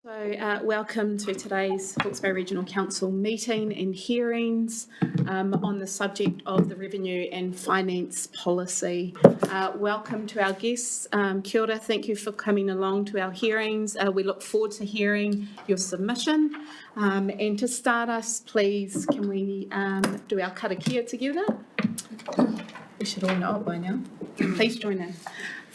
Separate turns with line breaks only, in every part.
Welcome to today's Hawke's Bay Regional Council meeting and hearings on the subject of the revenue and finance policy. Welcome to our guests. Kia ora, thank you for coming along to our hearings. We look forward to hearing your submission. And to start us, please, can we do our karakia together? We should all know it by now. Please join in.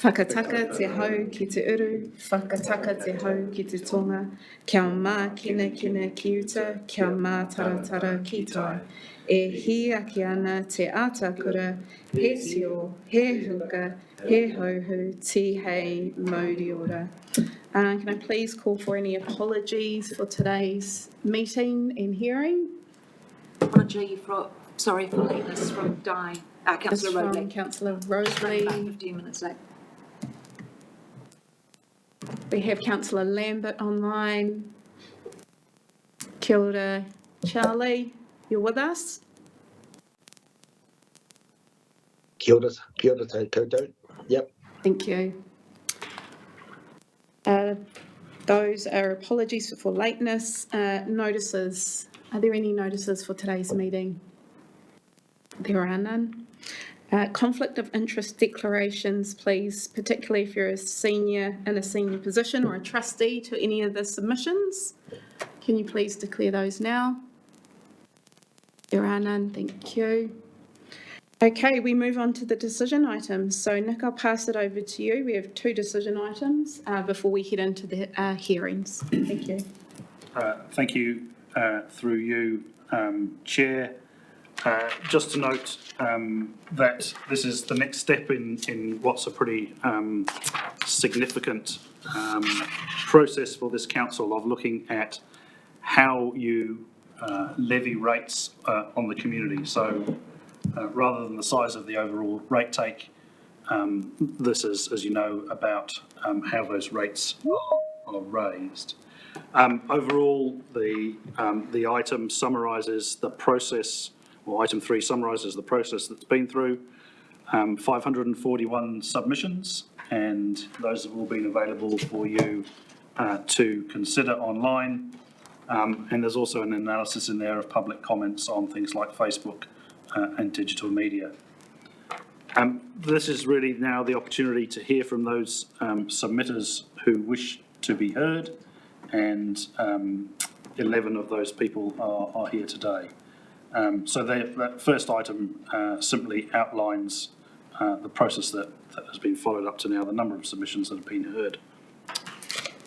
Whakataka te hau ki te uru, whakataka te hau ki te tonga, kia mā kina kina ki uta, kia mā taratara ki tai. E hi aki ana te ātakura, he sio, he huka, he hauhu, ti hei, mauri ora. Can I please call for any apologies for today's meeting and hearing?
Apology for lateness from Councillor Robley.
Councillor Robley.
About 15 minutes late.
We have Councillor Lambert online. Kia ora, Charlie, you're with us?
Kia ora te koutou. Yep.
Thank you. Those are apologies for lateness. Notices. Are there any notices for today's meeting? There are none. Conflict of interest declarations, please, particularly if you're in a senior position or a trustee to any of the submissions. Can you please declare those now? There are none, thank you. Okay, we move on to the decision items. So Nick, I'll pass it over to you. We have two decision items before we head into the hearings. Thank you.
Thank you, through you, Chair. Just to note that this is the next step in what's a pretty significant process for this council of looking at how you levy rates on the community. So rather than the size of the overall rate take, this is, as you know, about how those rates are raised. Overall, the item summarises the process. Well, item 3 summarises the process that's been through, 541 submissions, and those have all been available for you to consider online. And there's also an analysis in there of public comments on things like Facebook and digital media. This is really now the opportunity to hear from those submitters who wish to be heard, and 11 of those people are here today. So that first item simply outlines the process that has been followed up to now, the number of submissions that have been heard.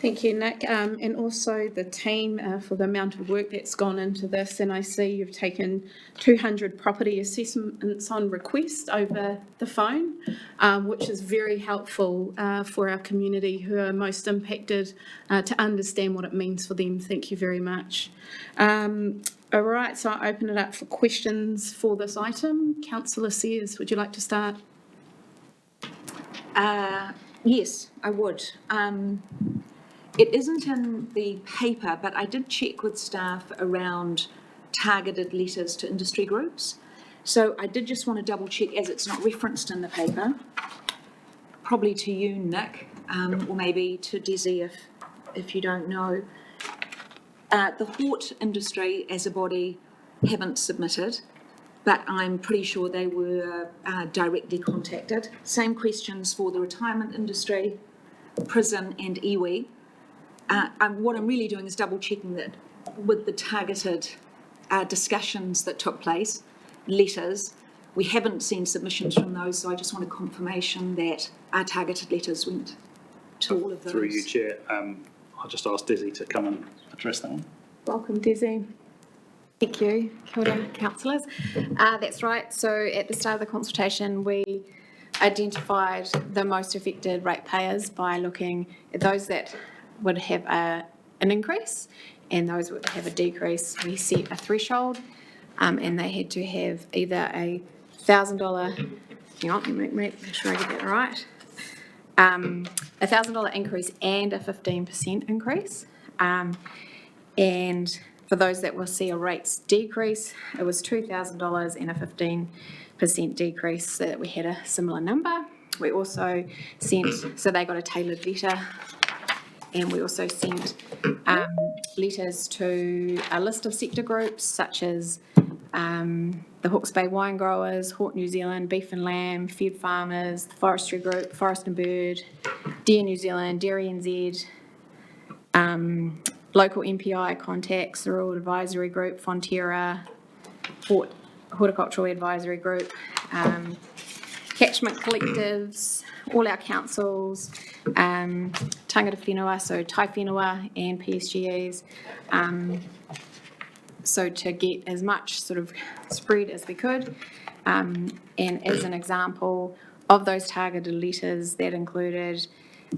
Thank you, Nick, and also the team for the amount of work that's gone into this. And I see you've taken 200 property assessments on request over the phone, which is very helpful for our community who are most impacted to understand what it means for them. Thank you very much. All right, so I open it up for questions for this item. Councillor Sears, would you like to start?
Yes, I would. It isn't in the paper, but I did check with staff around targeted letters to industry groups. So I did just want to double check, as it's not referenced in the paper, probably to you, Nick, or maybe to Desi if you don't know. The hort industry as a body haven't submitted, but I'm pretty sure they were directly contacted. Same questions for the retirement industry, prison and iwi. What I'm really doing is double checking that with the targeted discussions that took place, letters, we haven't seen submissions from those, so I just want a confirmation that our targeted letters went to all of those.
Through you, Chair, I'll just ask Desi to come and address that one.
Welcome, Desi.
Thank you. Kia ora, councillors. That's right. So at the start of the consultation, we identified the most affected ratepayers by looking at those that would have an increase and those that would have a decrease. We set a threshold and they had to have either a $1,000, hang on, let me make sure I get that right, a $1,000 increase and a 15% increase. And for those that will see a rates decrease, it was $2,000 and a 15% decrease, so that we had a similar number. We also sent, so they got a tailored letter And we also sent letters to a list of sector groups such as the Hawke's Bay Wine Growers, Hort New Zealand, Beef and Lamb, Fed Farmers, the Forestry Group, Forest and Bird, Deer New Zealand, Dairy NZ, local MPI contacts, the Rural Advisory Group, Fonterra, Horticultural Advisory Group, catchment collectives, all our councils, Tangata Whenua, so Tai Whenua and PSGEs, so to get as much sort of spread as we could. And as an example of those targeted letters, that included,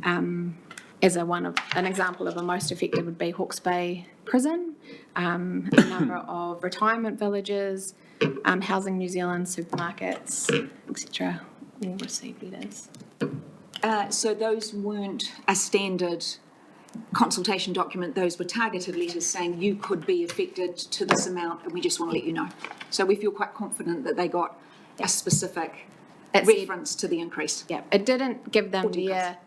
an example of a most affected would be Hawke's Bay Prison, a number of retirement villages, Housing New Zealand, supermarkets, etc. all received letters.
So those weren't a standard consultation document, those were targeted letters saying you could be affected to this amount and we just want to let you know. So we feel quite confident that they got a specific reference to the increase.
Yeah, it didn't give them their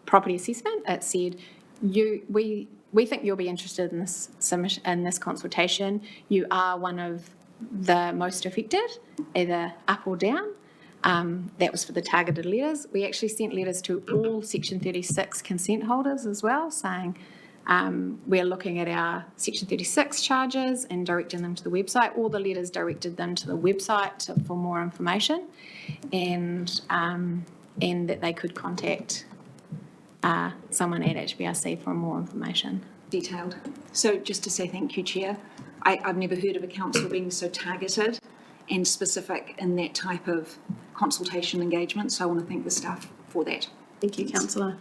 property assessment. It said, we think you'll be interested in this submission, in this consultation. You are one of the most affected, either up or down. That was for the targeted letters. We actually sent letters to all Section 36 consent holders as well, saying we're looking at our Section 36 charges and directing them to the website. All the letters directed them to the website for more information, and that they could contact someone at HBRC for more information.
Detailed. So just to say thank you, Chair. I've never heard of a council being so targeted and specific in that type of consultation engagement, so I want to thank the staff for that.
Thank you, Councillor.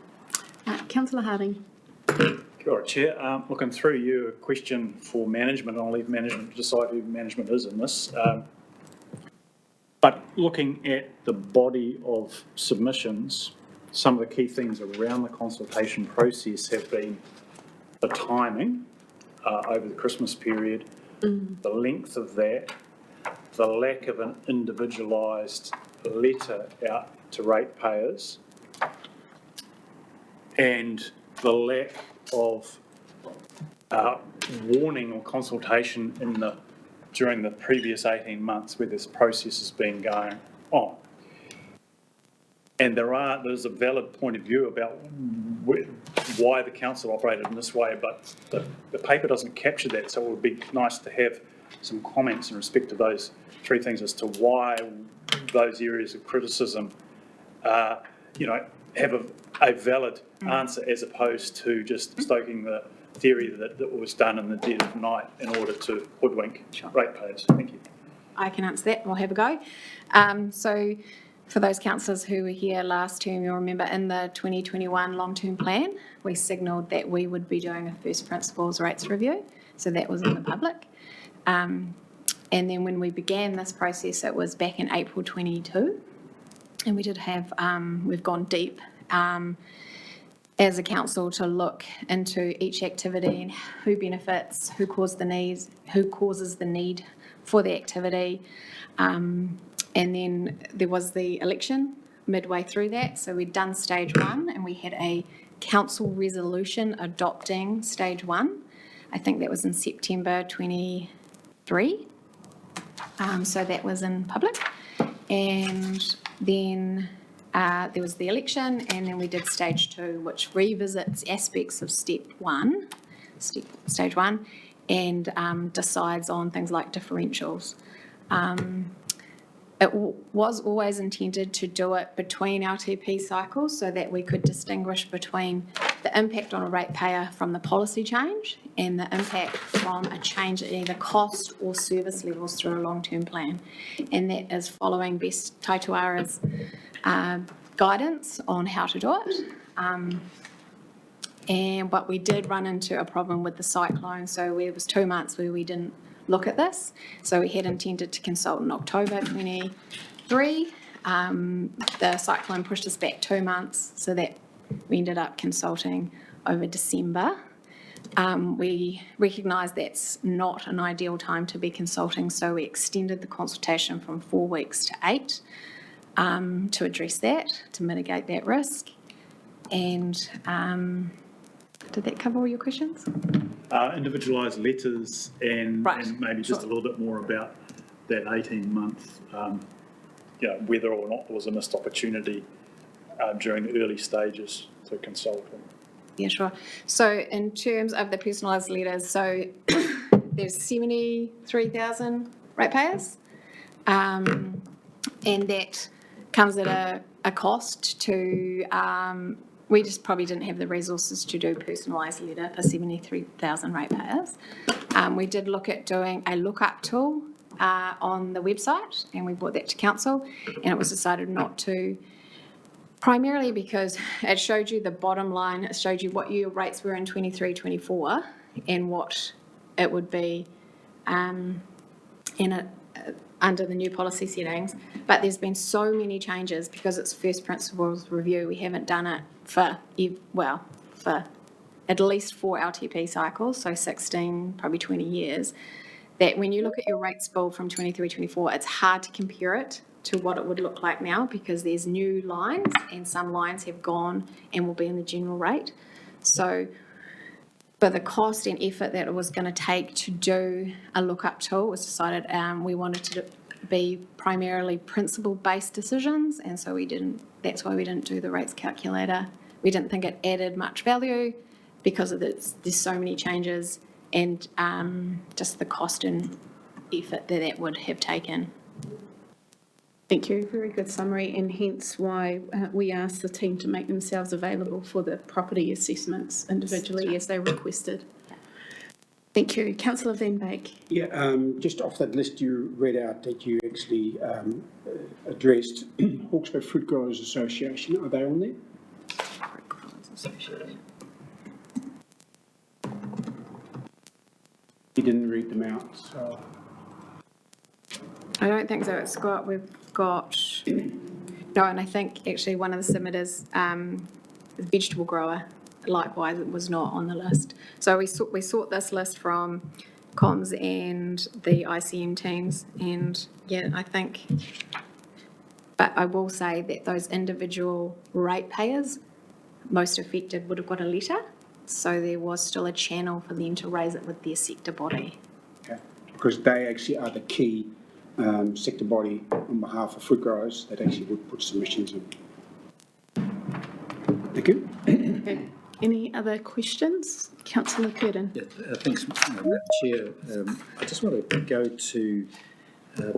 Councillor Harding.
Kia ora, Chair. Looking through you, a question for management. I'll leave management to decide who management is in this. But looking at the body of submissions, some of the key things around the consultation process have been the timing over the Christmas period, the length of that, the lack of an individualised letter out to ratepayers, and the lack of warning or consultation during the previous 18 months where this process has been going on. And there's a valid point of view about why the council operated in this way, but the paper doesn't capture that, so it would be nice to have some comments in respect to those three things as to why those areas of criticism, have a valid answer as opposed to just stoking the theory that it was done in the dead of night in order to hoodwink ratepayers. Thank you.
I can answer that. We'll have a go. So for those councillors who were here last term, you'll remember in the 2021 long-term plan, we signalled that we would be doing a first principles rates review. So that was in the public. And then when we began this process, it was back in April 22. And we did have, we've gone deep as a council to look into each activity and who benefits, who causes the need for the activity. And then there was the election midway through that. So we'd done stage one and we had a council resolution adopting stage one. I think that was in September 23. So that was in public. And then there was the election, and then we did stage two, which revisits aspects of stage one, and decides on things like differentials. It was always intended to do it between LTP cycles so that we could distinguish between the impact on a ratepayer from the policy change and the impact from a change in either cost or service levels through a long-term plan. And that is following Best Taituara's guidance on how to do it. But we did run into a problem with the cyclone, so there was 2 months where we didn't look at this. So we had intended to consult in October 23. The cyclone pushed us back 2 months, so that we ended up consulting over December. We recognised that's not an ideal time to be consulting, so we extended the consultation from 4 weeks to 8 to address that, to mitigate that risk. And Did that cover all your questions?
Individualised letters and
Right.
maybe just a little bit more about that 18-month, whether or not there was a missed opportunity during the early stages to consult.
Yeah, sure. So in terms of the personalised letters, so there's 73,000 ratepayers, and that comes at a cost to, we just probably didn't have the resources to do personalised letter for 73,000 ratepayers. We did look at doing a lookup tool on the website, and we brought that to council, and it was decided not to, primarily because it showed you the bottom line, it showed you what your rates were in 23-24 and what it would be under the new policy settings. But there's been so many changes because it's first principles review. We haven't done it for at least 4 LTP cycles, so 16, probably 20 years, that when you look at your rates bill from 23-24, it's hard to compare it to what it would look like now because there's new lines and some lines have gone and will be in the general rate. So for the cost and effort that it was going to take to do a lookup tool, it was decided we wanted to be primarily principle-based decisions, and so that's why we didn't do the rates calculator. We didn't think it added much value because of there's so many changes and just the cost and effort that would have taken.
Thank you. Very good summary, and hence why we asked the team to make themselves available for the property assessments individually as they requested. Thank you. Councillor Van Beek.
Yeah, just off that list you read out that you actually addressed, Hawke's Bay Fruit Growers Association, are they on there? You didn't read them out, so.
I don't think so. We've got, no, and I think actually one of the submitters, the vegetable grower, likewise, it was not on the list. So we sought this list from comms and the ICM teams, and yeah, I think, but I will say that those individual ratepayers, most affected, would have got a letter, so there was still a channel for them to raise it with their sector body.
Okay, because they actually are the key sector body on behalf of fruit growers that actually would put submissions in. Thank you.
Okay. Any other questions? Councillor Curtin.
Yeah, thanks, Madam Chair. I just want to go to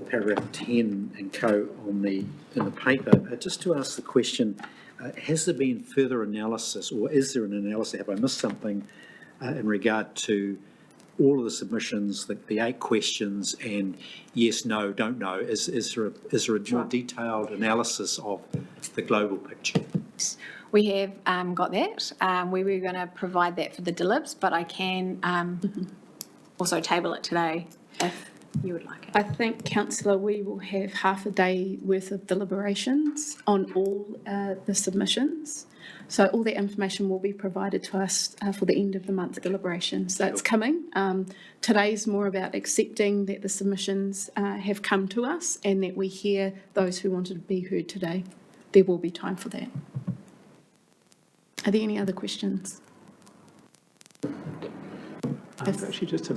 paragraph 10 and co in the paper, just to ask the question, has there been further analysis, or is there an analysis, have I missed something in regard to all of the submissions, the 8 questions, and yes, no, don't know? Is there a more detailed analysis of the global picture?
We have got that. We were going to provide that for the delibs, but I can also table it today if you would like it.
I think, Councillor, we will have half a day worth of deliberations on all the submissions. So all that information will be provided to us for the end of the month deliberations. So it's coming. Today's more about accepting that the submissions have come to us and that we hear those who wanted to be heard today. There will be time for that. Are there any other questions?
Actually, just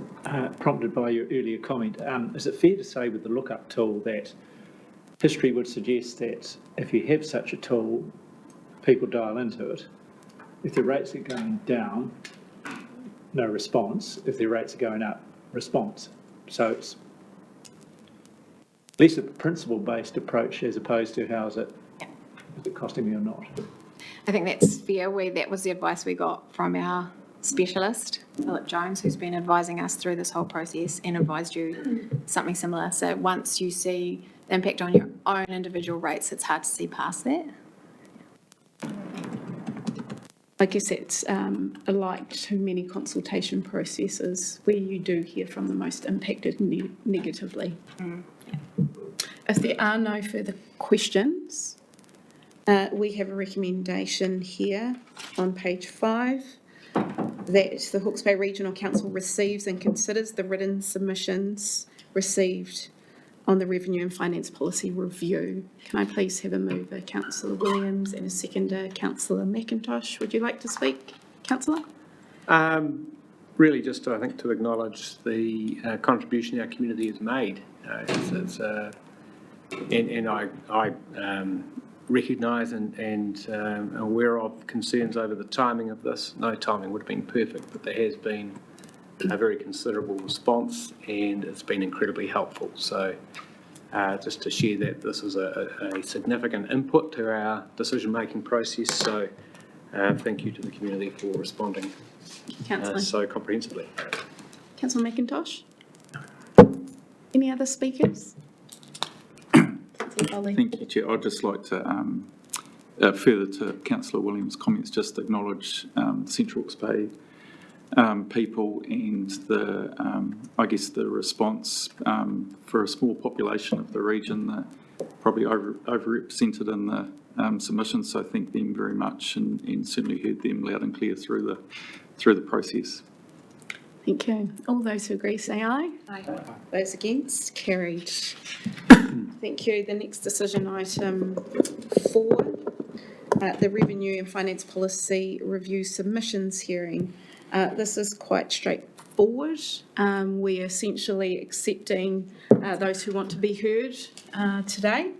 prompted by your earlier comment, is it fair to say with the lookup tool that history would suggest that if you have such a tool, people dial into it? If the rates are going down, no response. If the rates are going up, response. So it's at least a principle-based approach as opposed to is it costing me or not?
I think that's fair. That was the advice we got from our specialist, Philip Jones, who's been advising us through this whole process and advised you something similar. So once you see the impact on your own individual rates, it's hard to see past that.
I guess it's like to many consultation processes where you do hear from the most impacted negatively. If there are no further questions, we have a recommendation here on page 5 that the Hawke's Bay Regional Council receives and considers the written submissions received on the Revenue and Finance Policy Review. Can I please have a mover, Councillor Williams, and a seconder, Councillor McIntosh? Would you like to speak, Councillor?
Really just, I think, to acknowledge the contribution our community has made. And I recognise and am aware of concerns over the timing of this. No timing would have been perfect, but there has been a very considerable response and it's been incredibly helpful. So just to share that this is a significant input to our decision-making process. So thank you to the community for responding so comprehensively.
Councillor McIntosh? Any other speakers? Councillor Foley?
Thank you, Chair. I'd just like to, further to Councillor Williams' comments, just acknowledge the Central Hawke's Bay people and the, I guess, the response for a small population of the region that probably overrepresented in the submissions. So thank them very much, and certainly heard them loud and clear through the process.
Thank you. All those who agree say aye.
Aye.
Those against, carried. Thank you. The next decision item 4, the Revenue and Finance Policy Review Submissions Hearing. This is quite straightforward. We're essentially accepting those who want to be heard today.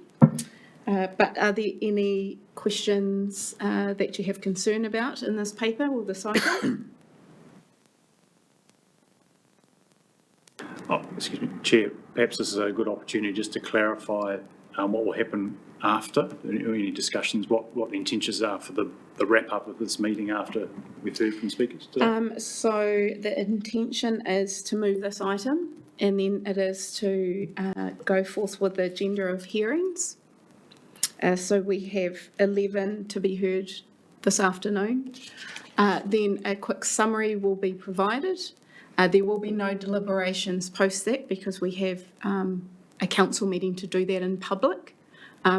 But are there any questions that you have concern about in this paper or this item?
Oh, excuse me, Chair, perhaps this is a good opportunity just to clarify what will happen after, any discussions, what the intentions are for the wrap-up of this meeting after we've heard from speakers today.
So the intention is to move this item, and then it is to go forth with the agenda of hearings. So we have 11 to be heard this afternoon. Then a quick summary will be provided. There will be no deliberations post that because we have a council meeting to do that in public.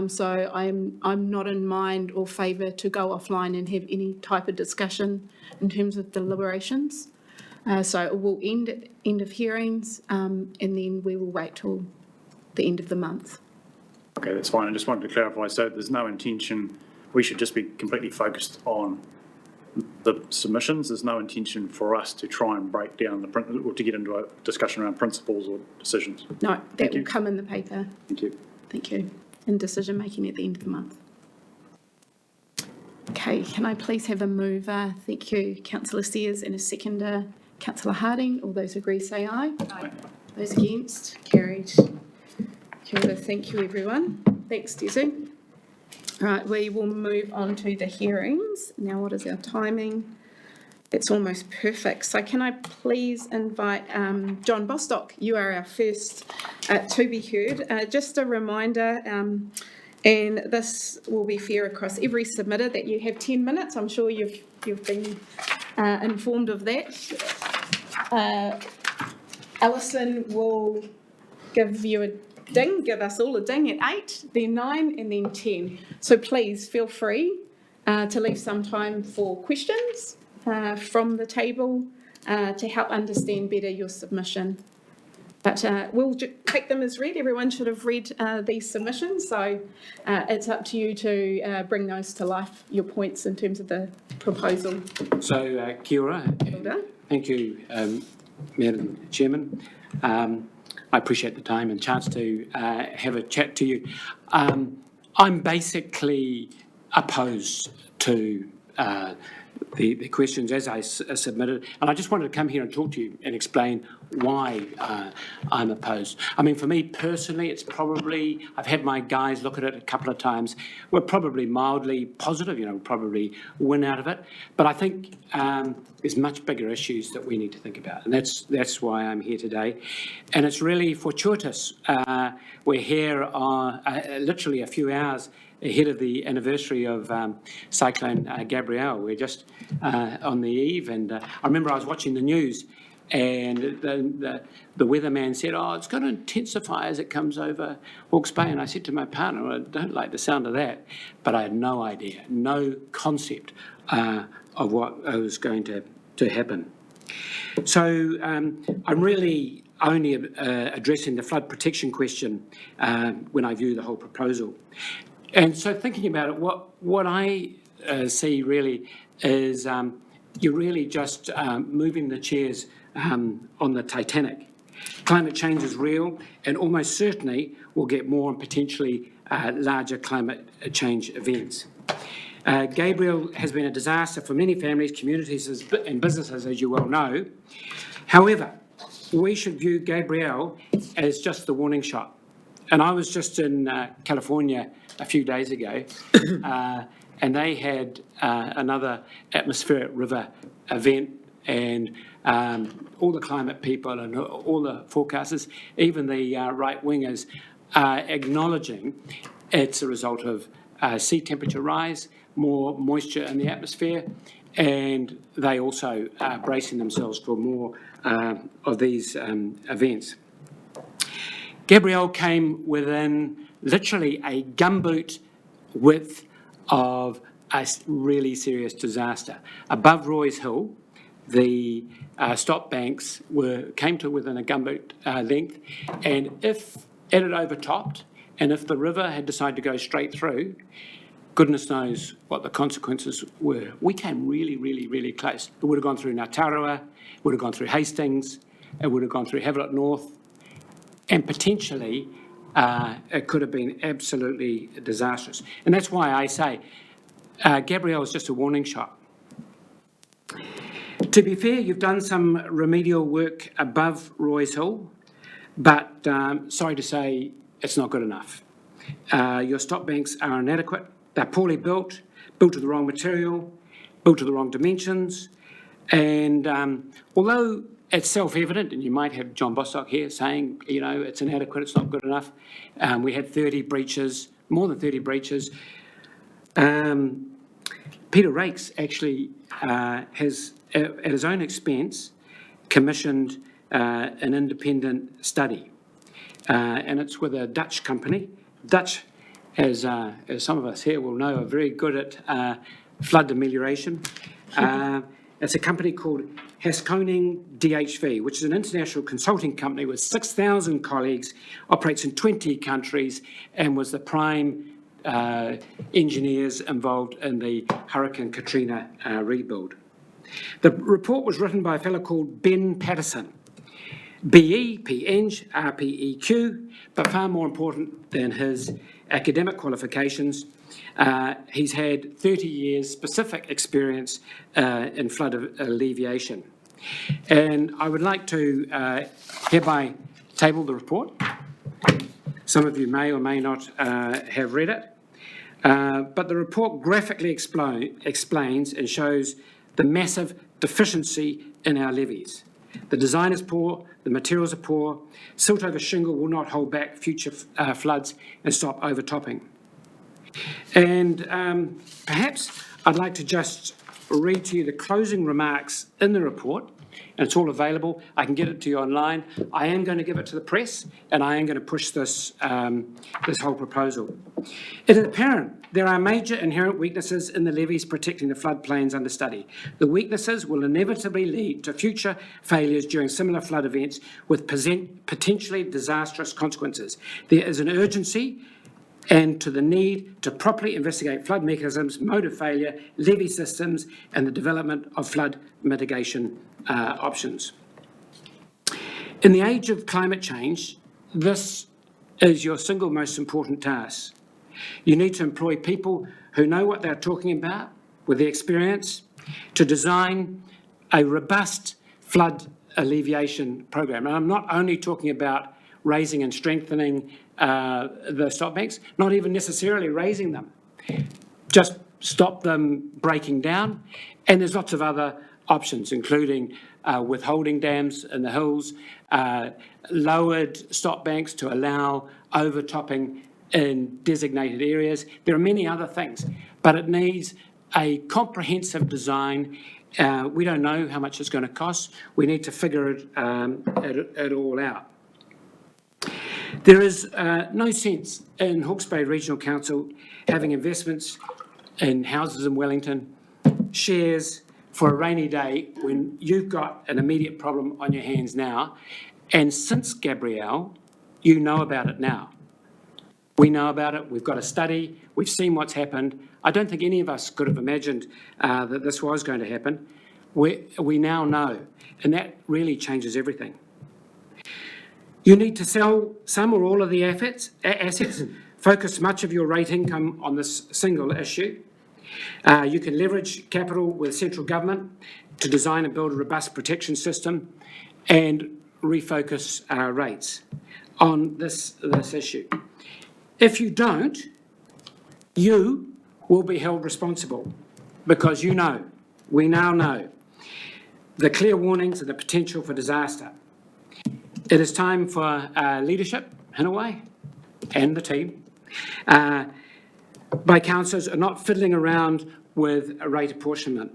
So I'm not in mind or favour to go offline and have any type of discussion in terms of deliberations. So it will end at the end of hearings, and then we will wait till the end of the month.
Okay, that's fine. I just wanted to clarify. So there's no intention, we should just be completely focused on the submissions. There's no intention for us to try and break down or to get into a discussion around principles or decisions.
No, that will come in the paper.
Thank you.
Thank you. And decision making at the end of the month. Okay, can I please have a mover? Thank you, Councillor Sears, and a seconder, Councillor Harding. All those who agree say aye.
Aye.
Those against, carried. Kia ora, thank you everyone. Thanks, Desi. All right, we will move on to the hearings. Now, what is our timing? It's almost perfect. So can I please invite John Bostock? You are our first to be heard. Just a reminder, and this will be fair across every submitter, that you have 10 minutes. I'm sure you've been informed of that. Alison will give you a ding, give us all a ding at 8, then 9, and then 10. So please feel free to leave some time for questions from the table to help understand better your submission. But we'll take them as read. Everyone should have read these submissions, so it's up to you to bring those to life, your points in terms of the proposal.
So, kia ora. Thank you, Madam Chairman. I appreciate the time and chance to have a chat to you. I'm basically opposed to the questions as I submitted, and I just wanted to come here and talk to you and explain why I'm opposed. I mean, for me personally, it's probably, I've had my guys look at it a couple of times, we're probably mildly positive, probably win out of it, but I think there's much bigger issues that we need to think about, and that's why I'm here today. And it's really fortuitous. We're here literally a few hours ahead of the anniversary of Cyclone Gabrielle. We're just on the eve, and I remember I was watching the news, and the weatherman said, "Oh, it's going to intensify as it comes over Hawke's Bay." And I said to my partner, "I don't like the sound of that," but I had no idea, no concept of what was going to happen. So I'm really only addressing the flood protection question when I view the whole proposal. And so thinking about it, what I see really is you're really just moving the chairs on the Titanic. Climate change is real and almost certainly will get more and potentially larger climate change events. Gabrielle has been a disaster for many families, communities and businesses, as you well know. However, we should view Gabrielle as just the warning shot. And I was just in California a few days ago, and they had another atmospheric river event, and all the climate people and all the forecasters, even the right-wingers, are acknowledging it's a result of sea temperature rise, more moisture in the atmosphere, and they also are bracing themselves for more of these events. Gabrielle came within literally a gumboot width of a really serious disaster. Above Roy's Hill, the stop banks came to within a gumboot length, and if it had overtopped, and if the river had decided to go straight through, goodness knows what the consequences were. We came really, really, really close. It would have gone through Ngātaurua, it would have gone through Hastings, it would have gone through Havelock North, and potentially it could have been absolutely disastrous. And that's why I say Gabrielle is just a warning shot. To be fair, you've done some remedial work above Roy's Hill, but sorry to say, it's not good enough. Your stop banks are inadequate. They're poorly built to the wrong material, built to the wrong dimensions. And although it's self-evident, and you might have John Bostock here saying, you know, it's inadequate, it's not good enough. We had 30 breaches, more than 30 breaches. Peter Rakes actually has, at his own expense, commissioned an independent study. And it's with a Dutch company. Dutch, as some of us here will know, are very good at flood amelioration. It's a company called Haskoning DHV, which is an international consulting company with 6,000 colleagues, operates in 20 countries, and was the prime engineers involved in the Hurricane Katrina rebuild. The report was written by a fellow called Ben Patterson, BE, PEng, RPEQ, but far more important than his academic qualifications, he's had 30 years specific experience in flood alleviation. And I would like to hereby table the report. Some of you may or may not have read it, but the report graphically explains and shows the massive deficiency in our levees. The design is poor, the materials are poor, silt over shingle will not hold back future floods and stop overtopping. And perhaps I'd like to just read to you the closing remarks in the report, and it's all available. I can get it to you online. I am going to give it to the press, and I am going to push this, this whole proposal. It is apparent there are major inherent weaknesses in the levees protecting the floodplains under study. The weaknesses will inevitably lead to future failures during similar flood events with potentially disastrous consequences. There is an urgency and to the need to properly investigate flood mechanisms, mode of failure, levee systems, and the development of flood mitigation options. In the age of climate change, this is your single most important task. You need to employ people who know what they're talking about with the experience to design a robust flood alleviation program. And I'm not only talking about raising and strengthening the stop banks, not even necessarily raising them, just stop them breaking down. And there's lots of other options, including withholding dams in the hills, lowered stop banks to allow overtopping in designated areas. There are many other things, but it needs a comprehensive design. We don't know how much it's going to cost. We need to figure it all out. There is no sense in Hawke's Bay Regional Council having investments in houses in Wellington, shares for a rainy day when you've got an immediate problem on your hands now. And since Gabrielle, you know about it now. We know about it, we've got a study, we've seen what's happened. I don't think any of us could have imagined that this was going to happen. we now know, and that really changes everything. You need to sell some or all of the assets, focus much of your rate income on this single issue. You can leverage capital with central government to design and build a robust protection system and refocus rates on this issue. If you don't, you will be held responsible because we now know the clear warnings and the potential for disaster. It is time for leadership, in a way, and the team, by councillors are not fiddling around with a rate apportionment.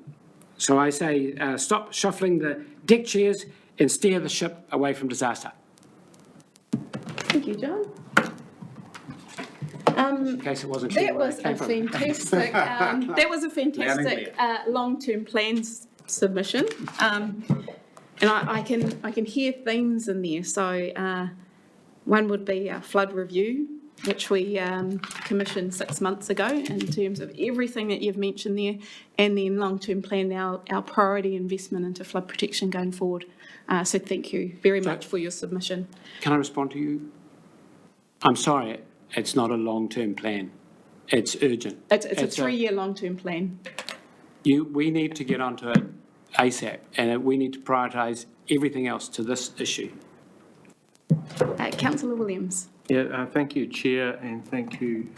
So I say stop shuffling the deck chairs and steer the ship away from disaster.
Thank you, John.
In case it wasn't clear
That
where
was
it came
a
from.
fantastic, long-term plans submission. And I can hear themes in there. So one would be a flood review, which we commissioned 6 months ago in terms of everything that you've mentioned there, and then long-term plan, our priority investment into flood protection going forward. So thank you very much for your submission.
Can I respond to you? I'm sorry, it's not a long-term plan. It's urgent.
It's a 3-year long-term plan.
We need to get onto it ASAP, and we need to prioritise everything else to this issue.
Councillor Williams.
Yeah, thank you, Chair, and thank you,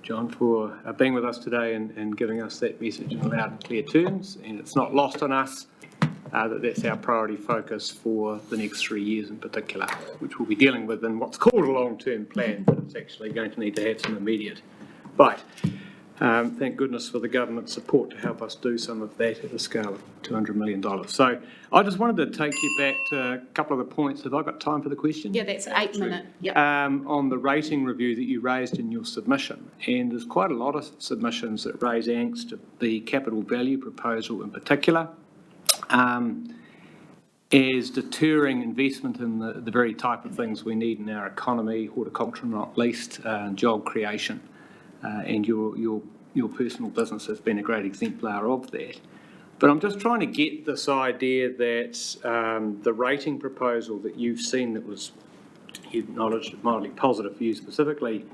John, for being with us today and giving us that message in loud and clear terms. And it's not lost on us that that's our priority focus for the next 3 years in particular, which we'll be dealing with in what's called a long-term plan, but it's actually going to need to have some immediate bite. Thank goodness for the government's support to help us do some of that at a scale of $200 million. So I just wanted to take you back to a couple of the points. Have I got time for the question?
Yeah, that's 8 minutes. Yep.
On the rating review that you raised in your submission, and there's quite a lot of submissions that raise angst at the capital value proposal in particular, as deterring investment in the very type of things we need in our economy, horticulture not least, job creation. And your personal business has been a great exemplar of that. But I'm just trying to get this idea that the rating proposal that you've seen that was, you acknowledged, mildly positive for you specifically,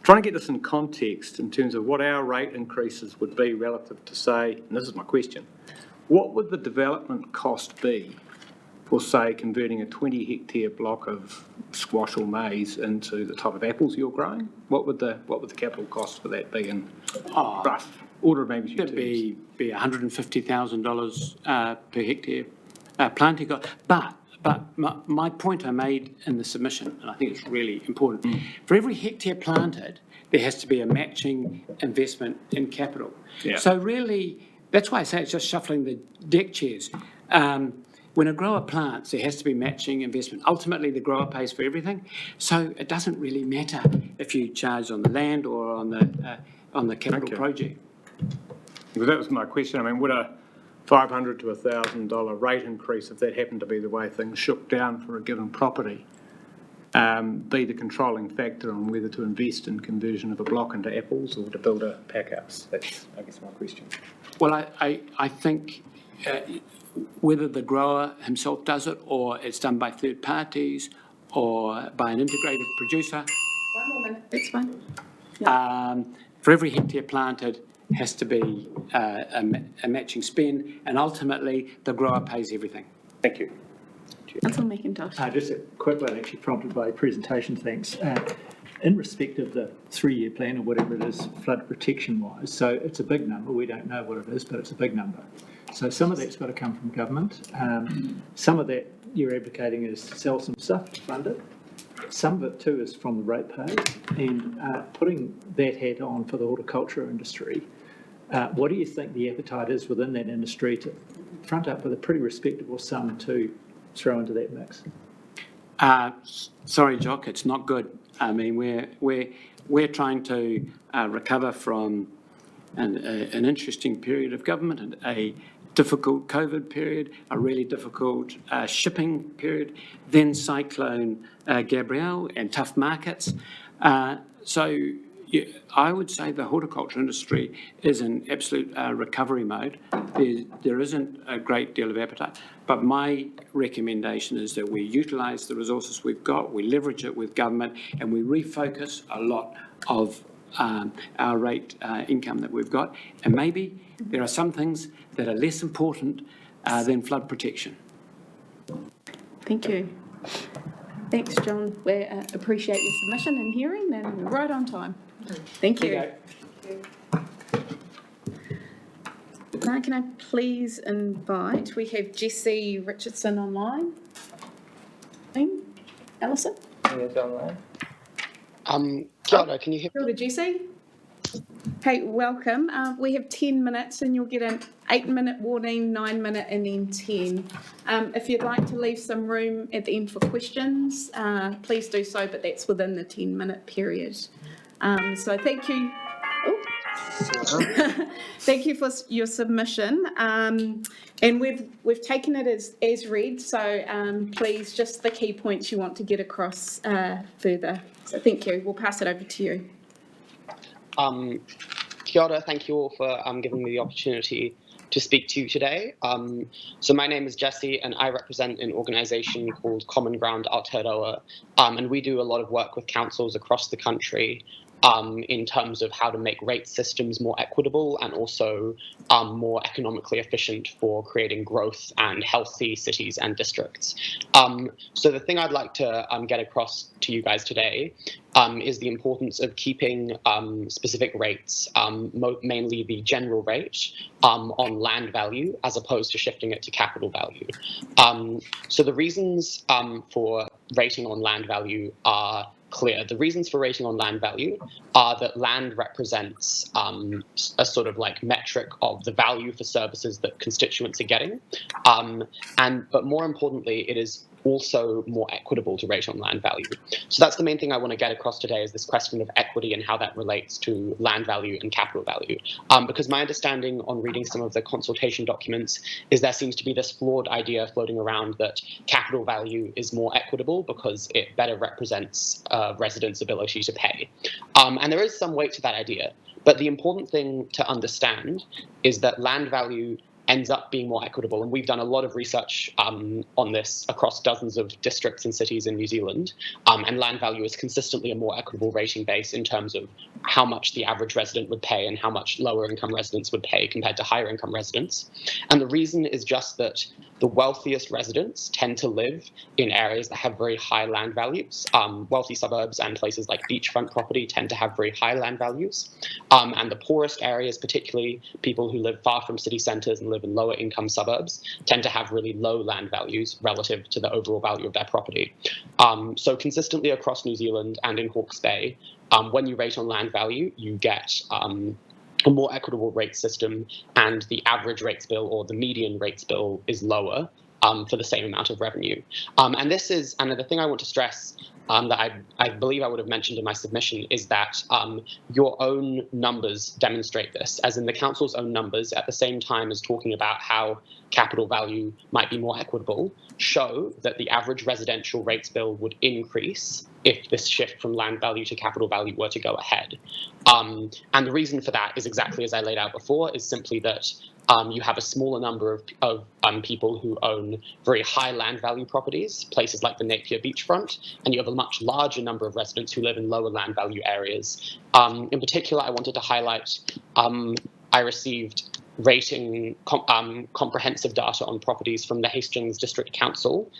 trying to get this in context in terms of what our rate increases would be relative to, say, and this is my question, what would the development cost be for, say, converting a 20-hectare block of squash or maize into the type of apples you're growing? What would the capital cost for that be in rough order of magnitude?
It'd be $150,000 per hectare planting cost. But my point I made in the submission, and I think it's really important, for every hectare planted, there has to be a matching investment in capital.
Yeah.
So really, that's why I say it's just shuffling the deck chairs. When a grower plants, there has to be matching investment. Ultimately, the grower pays for everything, so it doesn't really matter if you charge on the land or on the capital project.
Because that was my question. I mean, would a $500 to $1,000 rate increase, if that happened to be the way things shook down for a given property, be the controlling factor on whether to invest in conversion of a block into apples or to build a pack house? That's, I guess, my question.
Well, I think whether the grower himself does it or it's done by third parties or by an integrated producer.
1 more minute, that's fine.
For every hectare planted has to be a matching spend, and ultimately the grower pays everything.
Thank you.
Councillor McIntosh.
Just a quick one, actually prompted by presentation, thanks. In respect of the 3-year plan or whatever it is, flood protection wise, so it's a big number. We don't know what it is, but it's a big number. So some of that's got to come from government. Some of that you're advocating is to sell some stuff to fund it. Some of it too is from the ratepayers. And putting that hat on for the horticulture industry, what do you think the appetite is within that industry to front up with a pretty respectable sum to throw into that mix?
Sorry, Jock, it's not good. I mean, we're trying to recover from an interesting period of government and a difficult COVID period, a really difficult shipping period, then Cyclone Gabrielle and tough markets. So, I would say the horticulture industry is in absolute recovery mode. There isn't a great deal of appetite, but my recommendation is that we utilise the resources we've got, we leverage it with government, and we refocus a lot of our rate income that we've got. And maybe there are some things that are less important than flood protection.
Thank you. Thanks, John. We appreciate your submission and hearing, and we're right on time. Thank you. Now, can I please invite, we have Jessie Richardson online. Alison?
Yes, online.
Kia ora, can you hear me?
Kia ora, Jessie. Hey, welcome. We have 10 minutes and you'll get an 8-minute warning, 9-minute and then 10. If you'd like to leave some room at the end for questions, please do so, but that's within the 10-minute period. So thank you. Thank you for your submission. And we've taken it as read, so please, just the key points you want to get across further. So thank you. We'll pass it over to you.
Kia ora, thank you all for giving me the opportunity to speak to you today. So my name is Jessie and I represent an organisation called Common Ground Aotearoa, and we do a lot of work with councils across the country in terms of how to make rate systems more equitable and also more economically efficient for creating growth and healthy cities and districts. So the thing I'd like to get across to you guys today is the importance of keeping specific rates, mainly the general rate, on land value as opposed to shifting it to capital value. So the reasons for rating on land value are clear. The reasons for rating on land value are that land represents a sort of like metric of the value for services that constituents are getting. But more importantly, it is also more equitable to rate on land value. So that's the main thing I want to get across today, is this question of equity and how that relates to land value and capital value. Because my understanding on reading some of the consultation documents is there seems to be this flawed idea floating around that capital value is more equitable because it better represents residents' ability to pay. And there is some weight to that idea. But the important thing to understand is that land value ends up being more equitable. And we've done a lot of research on this across dozens of districts and cities in New Zealand. And land value is consistently a more equitable rating base in terms of how much the average resident would pay and how much lower income residents would pay compared to higher income residents. And the reason is just that the wealthiest residents tend to live in areas that have very high land values. Wealthy suburbs and places like beachfront property tend to have very high land values. And the poorest areas, particularly people who live far from city centres and live in lower income suburbs, tend to have really low land values relative to the overall value of their property. So consistently across New Zealand and in Hawke's Bay, when you rate on land value, you get a more equitable rate system, and the average rates bill or the median rates bill is lower for the same amount of revenue. And this is, and the thing I want to stress that I believe I would have mentioned in my submission is that your own numbers demonstrate this, as in the council's own numbers, at the same time as talking about how capital value might be more equitable, show that the average residential rates bill would increase if this shift from land value to capital value were to go ahead. And the reason for that is exactly as I laid out before, is simply that you have a smaller number of people who own very high land value properties, places like the Napier beachfront, and you have a much larger number of residents who live in lower land value areas. In particular, I wanted to highlight, I received rating comprehensive data on properties from the Hastings District Council,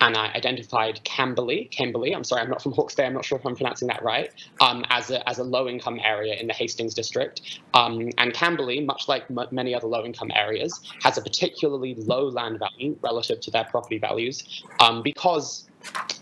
and I identified Camberley, I'm sorry, I'm not from Hawke's Bay, I'm not sure if I'm pronouncing that right, as a low-income area in the Hastings District. And Camberley, much like many other low-income areas, has a particularly low land value relative to their property values, because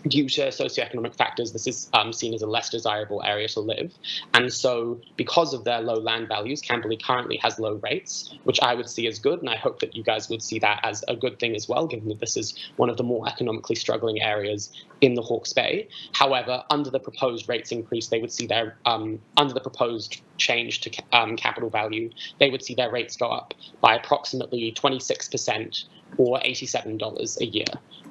due to socioeconomic factors, this is seen as a less desirable area to live. And so because of their low land values, Camberley currently has low rates, which I would see as good. And I hope that you guys would see that as a good thing as well, given that this is one of the more economically struggling areas in the Hawke's Bay. However, under the proposed rates increase, they would see their, under the proposed change to capital value, they would see their rates go up by approximately 26% or $87 a year.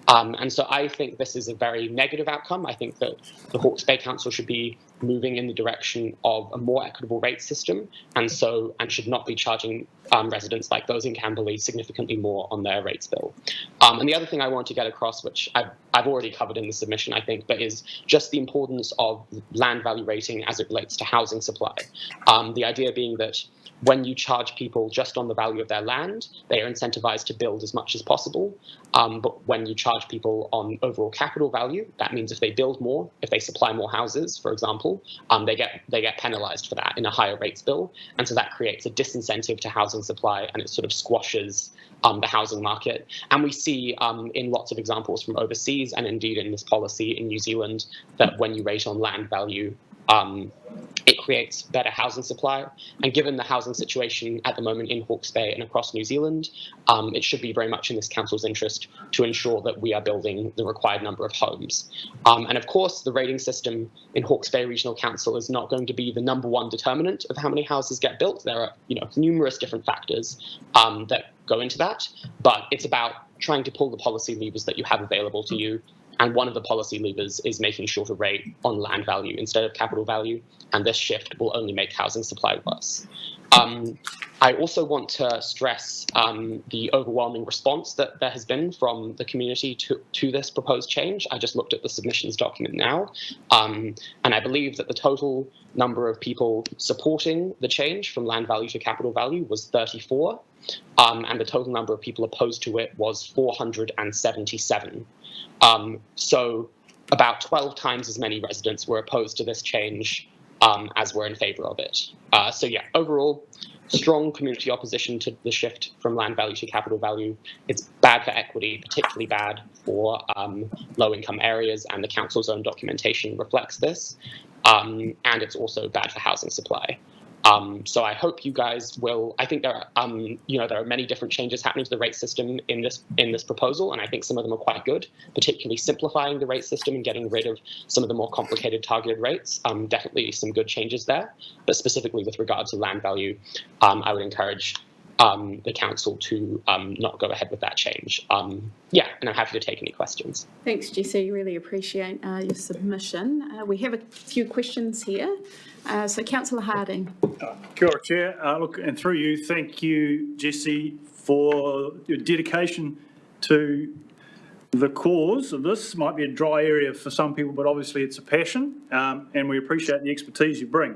And so I think this is a very negative outcome. I think that the Hawke's Bay Council should be moving in the direction of a more equitable rate system, and should not be charging residents like those in Camberley significantly more on their rates bill. And the other thing I want to get across, which I've already covered in the submission, I think, but is just the importance of land value rating as it relates to housing supply. The idea being that when you charge people just on the value of their land, they are incentivized to build as much as possible. But when you charge people on overall capital value, that means if they build more, if they supply more houses, for example, they get penalized for that in a higher rates bill. And so that creates a disincentive to housing supply, and it sort of squashes the housing market. And we see in lots of examples from overseas, and indeed in this policy in New Zealand, that when you rate on land value, it creates better housing supply. And given the housing situation at the moment in Hawke's Bay and across New Zealand, it should be very much in this council's interest to ensure that we are building the required number of homes. And of course, the rating system in Hawke's Bay Regional Council is not going to be the #1 determinant of how many houses get built. There are, numerous different factors that go into that, but it's about trying to pull the policy levers that you have available to you. And one of the policy levers is making sure to rate on land value instead of capital value. And this shift will only make housing supply worse. I also want to stress the overwhelming response that there has been from the community to this proposed change. I just looked at the submissions document now, and I believe that the total number of people supporting the change from land value to capital value was 34, and the total number of people opposed to it was 477. So about 12 times as many residents were opposed to this change as were in favour of it. So yeah, overall, strong community opposition to the shift from land value to capital value. It's bad for equity, particularly bad for low-income areas, and the council's own documentation reflects this. And it's also bad for housing supply. So I hope you guys will. I think there are many different changes happening to the rate system in this proposal, and I think some of them are quite good, particularly simplifying the rate system and getting rid of some of the more complicated targeted rates. Definitely some good changes there, but specifically with regard to land value, I would encourage the council to not go ahead with that change. And I'm happy to take any questions.
Thanks, Jesse. Really appreciate your submission. We have a few questions here. So, Councillor Harding.
Kia ora, Chair. And through you, thank you, Jesse, for your dedication to the cause of this. Might be a dry area for some people, but obviously it's a passion, and we appreciate the expertise you bring.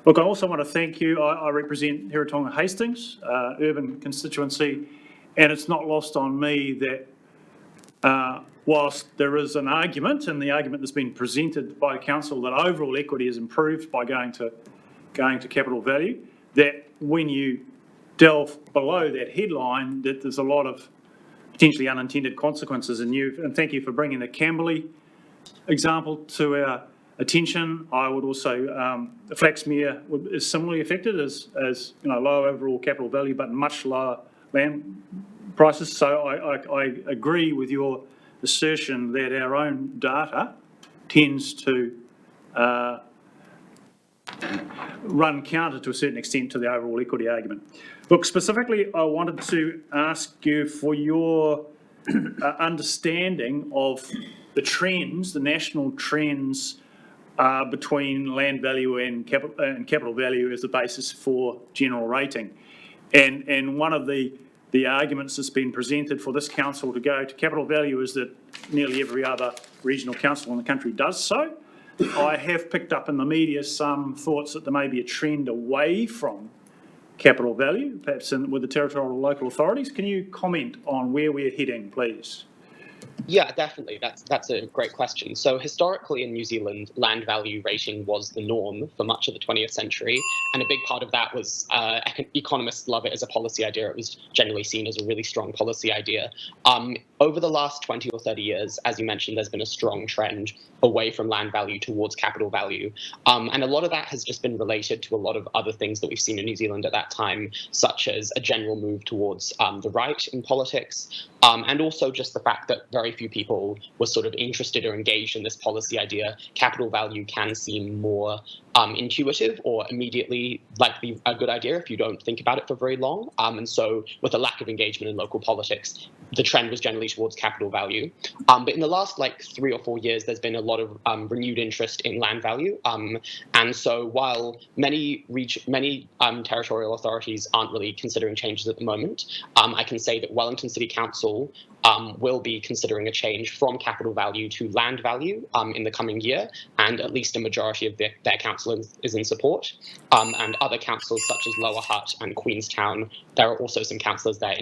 Look, I also want to thank you. I represent Hiratonga Hastings, urban constituency, and it's not lost on me that whilst there is an argument, and the argument that's been presented by the council, that overall equity is improved by going to capital value, that when you delve below that headline, that there's a lot of potentially unintended consequences. And thank you for bringing the Camberley example to our attention. I would also, Flaxmere is similarly affected as lower overall capital value, but much lower land prices. So I agree with your assertion that our own data tends to run counter to a certain extent to the overall equity argument. Look, specifically, I wanted to ask you for your understanding of the trends, the national trends between land value and capital value as the basis for general rating. And one of the arguments that's been presented for this council to go to capital value is that nearly every other regional council in the country does so. I have picked up in the media some thoughts that there may be a trend away from capital value, perhaps with the territorial or local authorities. Can you comment on where we're heading, please?
Yeah, definitely. That's a great question. So historically in New Zealand, land value rating was the norm for much of the 20th century. And a big part of that was economists love it as a policy idea. It was generally seen as a really strong policy idea. Over the last 20 or 30 years, as you mentioned, there's been a strong trend away from land value towards capital value. And a lot of that has just been related to a lot of other things that we've seen in New Zealand at that time, such as a general move towards the right in politics, and also just the fact that very very few people were sort of interested or engaged in this policy idea, capital value can seem more intuitive or immediately likely a good idea if you don't think about it for very long. And so with a lack of engagement in local politics, the trend was generally towards capital value. But in the last 3 or 4 years, there's been a lot of renewed interest in land value. And so while many territorial authorities aren't really considering changes at the moment, I can say that Wellington City Council will be considering a change from capital value to land value in the coming year, and at least a majority of their council is in support. And other councils such as Lower Hutt and Queenstown, there are also some councillors that are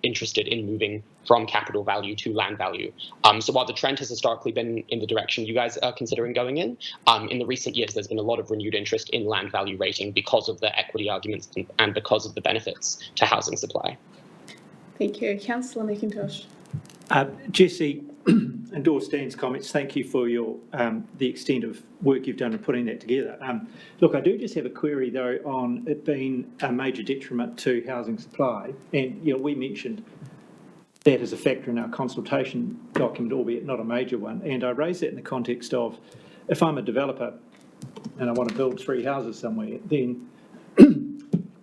interested in moving from capital value to land value. So while the trend has historically been in the direction you guys are considering going in the recent years, there's been a lot of renewed interest in land value rating because of the equity arguments and because of the benefits to housing supply.
Thank you. Councillor McIntosh.
Jesse, endorse Dan's comments. Thank you for your the extent of work you've done in putting that together. Look, I do just have a query though on it being a major detriment to housing supply, and we mentioned that as a factor in our consultation document, albeit not a major one. And I raise that in the context of if I'm a developer and I want to build 3 houses somewhere, then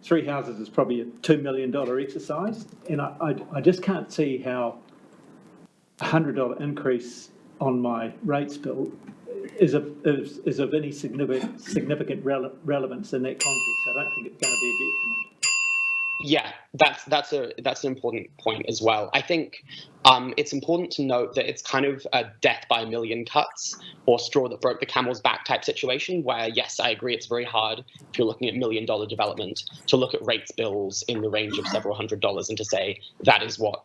3 houses is probably a $2 million exercise, and I just can't see how a $100 increase on my rates bill is of any significant relevance in that context. I don't think it's going to be a detriment.
Yeah, that's an important point as well. I think it's important to note that it's kind of a death by a million cuts or straw that broke the camel's back type situation where, yes, I agree it's very hard if you're looking at $1 million development to look at rates bills in the range of several $100s and to say that is what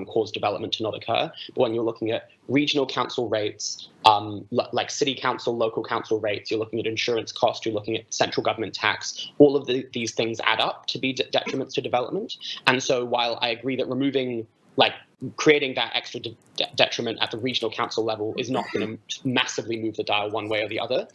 caused development to not occur. But when you're looking at regional council rates, like city council, local council rates, you're looking at insurance cost, you're looking at central government tax, all of these things add up to be detriments to development. And so while I agree that creating that extra detriment at the regional council level is not going to massively move the dial one way or the other,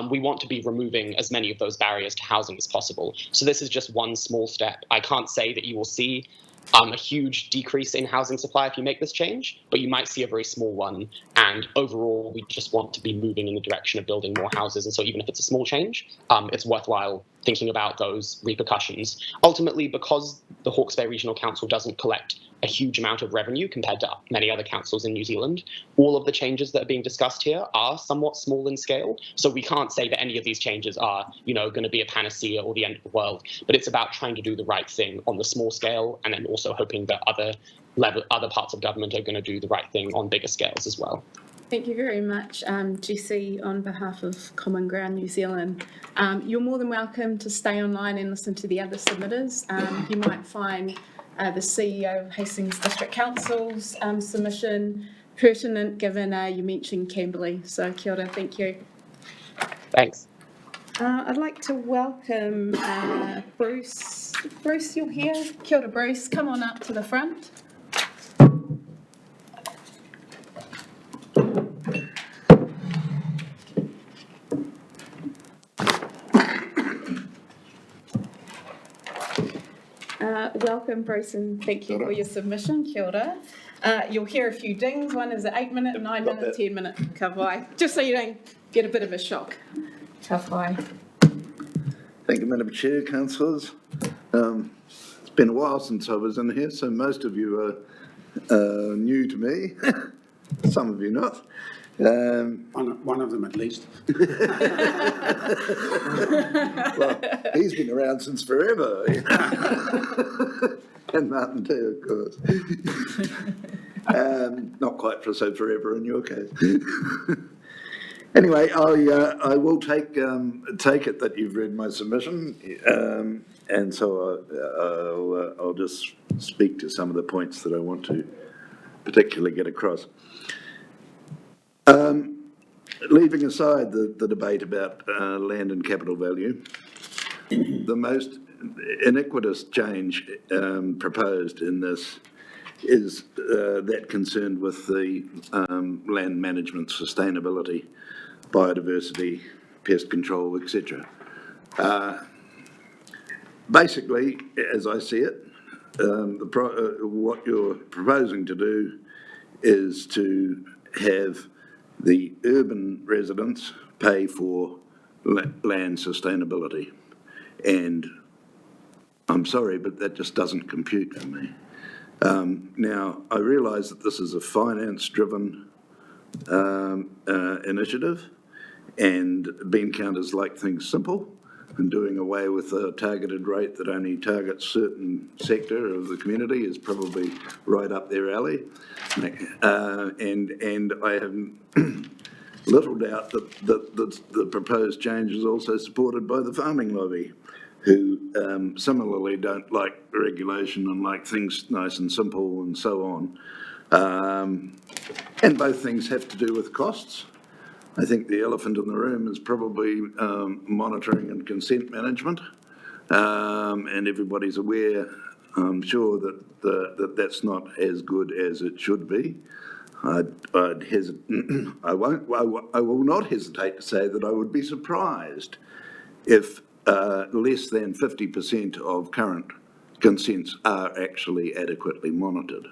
we want to be removing as many of those barriers to housing as possible. So this is just one small step. I can't say that you will see a huge decrease in housing supply if you make this change, but you might see a very small one. And overall, we just want to be moving in the direction of building more houses. And so even if it's a small change, it's worthwhile thinking about those repercussions. Ultimately, because the Hawke's Bay Regional Council doesn't collect a huge amount of revenue compared to many other councils in New Zealand, all of the changes that are being discussed here are somewhat small in scale. So we can't say that any of these changes are, going to be a panacea or the end of the world, but it's about trying to do the right thing on the small scale and then also hoping that other parts of government are going to do the right thing on bigger scales as well.
Thank you very much, Jesse, on behalf of Common Ground New Zealand. You're more than welcome to stay online and listen to the other submitters. You might find the CEO of Hastings District Council's submission pertinent, given you mentioned Camberley. So kia ora, thank you.
Thanks.
I'd like to welcome Bruce. Bruce, you're here. Kia ora, Bruce. Come on up to the front. Welcome, Bruce, and thank you for your submission. Kia ora. You'll hear a few dings. One is an 8-minute, 9-minute, 10-minute ka whai, just so you don't get a bit of a shock. Ka whai.
Thank you, Madam Chair, councillors. It's been a while since I was in here, so most of you are new to me, some of you not.
One of them at least.
Well, he's been around since forever. And Martin too, of course. Not quite so forever in your case. Anyway, I will take it that you've read my submission, and so I'll just speak to some of the points that I want to particularly get across. Leaving aside the debate about land and capital value, the most iniquitous change proposed in this is that concerned with the land management, sustainability, biodiversity, pest control, etc. Basically, as I see it, what you're proposing to do is to have the urban residents pay for land sustainability. And I'm sorry, but that just doesn't compute for me. Now, I realise that this is a finance-driven initiative, and bean counters like things simple, and doing away with a targeted rate that only targets certain sector of the community is probably right up their alley. And I have little doubt that the proposed change is also supported by the farming lobby, who similarly don't like regulation and like things nice and simple and so on. And both things have to do with costs. I think the elephant in the room is probably monitoring and consent management. And everybody's aware, I'm sure, that that's not as good as it should be. I will not hesitate to say that I would be surprised if less than 50% of current consents are actually adequately monitored.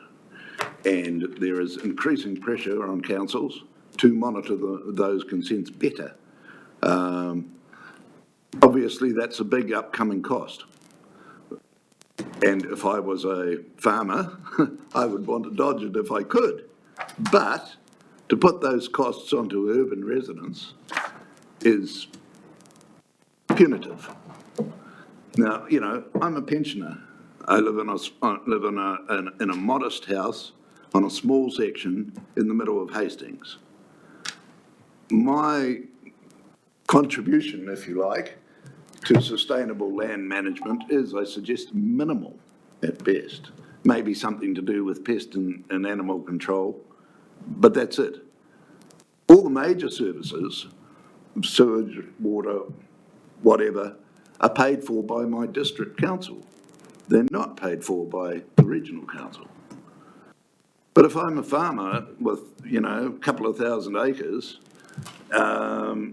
And there is increasing pressure on councils to monitor those consents better. Obviously, that's a big upcoming cost. And if I was a farmer, I would want to dodge it if I could. But to put those costs onto urban residents is punitive. Now, you know, I'm a pensioner. I live in a modest house on a small section in the middle of Hastings. My contribution, if you like, to sustainable land management is, I suggest, minimal at best. Maybe something to do with pest and animal control, but that's it. All the major services, sewage, water, whatever, are paid for by my district council. They're not paid for by the regional council. But if I'm a farmer with, you know, a couple of thousand acres, no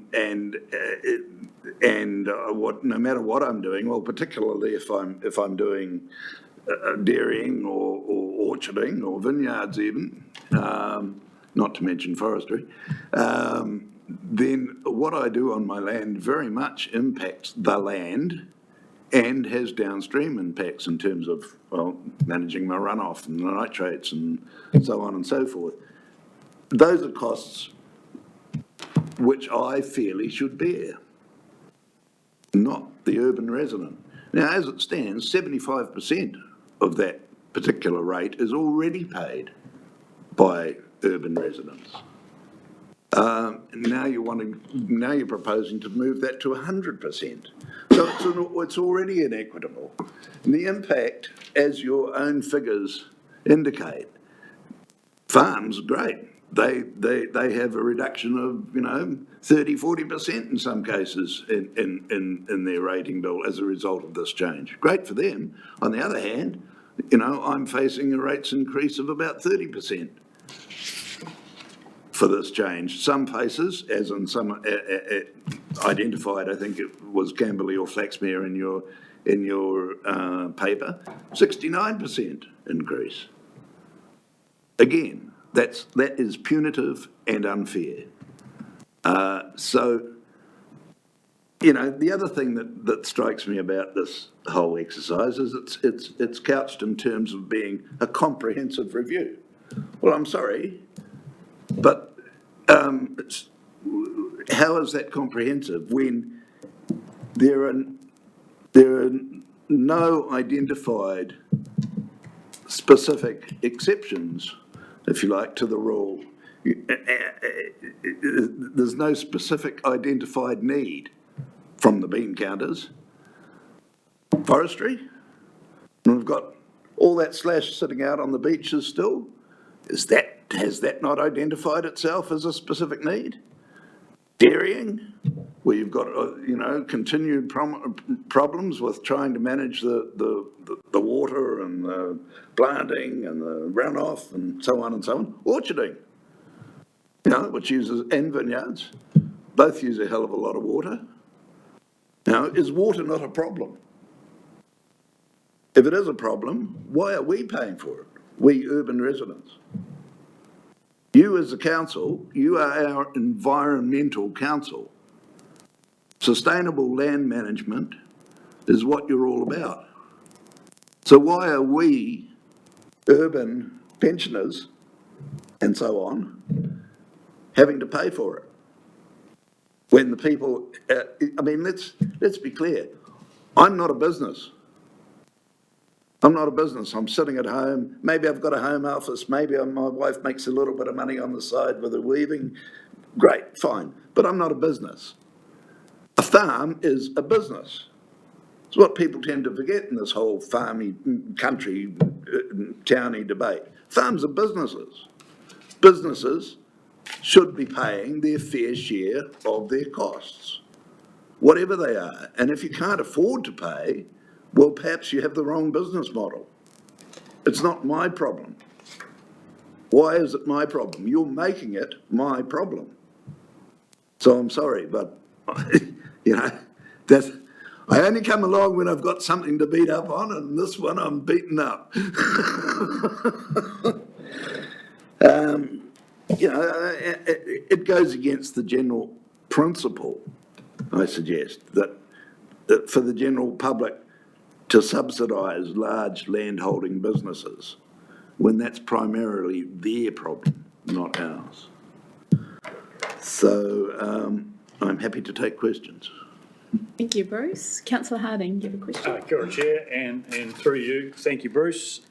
matter what I'm doing, well, particularly if I'm doing dairying or orcharding or vineyards even, not to mention forestry, then what I do on my land very much impacts the land and has downstream impacts in terms of, well, managing my runoff and the nitrates and so on and so forth. Those are costs which I fairly should bear, not the urban resident. Now, as it stands, 75% of that particular rate is already paid by urban residents. Now you're proposing to move that to 100%. So it's already inequitable. And the impact, as your own figures indicate, farms, great. They have a reduction of, you know, 30, 40% in some cases in their rating bill as a result of this change. Great for them. On the other hand, you know, I'm facing a rates increase of about 30% for this change. Some places, as in some identified, I think it was Camberley or Flaxmere in your paper, 69% increase. Again, that is punitive and unfair. So, you know, the other thing that strikes me about this whole exercise is it's couched in terms of being a comprehensive review. Well, I'm sorry, but how is that comprehensive when there are no identified specific exceptions, if you like, to the rule? There's no specific identified need from the bean counters. Forestry, and we've got all that slash sitting out on the beaches still. Has that not identified itself as a specific need? Dairying, where you've got, you know, continued problems with trying to manage the water and the planting and the runoff and so on and so on. Orcharding, you know, which uses, and vineyards, both use a hell of a lot of water. Now, is water not a problem? If it is a problem, why are we paying for it? We urban residents. You as a council, you are our environmental council. Sustainable land management is what you're all about. So why are we, urban pensioners and so on, having to pay for it? When the people, I mean, let's be clear. I'm not a business. I'm not a business. I'm sitting at home. Maybe I've got a home office. Maybe my wife makes a little bit of money on the side with her weaving. Great, fine. But I'm not a business. A farm is a business. It's what people tend to forget in this whole farmy, country, towny debate. Farms are businesses. Businesses should be paying their fair share of their costs, whatever they are. And if you can't afford to pay, well, perhaps you have the wrong business model. It's not my problem. Why is it my problem? You're making it my problem. So I'm sorry, but, you know, I only come along when I've got something to beat up on, and this one I'm beaten up. You know, it goes against the general principle, I suggest, that for the general public to subsidise large landholding businesses when that's primarily their problem, not ours. So I'm happy to take questions.
Thank you, Bruce. Councillor Harding, you have a question?
Kia ora, Chair, and through you, thank you, Bruce,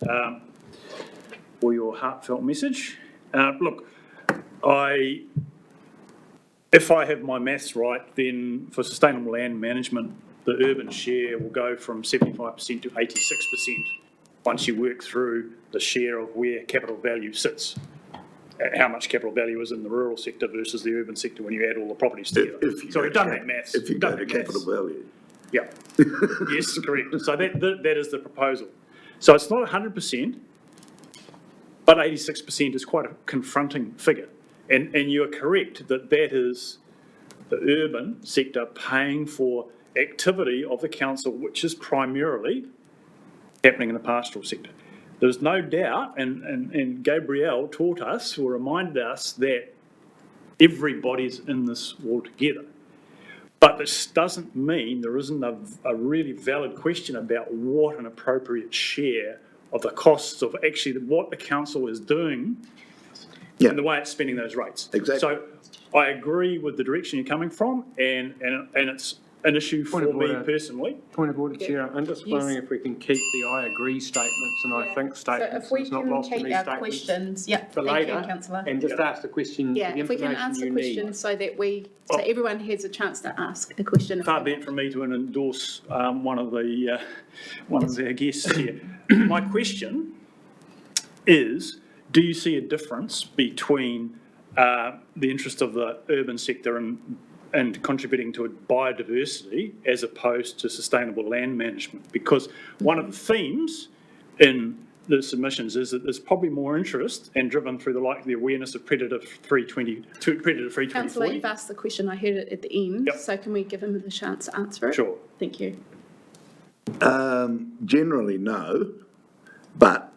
for your heartfelt message. Look, if I have my maths right, then for sustainable land management, the urban share will go from 75% to 86% once you work through the share of where capital value sits. How much capital value is in the rural sector versus the urban sector when you add all the properties together. So we've done that maths.
If you go to capital value.
Yeah. Yes, correct. So that is the proposal. So it's not 100%, but 86% is quite a confronting figure. And you are correct that is the urban sector paying for activity of the council, which is primarily happening in the pastoral sector. There's no doubt, and Gabrielle taught us or reminded us that everybody's in this all together. But this doesn't mean there isn't a really valid question about what an appropriate share of the costs of actually what the council is doing and the way it's spending those rates.
Exactly.
So I agree with the direction you're coming from, and it's an issue for me personally.
Point of order, Chair. I'm just wondering if we can keep the I agree statements and I think statements.
So if we
it's not
can
lost to
keep
me
our
statements
questions,
for
thank you,
later,
councillor.
and just ask the question.
Yeah,
the
if we can ask the question so that so everyone has a chance to ask a question.
Far be it from me to endorse one of our guests here. My question is, do you see a difference between the interest of the urban sector and contributing to biodiversity as opposed to sustainable land management? Because one of the themes in the submissions is that there's probably more interest and driven through the awareness of predator-free 2040.
Councillor, you've asked the question, I heard it at the end, so can we give him the chance to answer it?
Sure.
Thank you.
Generally, no, but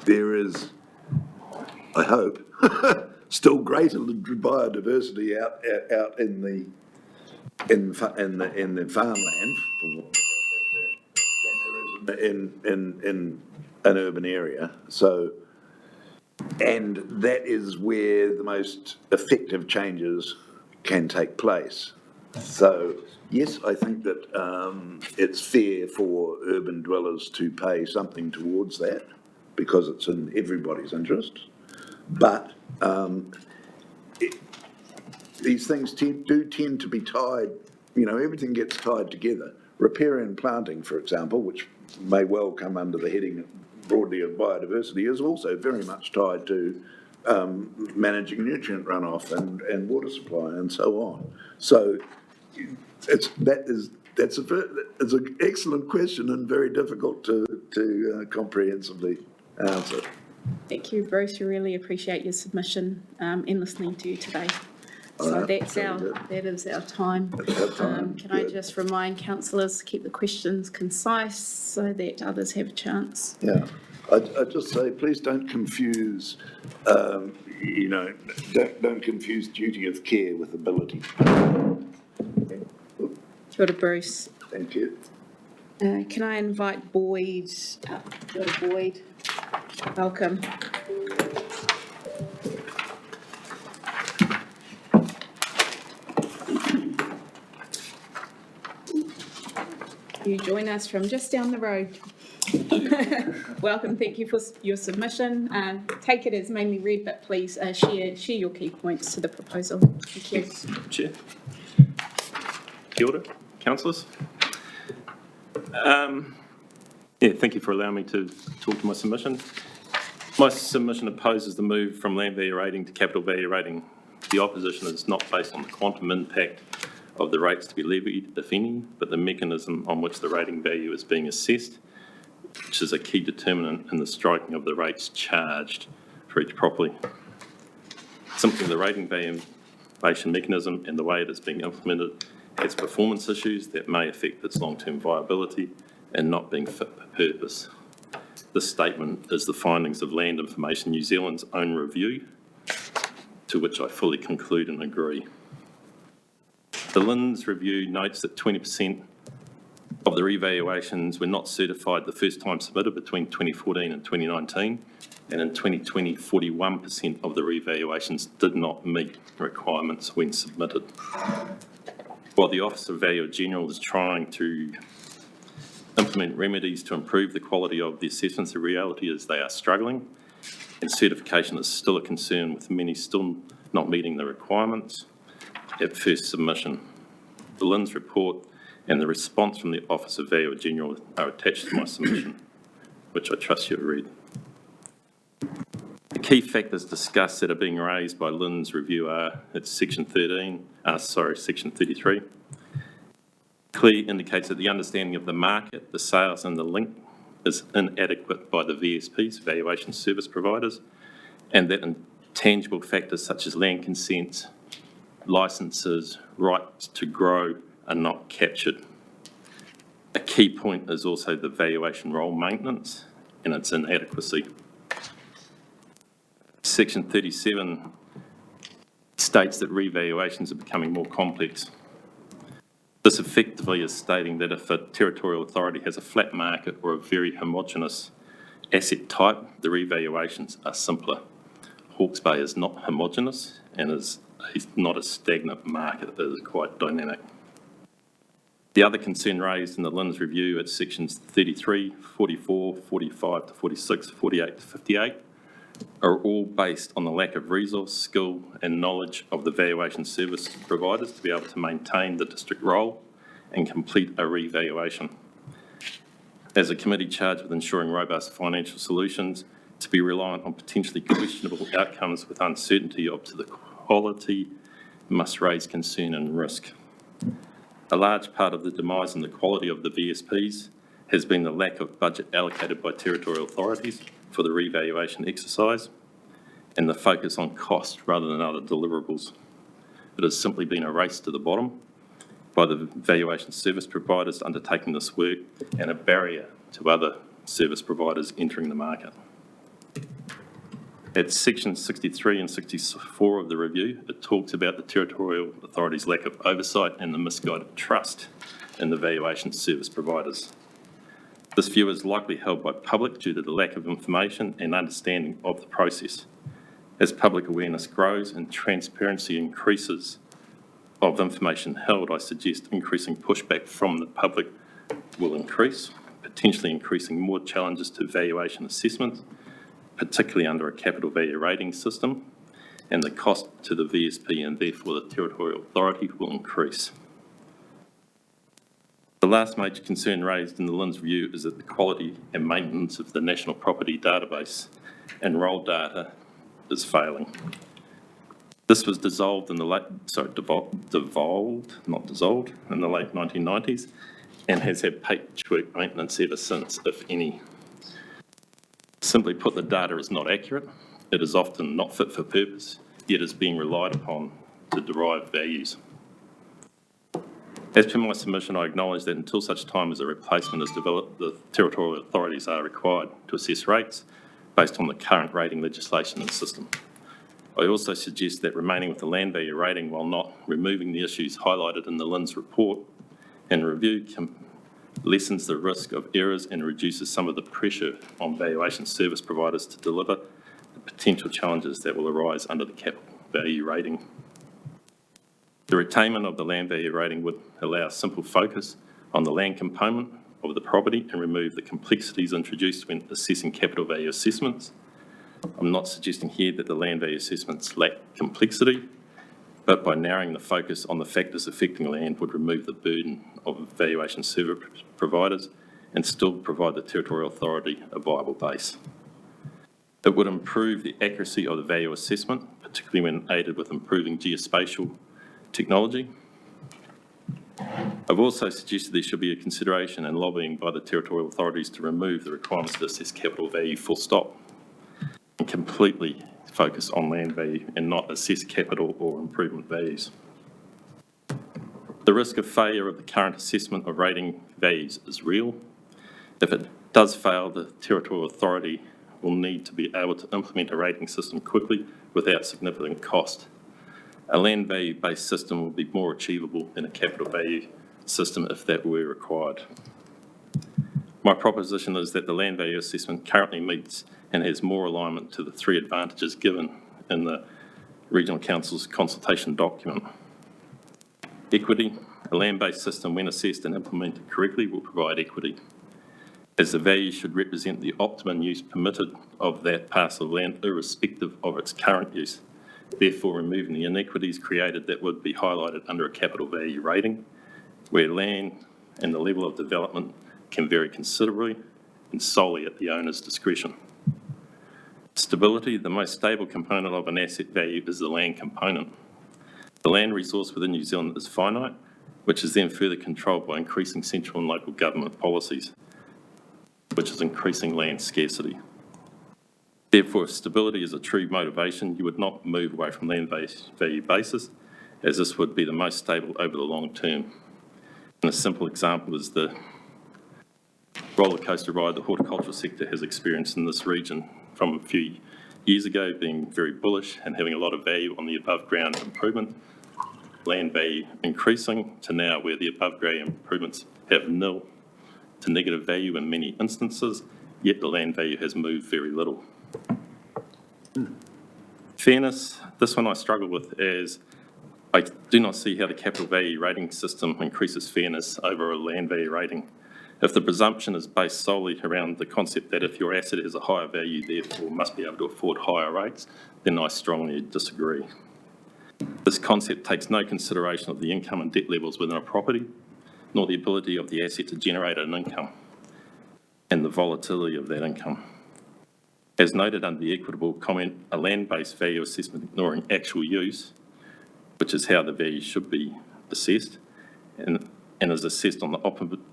there is, I hope, still greater biodiversity out in the farmland than there is in an urban area. So, and that is where the most effective changes can take place. So, yes, I think that it's fair for urban dwellers to pay something towards that because it's in everybody's interest. But these things do tend to be tied, you know, everything gets tied together. Riparian planting, for example, which may well come under the heading broadly of biodiversity, is also very much tied to managing nutrient runoff and water supply and so on. So that's an excellent question and very difficult to comprehensively answer.
Thank you, Bruce. We really appreciate your submission in listening to you today. So that is our time. Can I just remind councillors to keep the questions concise so that others have a chance?
Yeah. I'd just say, please don't confuse, don't confuse duty of care with ability.
Kia ora, Bruce.
Thank you.
Can I invite Boyd up? Kia ora, Boyd. Welcome. You join us from just down the road. Welcome, thank you for your submission. Take it as mainly read, but please share your key points to the proposal. Thank you.
Chair. Kia ora, councillors. Thank you for allowing me to talk to my submission. My submission opposes the move from land value rating to capital value rating. The opposition is not based on the quantum impact of the rates to be levied, if any, but the mechanism on which the rating value is being assessed, which is a key determinant in the striking of the rates charged for each property. Simply the rating valuation mechanism and the way it is being implemented has performance issues that may affect its long-term viability and not being fit for purpose. This statement is the findings of Land Information New Zealand's own review, to which I fully conclude and agree. The LINZ review notes that 20% of the revaluations were not certified the first time submitted between 2014 and 2019, and in 2020, 41% of the revaluations did not meet requirements when submitted. While the Office of Valuer General is trying to implement remedies to improve the quality of the assessments, the reality is they are struggling, and certification is still a concern, with many still not meeting the requirements at first submission. The LINZ report and the response from the Office of Valuer General are attached to my submission, which I trust you'll read. The key factors discussed that are being raised by LINZ review are, it's section 33. Clearly indicates that the understanding of the market, the sales and the link is inadequate by the VSPs, valuation service providers, and that intangible factors such as land consents, licenses, rights to grow are not captured. A key point is also the valuation role maintenance and its inadequacy. Section 37 states that revaluations are becoming more complex. This effectively is stating that if a territorial authority has a flat market or a very homogenous asset type, the revaluations are simpler. Hawke's Bay is not homogenous and is not a stagnant market, it is quite dynamic. The other concern raised in the LINZ review at sections 33, 44, 45 to 46, 48 to 58 are all based on the lack of resource, skill and knowledge of the valuation service providers to be able to maintain the district role and complete a revaluation. As a committee charged with ensuring robust financial solutions, to be reliant on potentially questionable outcomes with uncertainty up to the quality must raise concern and risk. A large part of the demise in the quality of the VSPs has been the lack of budget allocated by territorial authorities for the revaluation exercise and the focus on cost rather than other deliverables. It has simply been a race to the bottom by the valuation service providers undertaking this work and a barrier to other service providers entering the market. At sections 63 and 64 of the review, it talks about the territorial authority's lack of oversight and the misguided trust in the valuation service providers. This view is likely held by public due to the lack of information and understanding of the process. As public awareness grows and transparency increases of information held, I suggest increasing pushback from the public will increase, potentially increasing more challenges to valuation assessments, particularly under a capital value rating system, and the cost to the VSP and therefore the territorial authority will increase. The last major concern raised in the LINZ review is that the quality and maintenance of the National Property Database and roll data is failing. This was dissolved in the late, not dissolved, in the late 1990s and has had patchwork maintenance ever since, if any. Simply put, the data is not accurate, it is often not fit for purpose, yet is being relied upon to derive values. As per my submission, I acknowledge that until such time as a replacement is developed, the territorial authorities are required to assess rates based on the current rating legislation and system. I also suggest that remaining with the land value rating while not removing the issues highlighted in the LINZ report and review lessens the risk of errors and reduces some of the pressure on valuation service providers to deliver the potential challenges that will arise under the capital value rating. The retainment of the land value rating would allow simple focus on the land component of the property and remove the complexities introduced when assessing capital value assessments. I'm not suggesting here that the land value assessments lack complexity, but by narrowing the focus on the factors affecting land would remove the burden of valuation service providers and still provide the territorial authority a viable base. It would improve the accuracy of the value assessment, particularly when aided with improving geospatial technology. I've also suggested there should be a consideration and lobbying by the territorial authorities to remove the requirements to assess capital value full stop and completely focus on land value and not assess capital or improvement values. The risk of failure of the current assessment of rating values is real. If it does fail, the territorial authority will need to be able to implement a rating system quickly without significant cost. A land value-based system will be more achievable than a capital value system if that were required. My proposition is that the land value assessment currently meets and has more alignment to the three advantages given in the Regional Council's consultation document. Equity, a land-based system when assessed and implemented correctly will provide equity, as the value should represent the optimum use permitted of that parcel of land irrespective of its current use, therefore removing the inequities created that would be highlighted under a capital value rating, where land and the level of development can vary considerably and solely at the owner's discretion. Stability, the most stable component of an asset value is the land component. The land resource within New Zealand is finite, which is then further controlled by increasing central and local government policies, which is increasing land scarcity. Therefore, if stability is a true motivation, you would not move away from land value basis, as this would be the most stable over the long term. And a simple example is the roller coaster ride the horticultural sector has experienced in this region from a few years ago, being very bullish and having a lot of value on the above ground improvement, land value increasing to now where the above ground improvements have nil to negative value in many instances, yet the land value has moved very little. Fairness, this one I struggle with, as I do not see how the capital value rating system increases fairness over a land value rating. If the presumption is based solely around the concept that if your asset has a higher value, therefore must be able to afford higher rates, then I strongly disagree. This concept takes no consideration of the income and debt levels within a property, nor the ability of the asset to generate an income and the volatility of that income. As noted under the equitable comment, a land-based value assessment ignoring actual use, which is how the value should be assessed, and is assessed on the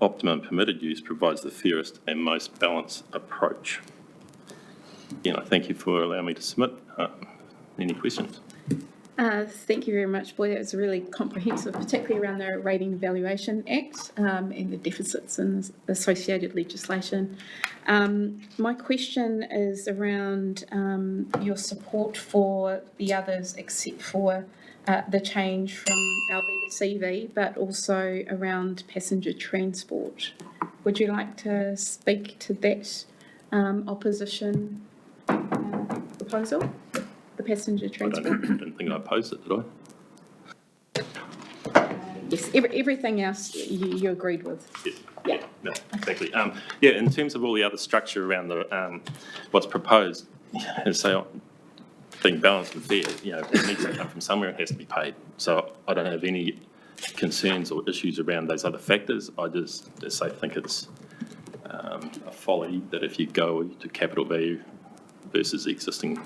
optimum permitted use, provides the fairest and most balanced approach. Again, I thank you for allowing me to submit. Any questions?
Thank you very much, Boy. That was really comprehensive, particularly around the Rating Valuation Act and the deficits and associated legislation. My question is around your support for the others, except for the change from LB to CV, but also around passenger transport. Would you like to speak to that opposition proposal? The passenger transport?
I didn't think I opposed it, did I?
Yes, everything else you agreed with.
Yeah, no, exactly. Yeah, in terms of all the other structure around the what's proposed, and so being balanced and fair, you know, it needs to come from somewhere, it has to be paid. So I don't have any concerns or issues around those other factors. I just think it's a folly that if you go to capital value versus existing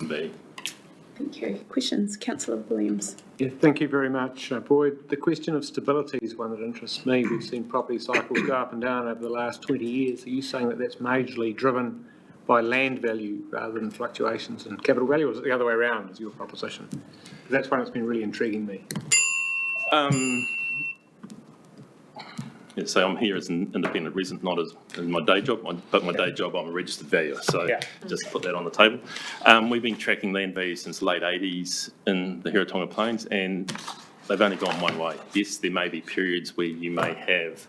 value.
Thank you. Questions? Councillor Williams.
Yeah, thank you very much, Boyd. The question of stability is one that interests me. We've seen property cycles go up and down over the last 20 years. Are you saying that that's majorly driven by land value rather than fluctuations in capital value, or is it the other way around, is your proposition? That's one that's been really intriguing me.
say I'm here as an independent resident, not as in my day job, but my day job I'm a registered valuer, so just put that on the table. We've been tracking land values since the late 80s in the Hiratonga Plains, and they've only gone one way. Yes, there may be periods where you may have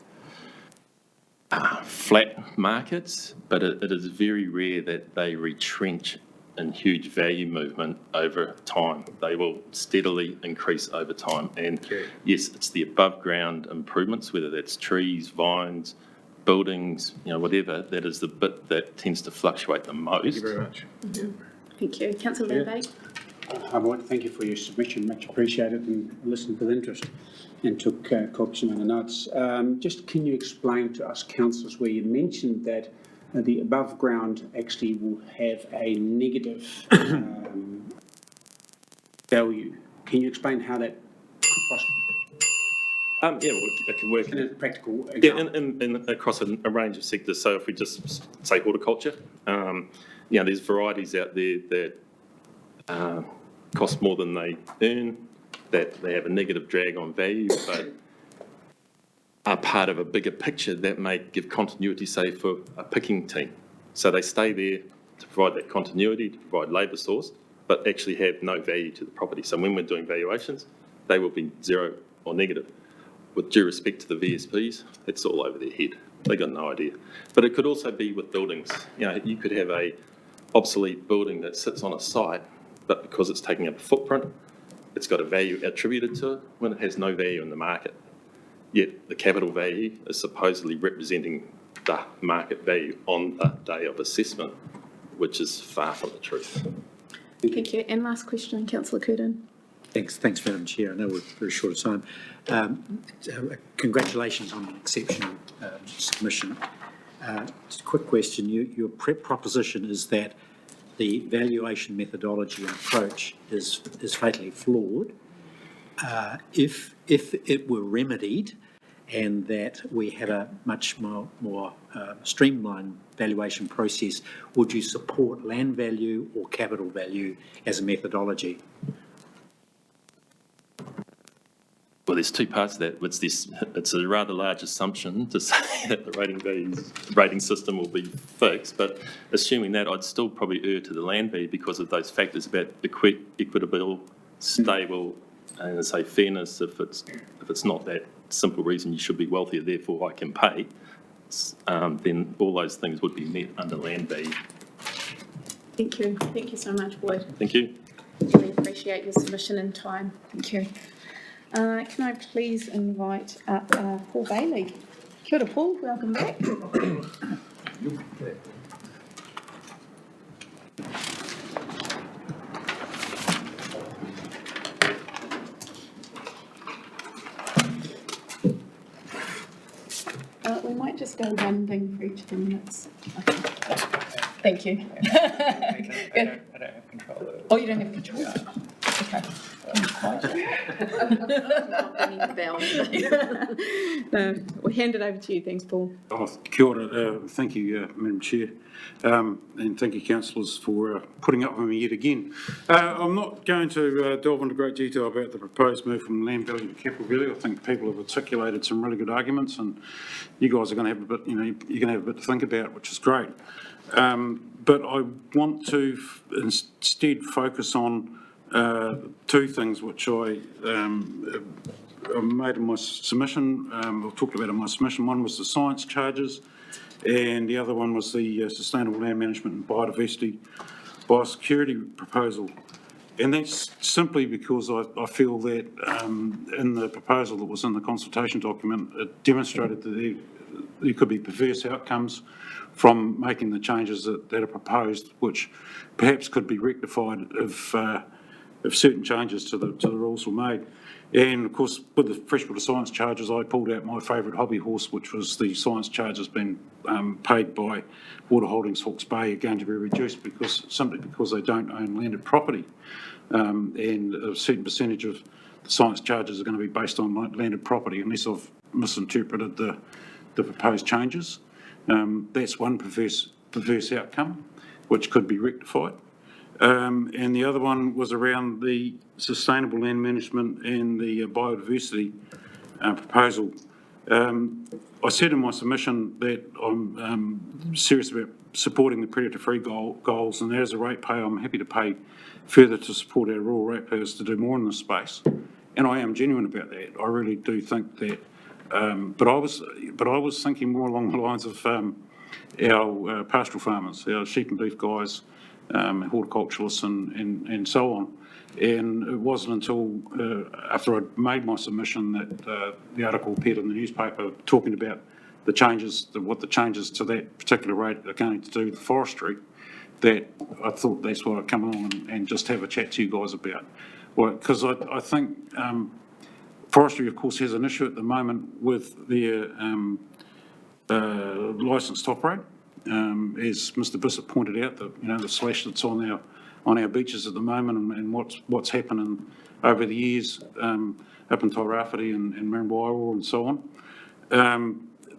flat markets, but it is very rare that they retrench in huge value movement over time. They will steadily increase over time. And yes, it's the above ground improvements, whether that's trees, vines, buildings, whatever, that is the bit that tends to fluctuate the most.
Thank you very much.
Thank you. Councillor Van Beek.
I would thank you for your submission, much appreciated, and listened with interest and took copies of the notes. Just can you explain to us councillors where you mentioned that the above ground actually will have a negative value? Can you explain how that could possibly?
It can work.
In a practical example.
In across a range of sectors. So if we just say horticulture, there's varieties out there that cost more than they earn, that they have a negative drag on value, but are part of a bigger picture that may give continuity, say, for a picking team. So they stay there to provide that continuity, to provide labour source, but actually have no value to the property. So when we're doing valuations, they will be zero or negative. With due respect to the VSPs, it's all over their head. They got no idea. But it could also be with buildings. You could have a obsolete building that sits on a site, but because it's taking up a footprint, it's got a value attributed to it when it has no value in the market. Yet the capital value is supposedly representing the market value on the day of assessment, which is far from the truth.
Thank you. And last question, Councillor Curtin.
Thanks, Madam Chair. I know we're very short of time. Congratulations on an exceptional submission. Just a quick question. Your proposition is that the valuation methodology and approach is fatally flawed. If it were remedied and that we had a much more streamlined valuation process, would you support land value or capital value as a methodology?
Well, there's two parts to that. It's a rather large assumption to say that the rating system will be fixed, but assuming that, I'd still probably err to the land value because of those factors about equitable, stable, and say fairness. If it's not that simple reason you should be wealthier, therefore I can pay, then all those things would be met under land value.
Thank you. Thank you so much, Boyd.
Thank you.
Really appreciate your submission and time. Thank you. Can I please invite up Paul Bailey? Kia ora, Paul. Welcome back. We might just go one thing for each 10 minutes. Okay. Thank you.
I don't have control of it.
Oh, you don't have control? Okay. No, we'll hand it over to you. Thanks, Paul.
Kia ora. Thank you, Madam Chair, and thank you, councillors, for putting up with me yet again. I'm not going to delve into great detail about the proposed move from land value to capital value. I think people have articulated some really good arguments, and you guys are going to have a bit, you're going to have a bit to think about, which is great. But I want to instead focus on two things which I made in my submission, or talked about in my submission. One was the science charges, and the other one was the sustainable land management and biosecurity proposal. And that's simply because I feel that in the proposal that was in the consultation document, it demonstrated that there could be perverse outcomes from making the changes that are proposed, which perhaps could be rectified if certain changes to the rules were made. And of course, with the freshwater science charges, I pulled out my favourite hobby horse, which was the science charges being paid by Water Holdings Hawke's Bay are going to be reduced simply because they don't own landed property. And a certain percentage of the science charges are going to be based on landed property, unless I've misinterpreted the proposed changes. That's one perverse outcome, which could be rectified. And the other one was around the sustainable land management and the biodiversity proposal. I said in my submission that I'm serious about supporting the predator-free goals, and as a ratepayer, I'm happy to pay further to support our rural ratepayers to do more in this space. And I am genuine about that. I really do think that. But I was thinking more along the lines of our pastoral farmers, our sheep and beef guys, horticulturalists, and so on. And it wasn't until after I'd made my submission that the article appeared in the newspaper talking about the changes, what the changes to that particular rate are going to do with forestry, that I thought that's what I'd come along and just have a chat to you guys about. Well, because I think forestry, of course, has an issue at the moment with their licensed to operate. As Mr. Bissett pointed out, the slash that's on our beaches at the moment, and what's happening over the years up in Tairāwhiti and Marambaiora and so on.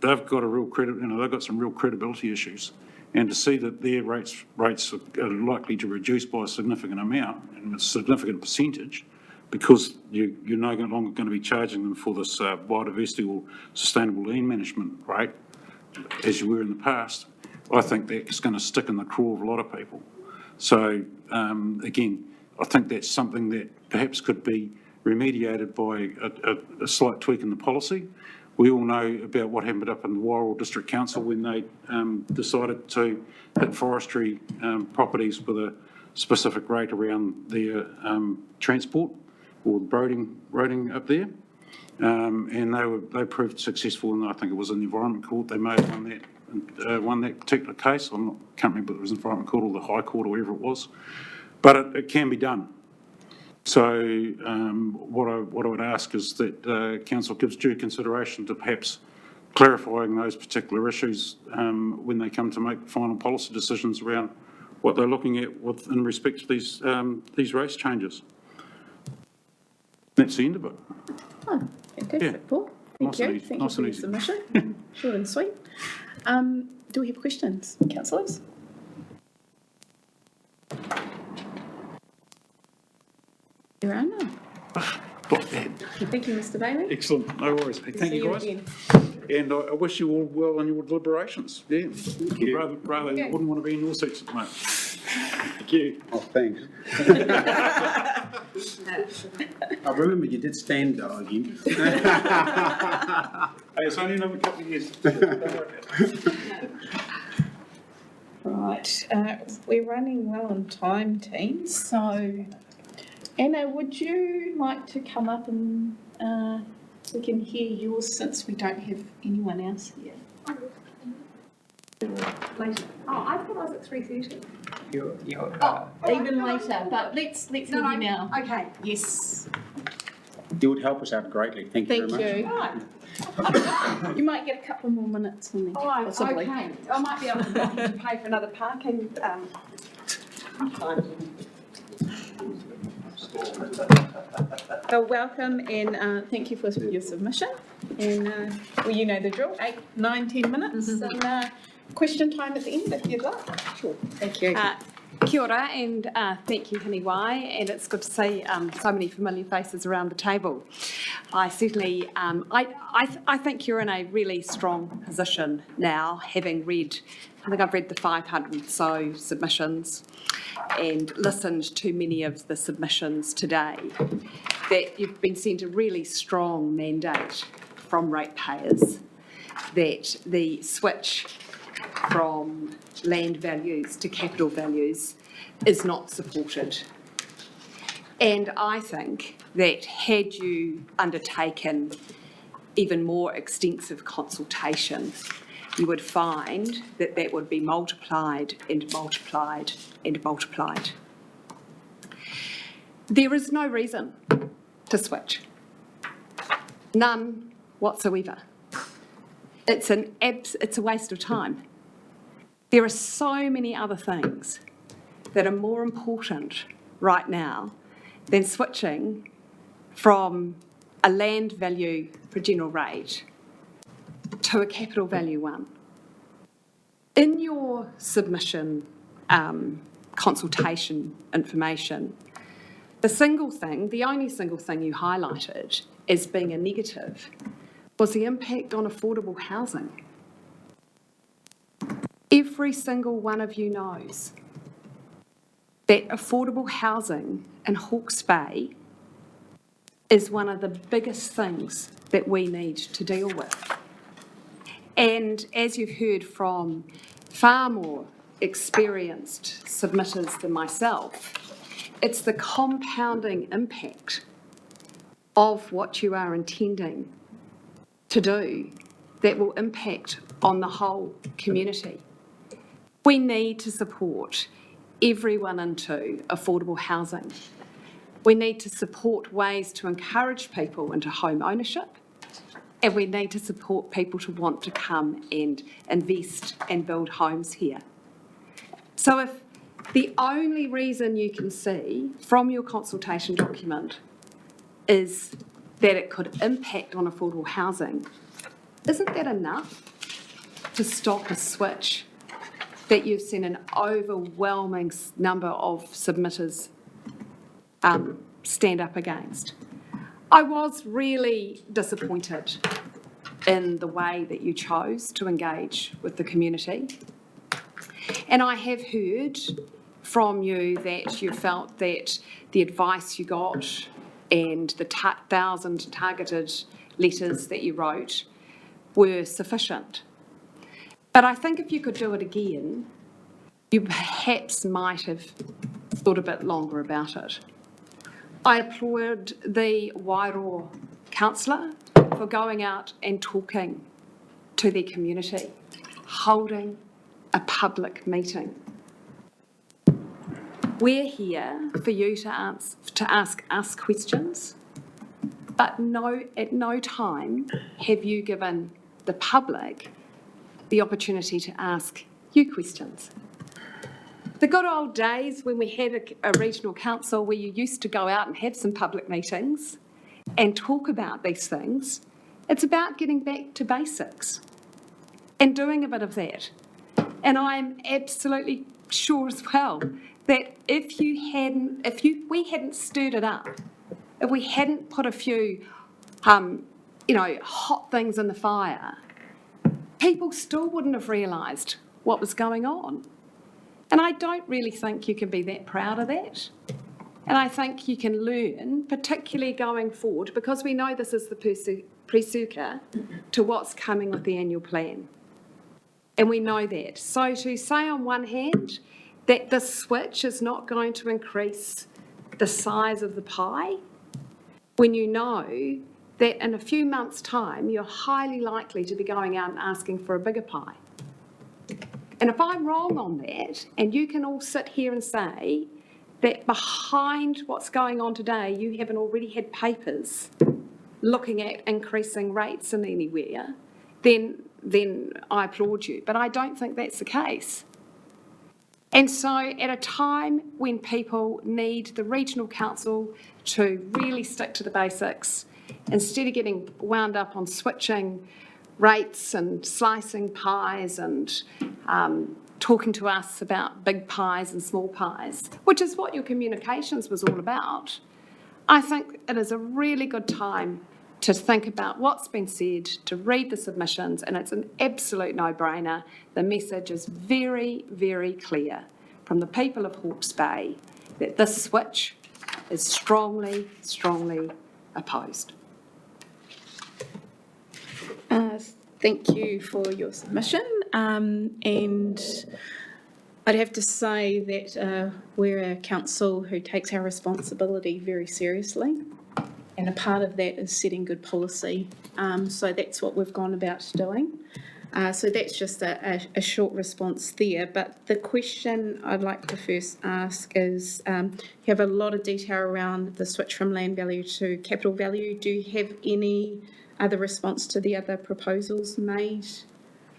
They've got they've got some real credibility issues, and to see that their rates are likely to reduce by a significant amount and a significant percentage, because you're no longer going to be charging them for this biodiversity or sustainable land management rate as you were in the past, I think that's going to stick in the craw of a lot of people. So again, I think that's something that perhaps could be remediated by a slight tweak in the policy. We all know about what happened up in the Wairau District Council when they decided to hit forestry properties with a specific rate around their transport or roading up there. And they proved successful, and I think it was in the Environment Court. They may have won that particular case. Can't remember if it was Environment Court or the High Court or wherever it was. But it can be done. So what I would ask is that Council gives due consideration to perhaps clarifying those particular issues when they come to make final policy decisions around what they're looking at in respect to these race changes. That's the end of it.
Oh, fantastic, Paul. Thank you. Thank you for your submission. Short and sweet. Do we have questions, councillors? There are none. Thank you, Mr. Bailey.
Excellent. No worries. Thank you, guys. And I wish you all well in your deliberations. Yeah. Thank you. Rather wouldn't want to be in your seats at the moment. Thank you.
Oh, thanks. I remember you did stand though again.
Hey, it's only another couple of years.
Right. We're running well on time, team. So, Anna, would you like to come up and we can hear yours since we don't have anyone else here?
Later. Oh, I thought I was at 3:30.
Even later, but let's hear you now.
Okay.
Yes.
You would help us out greatly. Thank you very much.
Right. You might get a couple more minutes on me, possibly.
Okay. I might be able to pay for another parking.
So welcome and thank you for your submission. And well, you know the drill, 8, 9, 10 minutes. And question time at the end if you'd like. Sure. Thank you.
Kia ora and thank you, Haniwai, and it's good to see so many familiar faces around the table. I certainly, I think you're in a really strong position now, having read, I think I've read the 500 so submissions and listened to many of the submissions today, that you've been sent a really strong mandate from ratepayers that the switch from land values to capital values is not supported. And I think that had you undertaken even more extensive consultation, you would find that that would be multiplied and multiplied and multiplied. There is no reason to switch. None whatsoever. It's a waste of time. There are so many other things that are more important right now than switching from a land value for general rate to a capital value one. In your submission consultation information, the only single thing you highlighted as being a negative was the impact on affordable housing. Every single one of you knows that affordable housing in Hawke's Bay is one of the biggest things that we need to deal with. And as you've heard from far more experienced submitters than myself, it's the compounding impact of what you are intending to do that will impact on the whole community. We need to support everyone into affordable housing. We need to support ways to encourage people into home ownership, and we need to support people to want to come and invest and build homes here. So if the only reason you can see from your consultation document is that it could impact on affordable housing, isn't that enough to stop a switch that you've seen an overwhelming number of submitters stand up against? I was really disappointed in the way that you chose to engage with the community. And I have heard from you that you felt that the advice you got and the 1,000 targeted letters that you wrote were sufficient. But I think if you could do it again, you perhaps might have thought a bit longer about it. I applaud the Wairoa councillor for going out and talking to their community, holding a public meeting. We're here for you to ask us questions, but at no time have you given the public the opportunity to ask you questions. The good old days when we had a regional council where you used to go out and have some public meetings and talk about these things, it's about getting back to basics and doing a bit of that. And I'm absolutely sure as well that if we hadn't stirred it up, if we hadn't put a few, hot things in the fire, people still wouldn't have realised what was going on. And I don't really think you can be that proud of that. And I think you can learn, particularly going forward, because we know this is the pre-circa to what's coming with the annual plan. And we know that. So to say on one hand that the switch is not going to increase the size of the pie, when you know that in a few months' time you're highly likely to be going out and asking for a bigger pie. And if I'm wrong on that, and you can all sit here and say that behind what's going on today, you haven't already had papers looking at increasing rates in anywhere, then I applaud you. But I don't think that's the case. And so at a time when people need the regional council to really stick to the basics, instead of getting wound up on switching rates and slicing pies and talking to us about big pies and small pies, which is what your communications was all about, I think it is a really good time to think about what's been said, to read the submissions, and it's an absolute no-brainer. The message is very, very clear from the people of Hawke's Bay that this switch is strongly, strongly opposed.
Thank you for your submission. And I'd have to say that we're a council who takes our responsibility very seriously. And a part of that is setting good policy. So that's what we've gone about doing. So that's just a short response there. But the question I'd like to first ask is, you have a lot of detail around the switch from land value to capital value. Do you have any other response to the other proposals made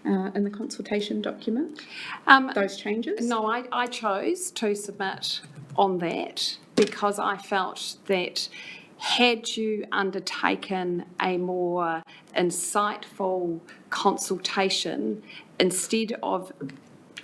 in the consultation document, those changes?
No, I chose to submit on that because I felt that had you undertaken a more insightful consultation instead of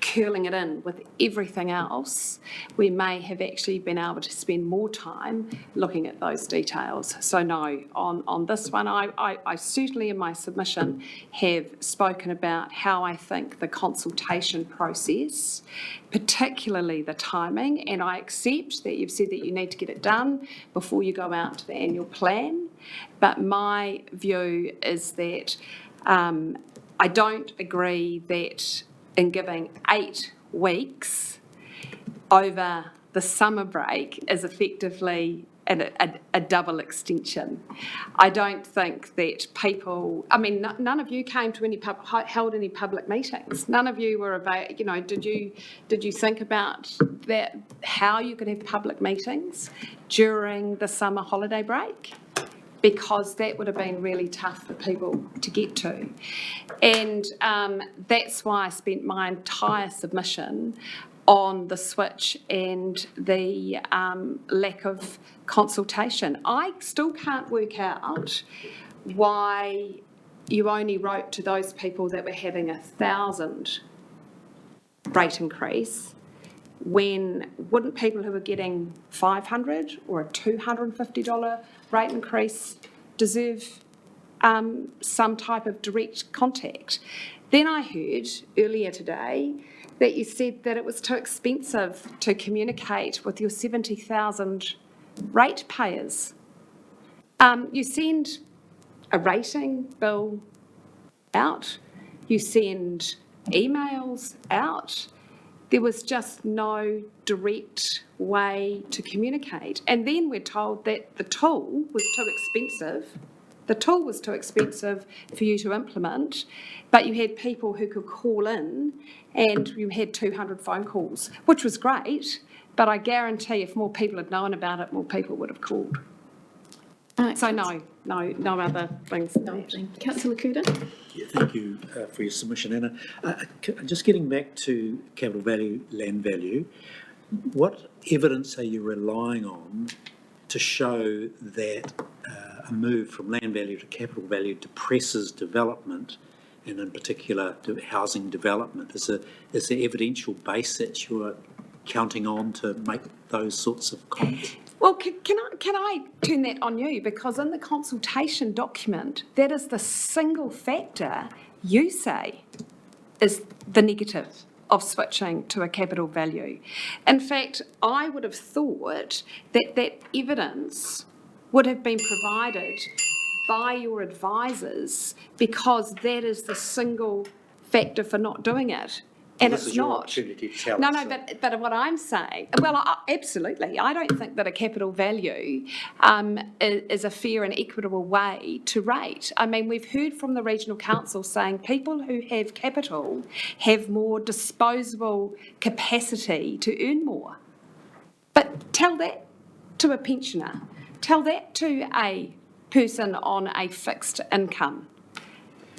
curling it in with everything else, we may have actually been able to spend more time looking at those details. So no, on this one, I certainly in my submission have spoken about how I think the consultation process, particularly the timing, and I accept that you've said that you need to get it done before you go out to the annual plan, but my view is that I don't agree that in giving 8 weeks over the summer break is effectively a double extension. I don't think that people, I mean, none of you came to any held any public meetings. None of you were about, did you think about that, how you could have public meetings during the summer holiday break? Because that would have been really tough for people to get to. And that's why I spent my entire submission on the switch and the lack of consultation. I still can't work out why you only wrote to those people that were having 1,000 rate increase, when wouldn't people who are getting $500 or a $250 rate increase deserve some type of direct contact? Then I heard earlier today that you said that it was too expensive to communicate with your 70,000 ratepayers. You send a rating bill out, you send emails out. There was just no direct way to communicate. And then we're told that the tool was too expensive. The tool was too expensive for you to implement, but you had people who could call in and you had 200 phone calls, which was great, but I guarantee if more people had known about it, more people would have called. So no other things.
Councillor Cooter.
Yeah, thank you for your submission, Anna. Just getting back to capital value, land value, what evidence are you relying on to show that a move from land value to capital value depresses development, and in particular housing development? Is there evidential base that you're counting on to make those sorts of comments?
Well, can I turn that on you? Because in the consultation document, that is the single factor you say is the negative of switching to a capital value. In fact, I would have thought that that evidence would have been provided by your advisors, because that is the single factor for not doing it. And
this
it's
is your
not.
opportunity to tell
No,
us.
but what I'm saying, well, absolutely. I don't think that a capital value is a fair and equitable way to rate. I mean, we've heard from the regional council saying people who have capital have more disposable capacity to earn more. But tell that to a pensioner. Tell that to a person on a fixed income.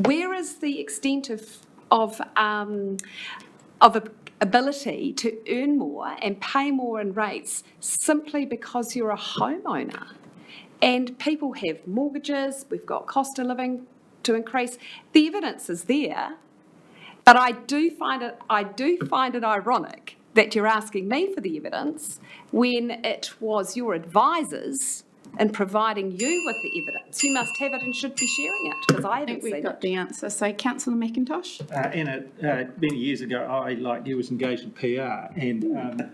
Where is the extent of ability to earn more and pay more in rates simply because you're a homeowner? And people have mortgages, we've got cost of living to increase. The evidence is there, but I do find it ironic that you're asking me for the evidence when it was your advisors and providing you with the evidence. You must have it and should be sharing it, because I haven't seen it.
We've got the answer. So, Councillor McIntosh.
Anna, many years ago, I, like you, was engaged in PR, and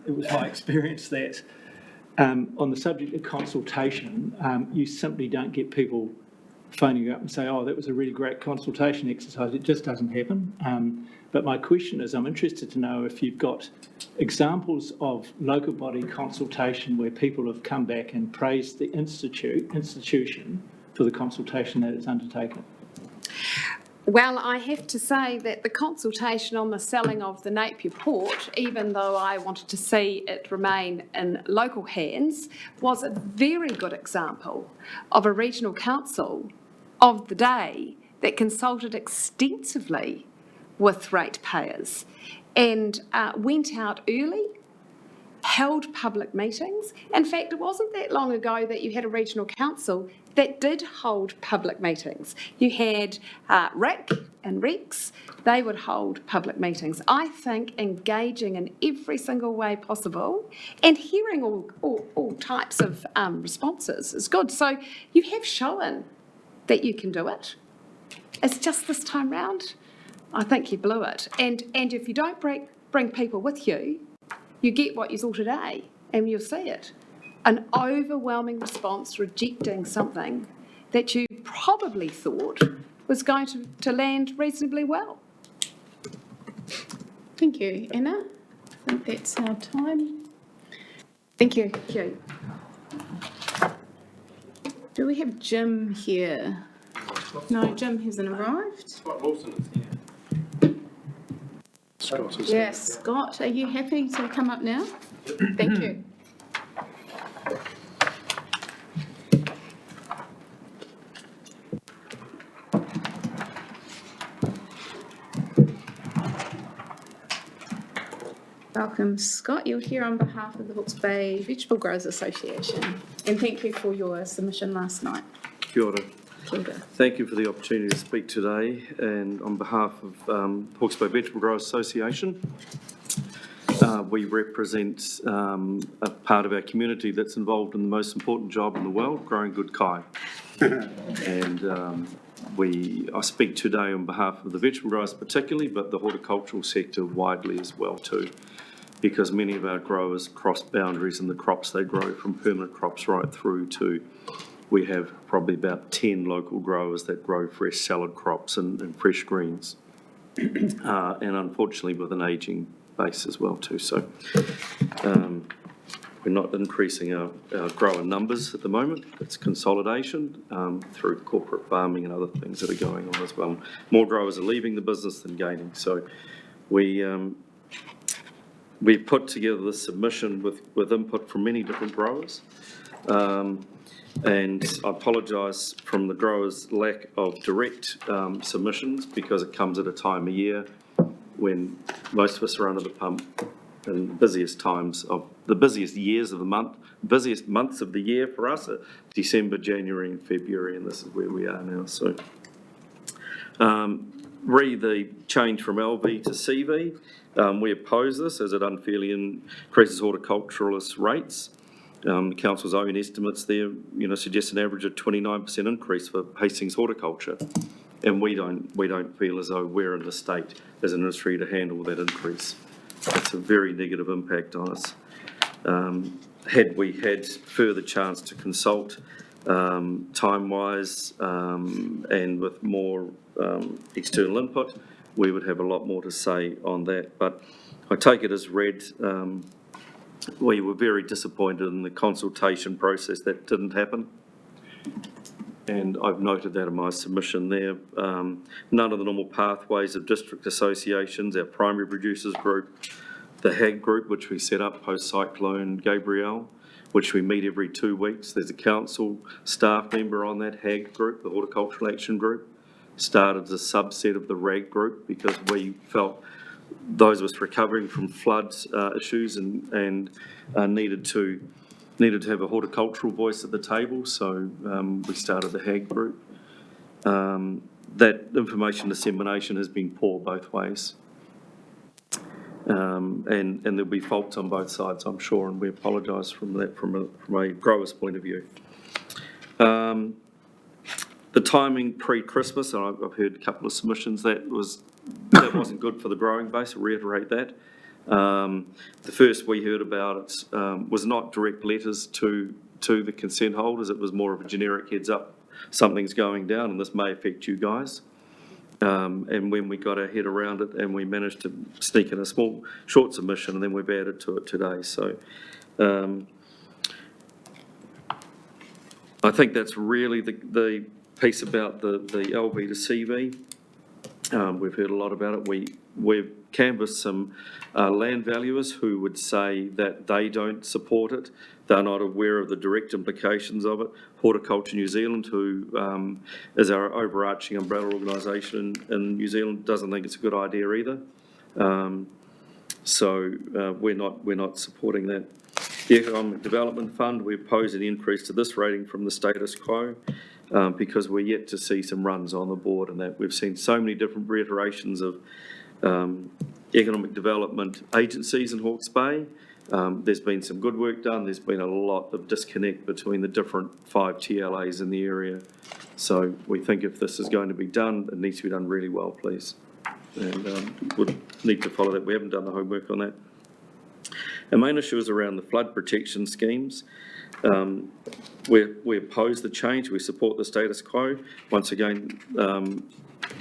it was my experience that on the subject of consultation, you simply don't get people phoning you up and say, oh, that was a really great consultation exercise. It just doesn't happen. But my question is, I'm interested to know if you've got examples of local body consultation where people have come back and praised the institution for the consultation that it's undertaken.
Well, I have to say that the consultation on the selling of the Napier Port, even though I wanted to see it remain in local hands, was a very good example of a regional council of the day that consulted extensively with ratepayers and went out early, held public meetings. In fact, it wasn't that long ago that you had a regional council that did hold public meetings. You had Rick and Rex they would hold public meetings. I think engaging in every single way possible and hearing all types of responses is good. So you have shown that you can do it. It's just this time round, I think you blew it. And if you don't bring people with you, you get what you saw today, and you'll see it. An overwhelming response rejecting something that you probably thought was going to land reasonably well.
Thank you, Anna. I think that's our time. Thank you.
Thank you.
Do we have Jim here? No, Jim hasn't arrived.
Scott Wilson is here.
Yes, Scott, are you happy to come up now? Thank you. Welcome, Scott. You're here on behalf of the Hawke's Bay Vegetable Growers Association, and thank you for your submission last night.
Kia ora.
Kia ora.
Thank you for the opportunity to speak today, and on behalf of Hawke's Bay Vegetable Growers Association, we represent a part of our community that's involved in the most important job in the world, growing good kai. And I speak today on behalf of the vegetable growers particularly, but the horticultural sector widely as well too, because many of our growers cross boundaries in the crops they grow, from permanent crops right through to, we have probably about 10 local growers that grow fresh salad crops and fresh greens, and unfortunately with an ageing base as well too. So we're not increasing our grower numbers at the moment. It's consolidation through corporate farming and other things that are going on as well. More growers are leaving the business than gaining. So we've put together this submission with input from many different growers. And I apologise from the growers' lack of direct submissions, because it comes at a time of year when most of us are under the pump in the busiest times of the busiest years of the month, busiest months of the year for us are December, January and February, and this is where we are now. So re the change from LV to CV, we oppose this as it unfairly increases horticulturalist rates. The council's own estimates there, suggest an average of 29% increase for Hastings horticulture, and we don't feel as though we're in the state as an industry to handle that increase. It's a very negative impact on us. Had we had further chance to consult time-wise and with more external input, we would have a lot more to say on that. But I take it as read. We were very disappointed in the consultation process that didn't happen, and I've noted that in my submission there. None of the normal pathways of district associations, our primary producers group, the HAG group, which we set up post-Cyclone Gabrielle, which we meet every 2 weeks. There's a council staff member on that HAG group, the Horticultural Action Group, started as a subset of the RAG group because we felt those of us recovering from flood issues and needed to have a horticultural voice at the table, so we started the HAG group. That information dissemination has been poor both ways, and there'll be faults on both sides, I'm sure, and we apologise from that from a grower's point of view. The timing pre-Christmas, and I've heard a couple of submissions, that wasn't good for the growing base. I'll reiterate that. The first we heard about it was not direct letters to the consent holders. It was more of a generic heads up, something's going down and this may affect you guys. And when we got our head around it and we managed to sneak in a small, short submission, and then we've added to it today. So I think that's really the piece about the LV to CV. We've heard a lot about it. We've canvassed some land valuers who would say that they don't support it. They're not aware of the direct implications of it. Horticulture New Zealand, who is our overarching umbrella organisation in New Zealand, doesn't think it's a good idea either. So we're not supporting that. The Economic Development Fund, we oppose an increase to this rating from the status quo. because we're yet to see some runs on the board, and that we've seen so many different reiterations of economic development agencies in Hawke's Bay. There's been some good work done. There's been a lot of disconnect between the different 5 TLAs in the area. So we think if this is going to be done, it needs to be done really well, please. And would need to follow that. We haven't done the homework on that. Our main issue is around the flood protection schemes. We oppose the change. We support the status quo. Once again,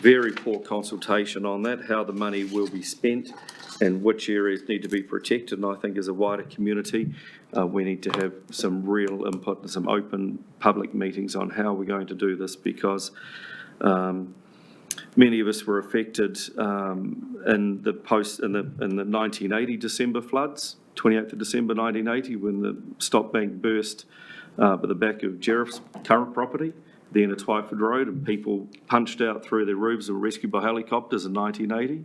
very poor consultation on that, how the money will be spent and which areas need to be protected. And I think as a wider community, we need to have some real input and some open public meetings on how we're going to do this, because many of us were affected in the 1980 December floods, 28th of December 1980, when the stop bank burst at the back of Jerriff's current property, the end of Twyford Road, and people punched out through their roofs and were rescued by helicopters in 1980.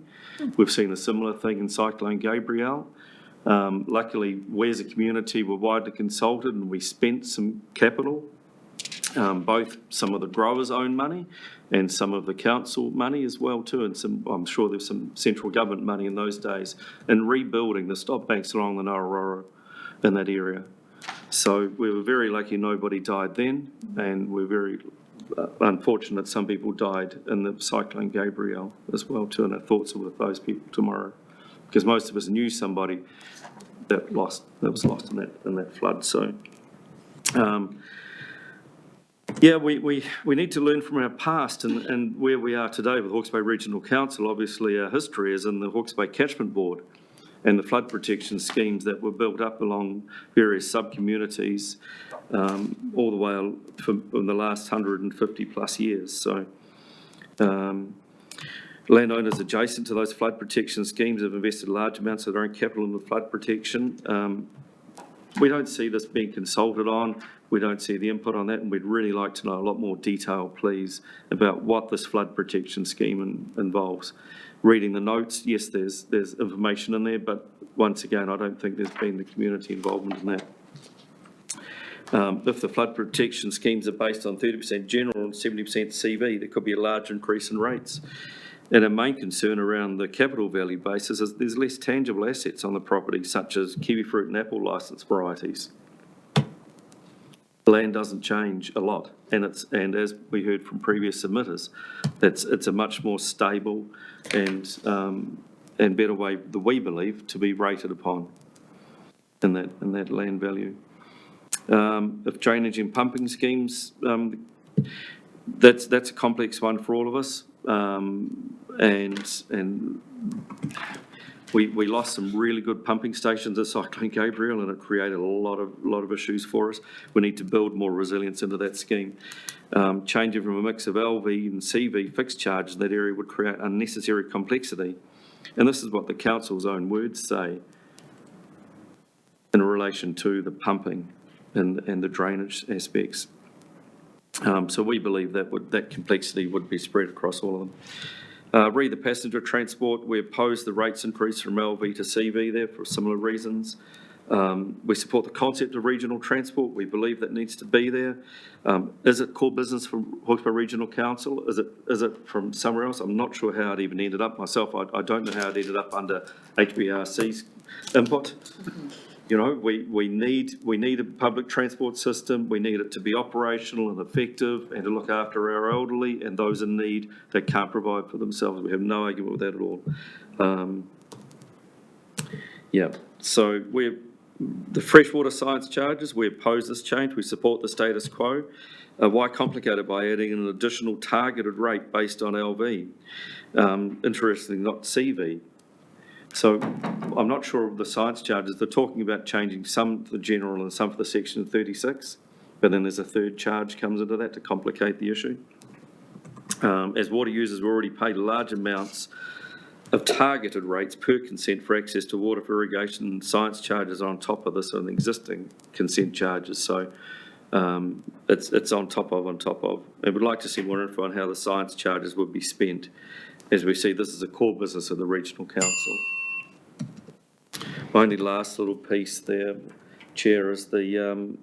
We've seen a similar thing in Cyclone Gabrielle. Luckily, we as a community were widely consulted and we spent some capital, both some of the growers' own money and some of the council money as well too, and some, I'm sure there's some central government money in those days, in rebuilding the stop banks along the Narrororo in that area. So we were very lucky nobody died then, and we're very unfortunate some people died in the Cyclone Gabrielle as well too, and our thoughts are with those people tomorrow, because most of us knew somebody that was lost in that flood. So yeah, we need to learn from our past and where we are today with Hawke's Bay Regional Council. Obviously our history is in the Hawke's Bay Catchment Board and the flood protection schemes that were built up along various sub-communities all the way from the last 150 plus years. So landowners adjacent to those flood protection schemes have invested large amounts of their own capital in the flood protection. We don't see this being consulted on. We don't see the input on that, and we'd really like to know a lot more detail, please, about what this flood protection scheme involves. Reading the notes, yes, there's information in there, but once again, I don't think there's been the community involvement in that. If the flood protection schemes are based on 30% general and 70% CV, there could be a large increase in rates. And our main concern around the capital value basis is there's less tangible assets on the property, such as kiwi fruit and apple licence varieties. The land doesn't change a lot, and as we heard from previous submitters, it's a much more stable and better way that we believe to be rated upon in that land value. If drainage and pumping schemes, that's a complex one for all of us, and we lost some really good pumping stations at Cyclone Gabrielle, and it created a lot of issues for us. We need to build more resilience into that scheme. Changing from a mix of LV and CV fixed charges in that area would create unnecessary complexity. And this is what the council's own words say in relation to the pumping and the drainage aspects. So we believe that complexity would be spread across all of them. Re the passenger transport, we oppose the rates increase from LV to CV there for similar reasons. We support the concept of regional transport. We believe that needs to be there. Is it core business from Hawke's Bay Regional Council? Is it from somewhere else? I'm not sure how it even ended up myself. I don't know how it ended up under HBRC's input. You know, we need a public transport system. We need it to be operational and effective, and to look after our elderly and those in need that can't provide for themselves. We have no argument with that at all. Yeah, so the freshwater science charges, we oppose this change. We support the status quo. Why complicate it by adding an additional targeted rate based on LV? Interestingly, not CV. So I'm not sure of the science charges. They're talking about changing some for the general and some for the section 36, but then there's a third charge comes into that to complicate the issue. As water users, we already paid large amounts of targeted rates per consent for access to water for irrigation. Science charges are on top of this and existing consent charges. So it's on top of. And we'd like to see more info on how the science charges would be spent, as we see this is a core business of the Regional Council. My only last little piece there, Chair, is the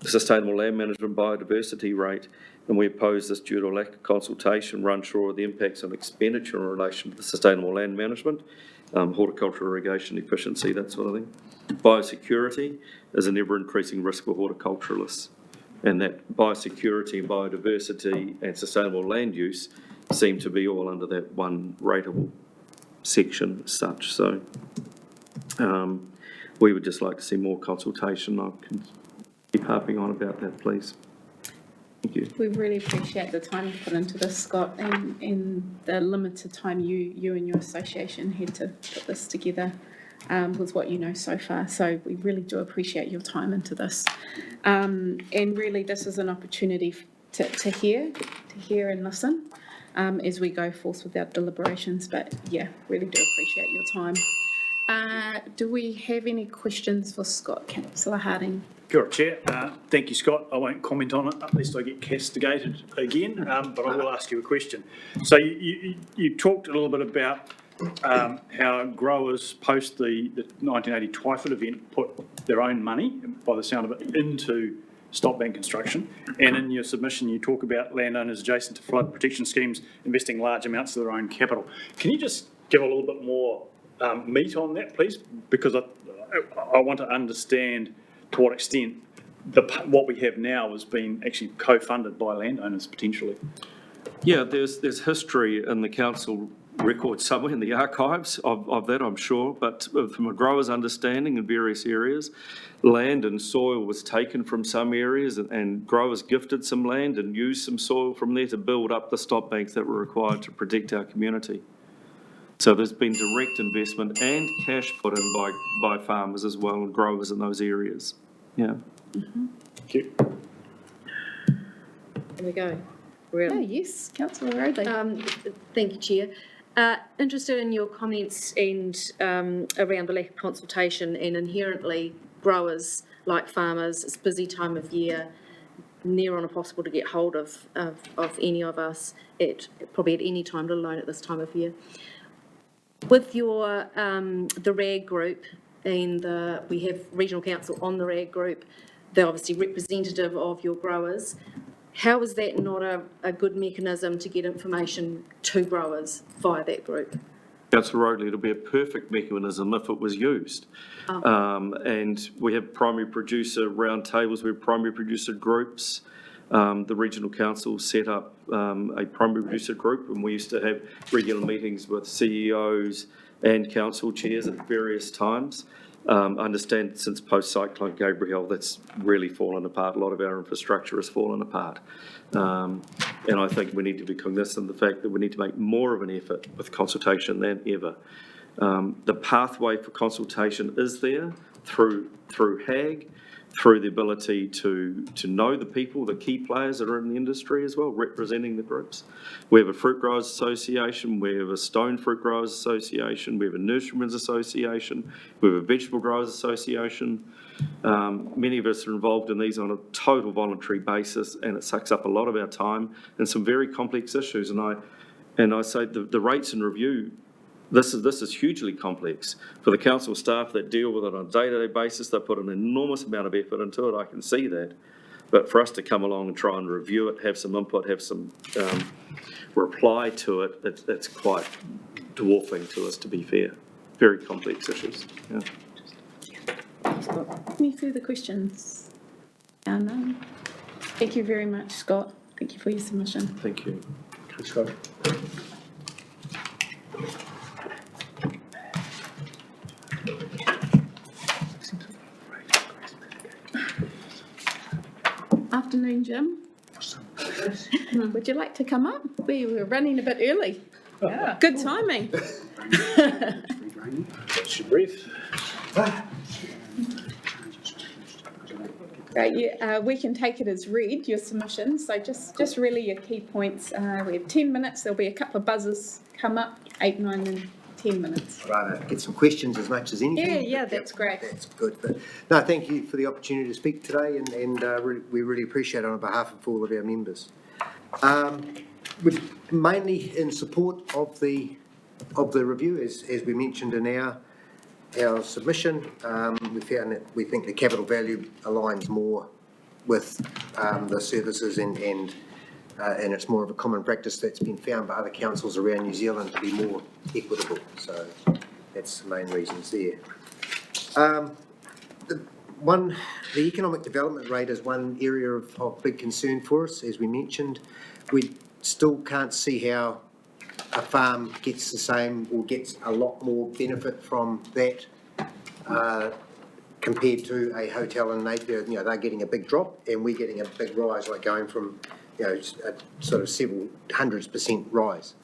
sustainable land management biodiversity rate, and we oppose this due to a lack of consultation. We're unsure of the impacts on expenditure in relation to the sustainable land management, horticultural irrigation efficiency, that sort of thing. Biosecurity is an ever-increasing risk for horticulturalists, and that biosecurity and biodiversity and sustainable land use seem to be all under that one rateable section as such. So we would just like to see more consultation. I can keep harping on about that, please. Thank you.
We really appreciate the time you put into this, Scott, and the limited time you and your association had to put this together with what you know so far. So we really do appreciate your time into this. And really, this is an opportunity to hear and listen as we go forth with our deliberations. But yeah, really do appreciate your time. Do we have any questions for Scott, Councillor Harding?
Kia ora, Chair. Thank you, Scott. I won't comment on it unless I get castigated again, but I will ask you a question. So you talked a little bit about how growers post the 1980 Twyford event put their own money, by the sound of it, into stop bank construction. And in your submission, you talk about landowners adjacent to flood protection schemes investing large amounts of their own capital. Can you just give a little bit more meat on that, please? Because I want to understand to what extent what we have now has been actually co-funded by landowners potentially.
Yeah, there's history in the council record somewhere in the archives of that, I'm sure, but from a grower's understanding in various areas, land and soil was taken from some areas and growers gifted some land and used some soil from there to build up the stop banks that were required to protect our community. So there's been direct investment and cash put in by farmers as well and growers in those areas. Yeah.
Mm-hmm.
Thank you.
There we go. Really?
Oh, yes, Councillor Rodley.
Thank you, Chair. Interested in your comments and around the lack of consultation, and inherently growers, like farmers, it's a busy time of year, near on impossible to get hold of any of us probably at any time, let alone at this time of year. With your the RAG group, and we have regional council on the RAG group, they're obviously representative of your growers. How is that not a good mechanism to get information to growers via that group?
Councillor Rodley, it'll be a perfect mechanism if it was used. And we have primary producer roundtables, we have primary producer groups. The regional council set up a primary producer group, and we used to have regular meetings with CEOs and council chairs at various times. I understand since post-Cyclone Gabrielle, that's really fallen apart. A lot of our infrastructure has fallen apart. And I think we need to be cognizant of the fact that we need to make more of an effort with consultation than ever. The pathway for consultation is there through HAG, through the ability to know the people, the key players that are in the industry as well, representing the groups. We have a Fruit Growers Association, we have a Stone Fruit Growers Association, we have a Nurserymen's Association, we have a Vegetable Growers Association. Many of us are involved in these on a total voluntary basis, and it sucks up a lot of our time and some very complex issues. And I say the rates and review, this is hugely complex. For the council staff that deal with it on a day-to-day basis, they put an enormous amount of effort into it, I can see that. But for us to come along and try and review it, have some input, have some reply to it, it's quite dwarfing to us, to be fair. Very complex issues. Yeah.
Any further questions? No. Thank you very much, Scott. Thank you for your submission.
Thank you.
Thanks, Scott.
Afternoon, Jim. Would you like to come up? We were running a bit early. Yeah. Good timing.
Catch your breath.
We can take it as read, your submission. So just really your key points. We have 10 minutes. There'll be a couple of buzzers come up, 8, 9 and 10 minutes.
Right, get some questions as much as anything.
Yeah, that's great.
That's good. But no, thank you for the opportunity to speak today, and we really appreciate it on behalf of all of our members. We're mainly in support of the review, as we mentioned in our submission. We found that we think the capital value aligns more the services and it's more of a common practice that's been found by other councils around New Zealand to be more equitable. So that's the main reasons there. The economic development rate is one area of big concern for us, as we mentioned. We still can't see how a farm gets the same or gets a lot more benefit from that compared to a hotel in Napier. You know, they're getting a big drop and we're getting a big rise, like going from, you know, a sort of several hundreds % rise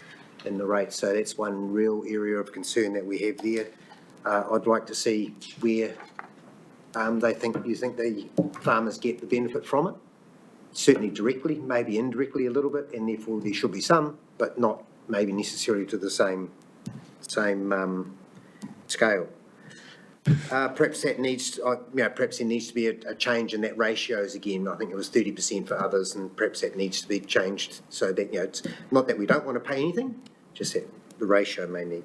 in the rate. So that's one real area of concern that we have there. I'd like to see where you think the farmers get the benefit from it. Certainly directly, maybe indirectly a little bit, and therefore there should be some, but not maybe necessarily to the same scale. Perhaps that needs, perhaps there needs to be a change in that ratios again. I think it was 30% for others, and perhaps that needs to be changed so that, you know, it's not that we don't want to pay anything, just that the ratio may need.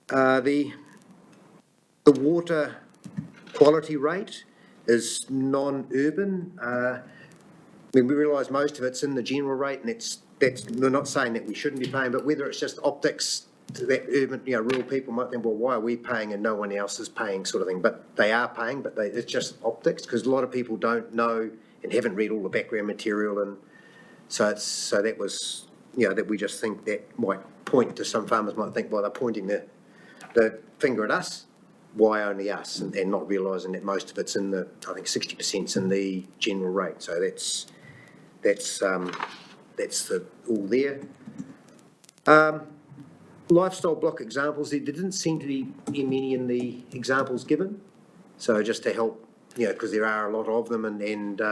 The water quality rate is non-urban. I mean, we realise most of it's in the general rate, and we're not saying that we shouldn't be paying, but whether it's just optics that urban, you know, rural people might think, well, why are we paying and no one else is paying, sort of thing. But they are paying, but it's just optics, because a lot of people don't know and haven't read all the background material, and so that was, you know, that we just think that might point to, some farmers might think, well, they're pointing the finger at us. Why only us, and not realising that most of it's in the, I think 60%'s in the general rate. So that's all there. Lifestyle block examples, there didn't seem to be many in the examples given. So just to help, you know, because there are a lot of them, and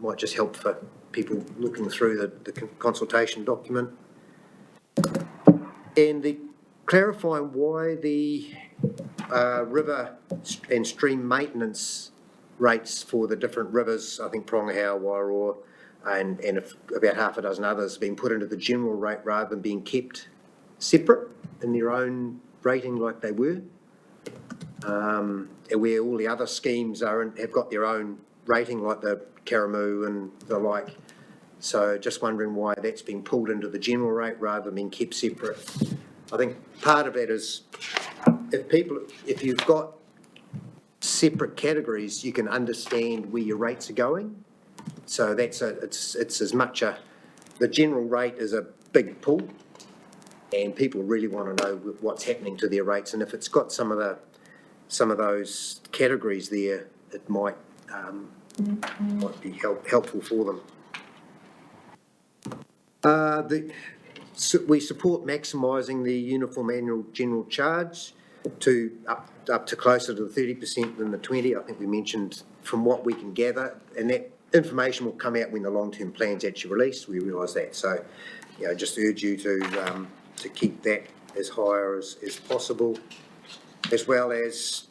might just help for people looking through the consultation document. And clarifying why the river and stream maintenance rates for the different rivers, I think Prongahau, Wairoa, and about half a dozen others, have been put into the general rate rather than being kept separate in their own rating like they were, where all the other schemes have got their own rating, like the Karamu and the like. So just wondering why that's been pulled into the general rate rather than being kept separate. I think part of that is, if you've got separate categories, you can understand where your rates are going. So it's as much the general rate is a big pool, and people really want to know what's happening to their rates. And if it's got some of those categories there, it might be helpful for them. We support maximising the uniform annual general charge to up to closer to the 30% than the 20%. I think we mentioned, from what we can gather, and that information will come out when the long-term plan's actually released. We realise that. So, you know, just urge you to keep that as higher as possible, as well as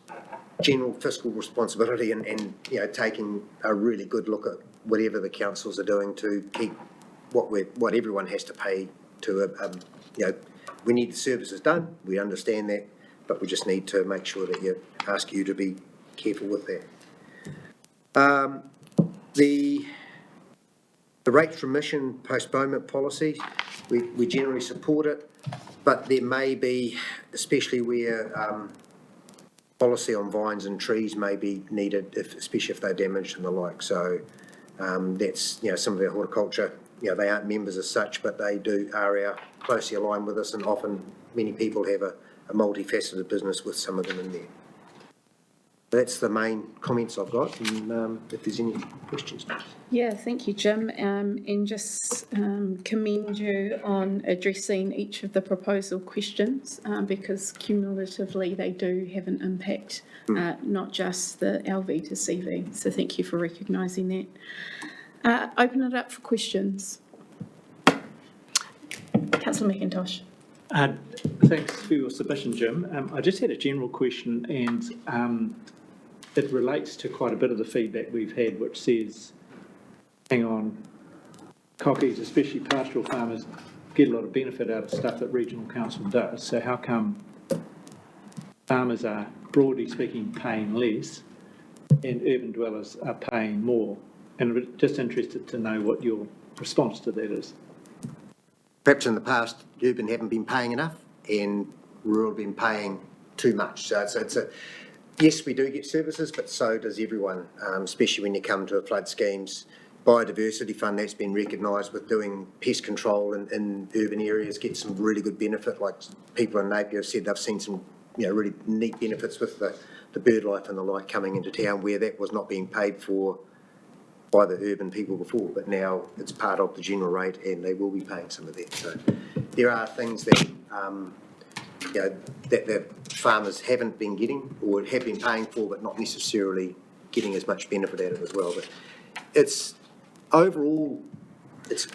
general fiscal responsibility and you know, taking a really good look at whatever the councils are doing to keep what everyone has to pay to you know, we need the services done, we understand that, but we just need to make sure that ask you to be careful with that. The rates remission postponement policy, we generally support it, but there may be, especially where policy on vines and trees may be needed, especially if they're damaged and the like. So that's, you know, some of our horticulture, you know, they aren't members as such, but they are closely aligned with us, and often many people have a multifaceted business with some of them in there. That's the main comments I've got, and if there's any questions.
Yeah, thank you, Jim, and just commend you on addressing each of the proposal questions, because cumulatively they do have an impact, not just the LV to CV. So thank you for recognising that. Open it up for questions. Councillor McIntosh.
Thanks for your submission, Jim. I just had a general question, and it relates to quite a bit of the feedback we've had, which says, hang on, cockies, especially pastoral farmers, get a lot of benefit out of stuff that regional council does. So how come farmers are, broadly speaking, paying less and urban dwellers are paying more? And we're just interested to know what your response to that is.
Perhaps in the past, urban haven't been paying enough and rural have been paying too much. So yes, we do get services, but so does everyone, especially when you come to flood schemes. Biodiversity Fund, that's been recognised with doing pest control in urban areas, get some really good benefit. Like people in Napier have said they've seen some really neat benefits with the bird life and the like coming into town, where that was not being paid for by the urban people before, but now it's part of the general rate and they will be paying some of that. So there are things that that the farmers haven't been getting or have been paying for, but not necessarily getting as much benefit out of it as well. But it's overall, has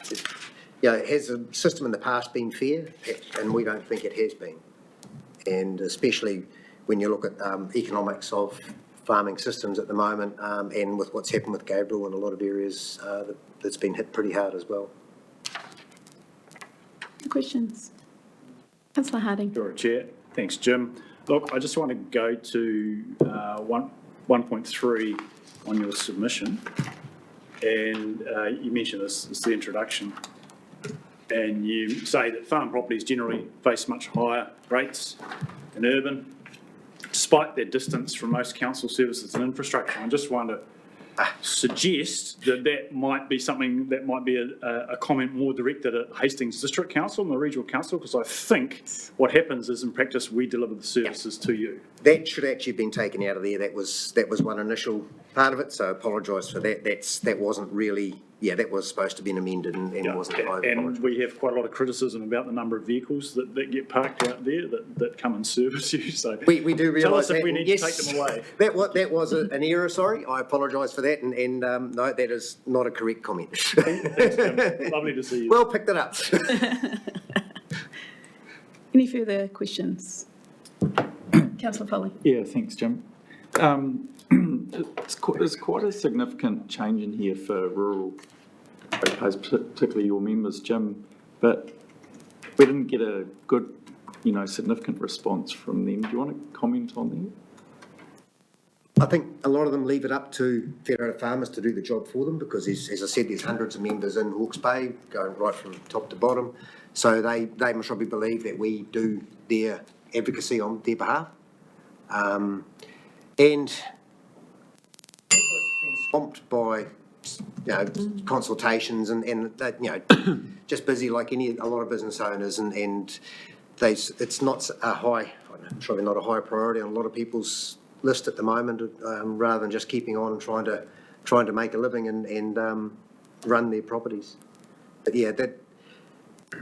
the system in the past been fair? And we don't think it has been. And especially when you look at economics of farming systems at the moment, and with what's happened with Gabriel in a lot of areas, that's been hit pretty hard as well.
Questions? Councillor Harding.
Sure, Chair. Thanks, Jim. Look, I just want to go to 1.3 on your submission. And you mentioned this is the introduction. And you say that farm properties generally face much higher rates than urban, despite their distance from most council services and infrastructure. I just want to suggest that that might be something that might be a comment more directed at Hastings District Council and the Regional Council, because I think what happens is in practice we deliver the services to you.
That should actually have been taken out of there. That was one initial part of it, so I apologise for that. That wasn't really, that was supposed to be amended and wasn't.
And we have quite a lot of criticism about the number of vehicles that get parked out there that come and service you. So
we do realise
tell us if
that,
we need to take them away.
That was an error, sorry. I apologise for that, and no, that is not a correct comment.
Thanks, Jim. Lovely to see you.
Well picked it up.
Any further questions? Councillor Foley.
Yeah, thanks, Jim. It's quite a significant change in here for rural ratepayers, particularly your members, Jim, but we didn't get a good, significant response from them. Do you want to comment on that?
I think a lot of them leave it up to Federated Farmers to do the job for them because, as I said, there's hundreds of members in Hawke's Bay going right from top to bottom. So they must probably believe that we do their advocacy on their behalf. And it's been swamped by consultations and just busy like a lot of business owners and it's not a high, probably not a high priority on a lot of people's list at the moment, rather than just keeping on trying to make a living and run their properties. But yeah,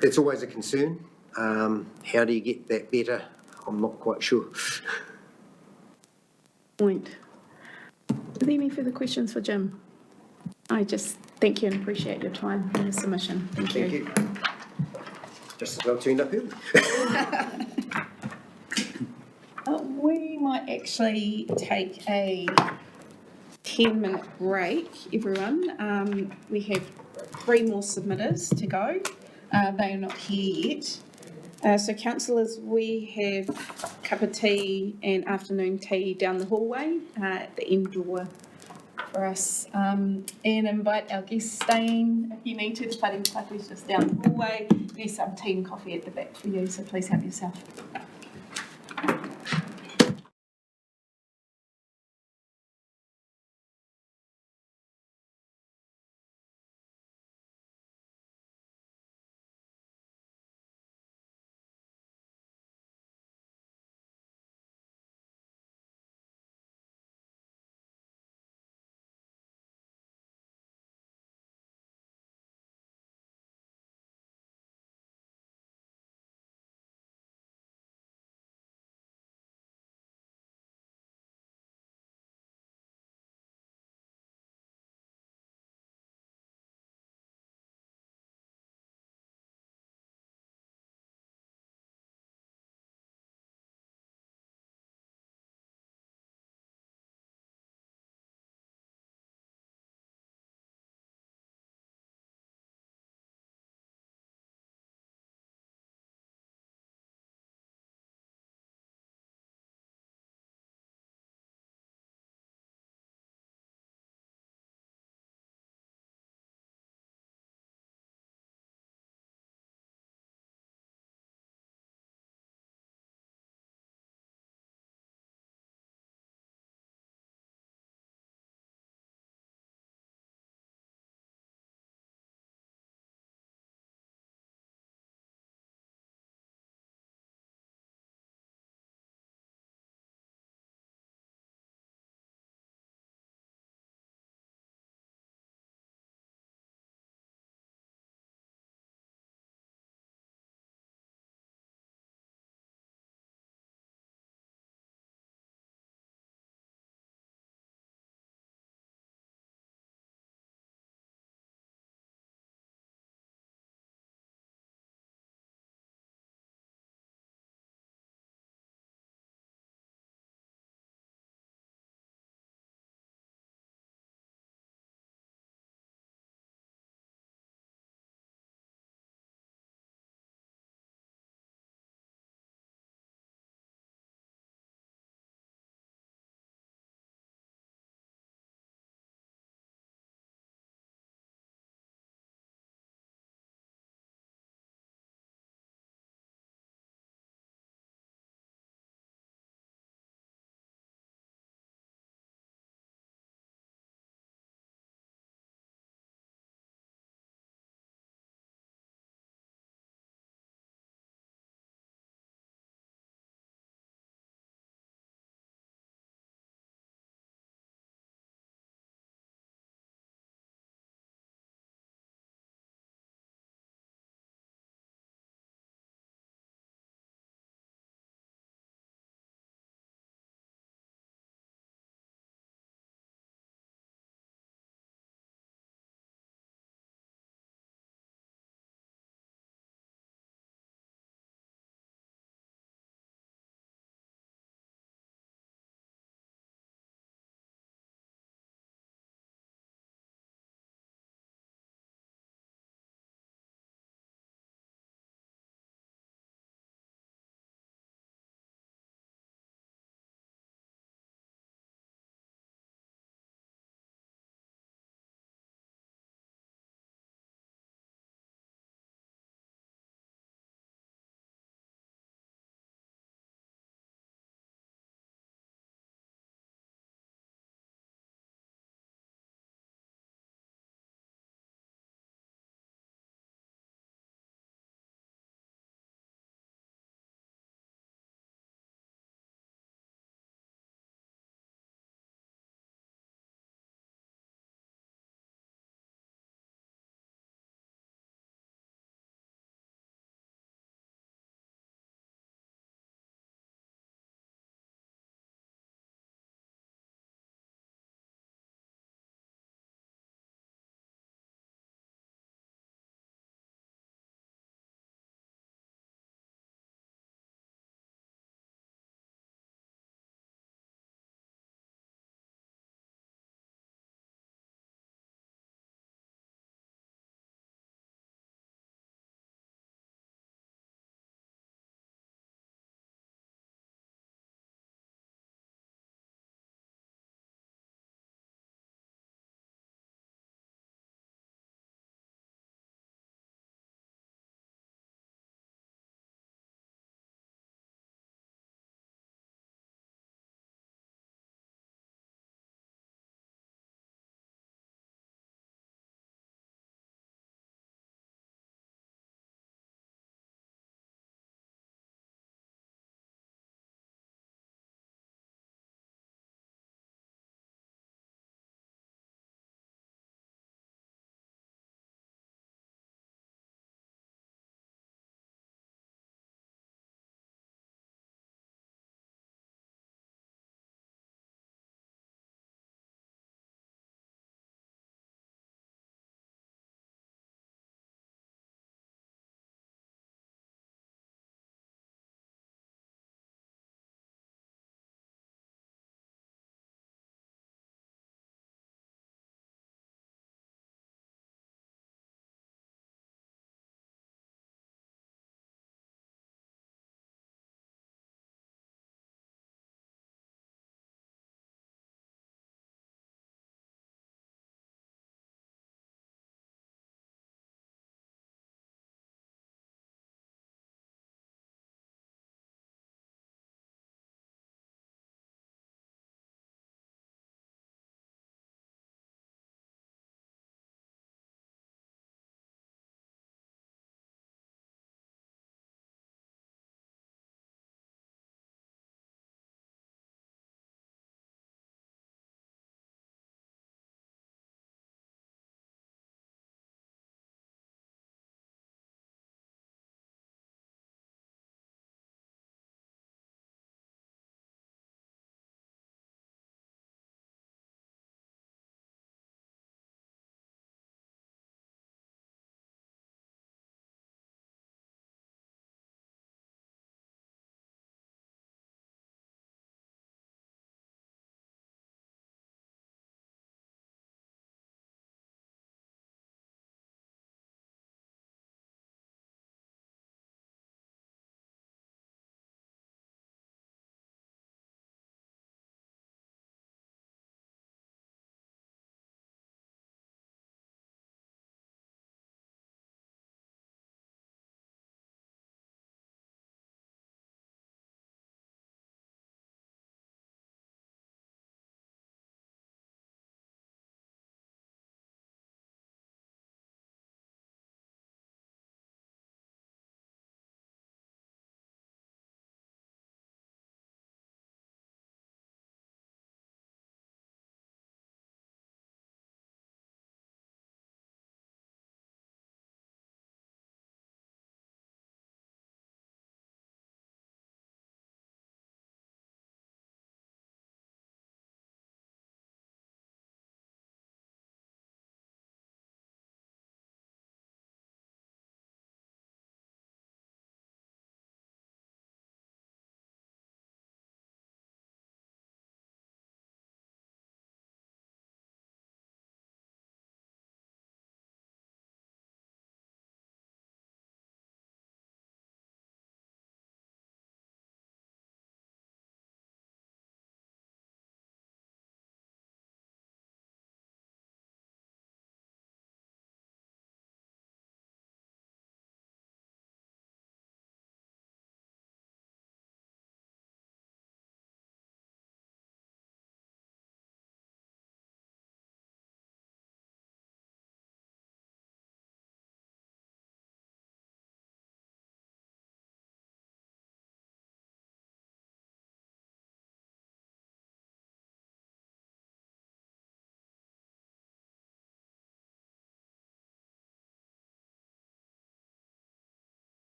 that's always a concern. How do you get that better? I'm not quite sure.
Point. Are there any further questions for Jim? I just thank you and appreciate your time and your submission. Thank you.
Just as well tuned up here.
We might actually take a 10-minute break, everyone. We have 3 more submitters to go. They are not here yet. So councillors, we have a cup of tea and afternoon tea down the hallway at the end door for us. And invite our guests staying if you need to. The study is just down the hallway. There's some tea and coffee at the back for you, so please help yourself.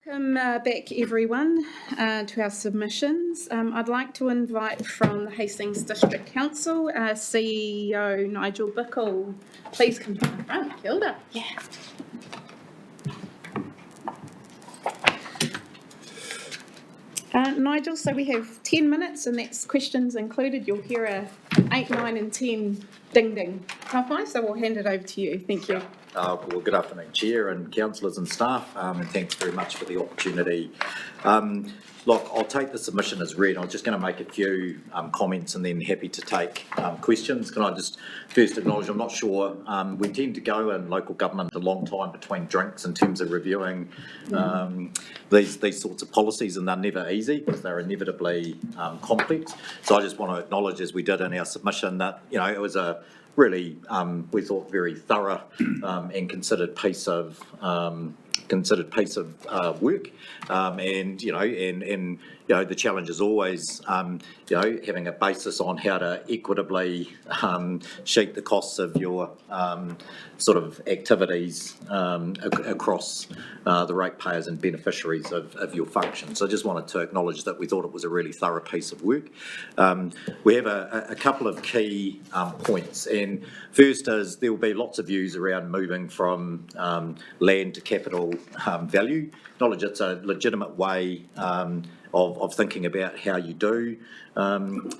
Welcome back, everyone, to our submissions. I'd like to invite from the Hastings District Council, CEO Nigel Bickle. Please come to the front. Kia ora. Yeah. Nigel, so we have 10 minutes and that's questions included. You'll hear a 8, 9 and 10 ding ding. So we'll hand it over to you. Thank you.
Well, good afternoon, Chair and councillors and staff, and thanks very much for the opportunity. Look, I'll take the submission as read. I'm just going to make a few comments and then happy to take questions. Can I just first acknowledge I'm not sure. We tend to go in local government a long time between drinks in terms of reviewing these sorts of policies, and they're never easy because they're inevitably complex. So I just want to acknowledge, as we did in our submission, that it was a really, we thought, very thorough and considered piece of work, and the challenge is always having a basis on how to equitably sheet the costs of your sort of activities across the ratepayers and beneficiaries of your function. So I just wanted to acknowledge that we thought it was a really thorough piece of work. We have a couple of key points, and first is there will be lots of views around moving from land to capital value. Acknowledge it's a legitimate way of thinking about how you do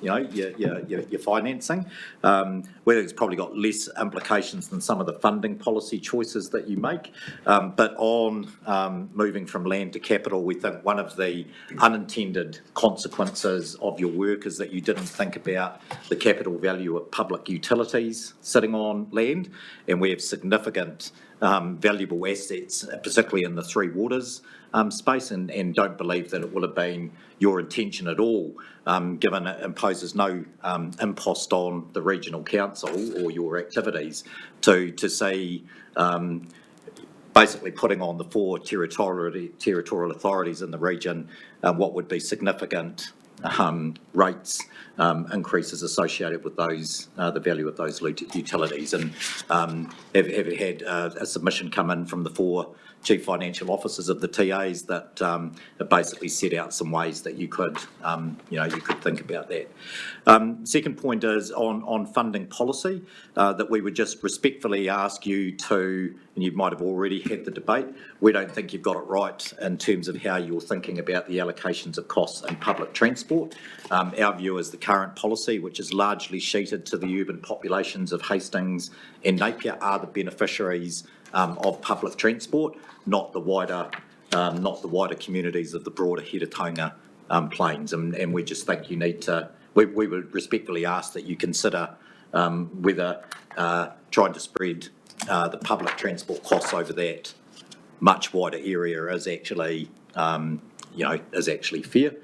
your financing. Whether it's probably got less implications than some of the funding policy choices that you make. But on moving from land to capital, we think one of the unintended consequences of your work is that you didn't think about the capital value of public utilities sitting on land, and we have significant valuable assets, particularly in the Three Waters space, and don't believe that it would have been your intention at all, given it imposes no impost on the regional council or your activities, to see basically putting on the 4 territorial authorities in the region what would be significant rates increases associated with those, the value of those utilities, and have had a submission come in from the 4 chief financial officers of the TAs that basically set out some ways that you could think about that. Second point is on funding policy, that we would just respectfully ask you to, and you might have already had the debate, we don't think you've got it right in terms of how you're thinking about the allocations of costs in public transport. Our view is the current policy, which is largely sheeted to the urban populations of Hastings and Napier, are the beneficiaries of public transport, not the wider communities of the broader Heretaunga plains, and we just think you need to. We would respectfully ask that you consider whether trying to spread the public transport costs over that much wider area is actually fair.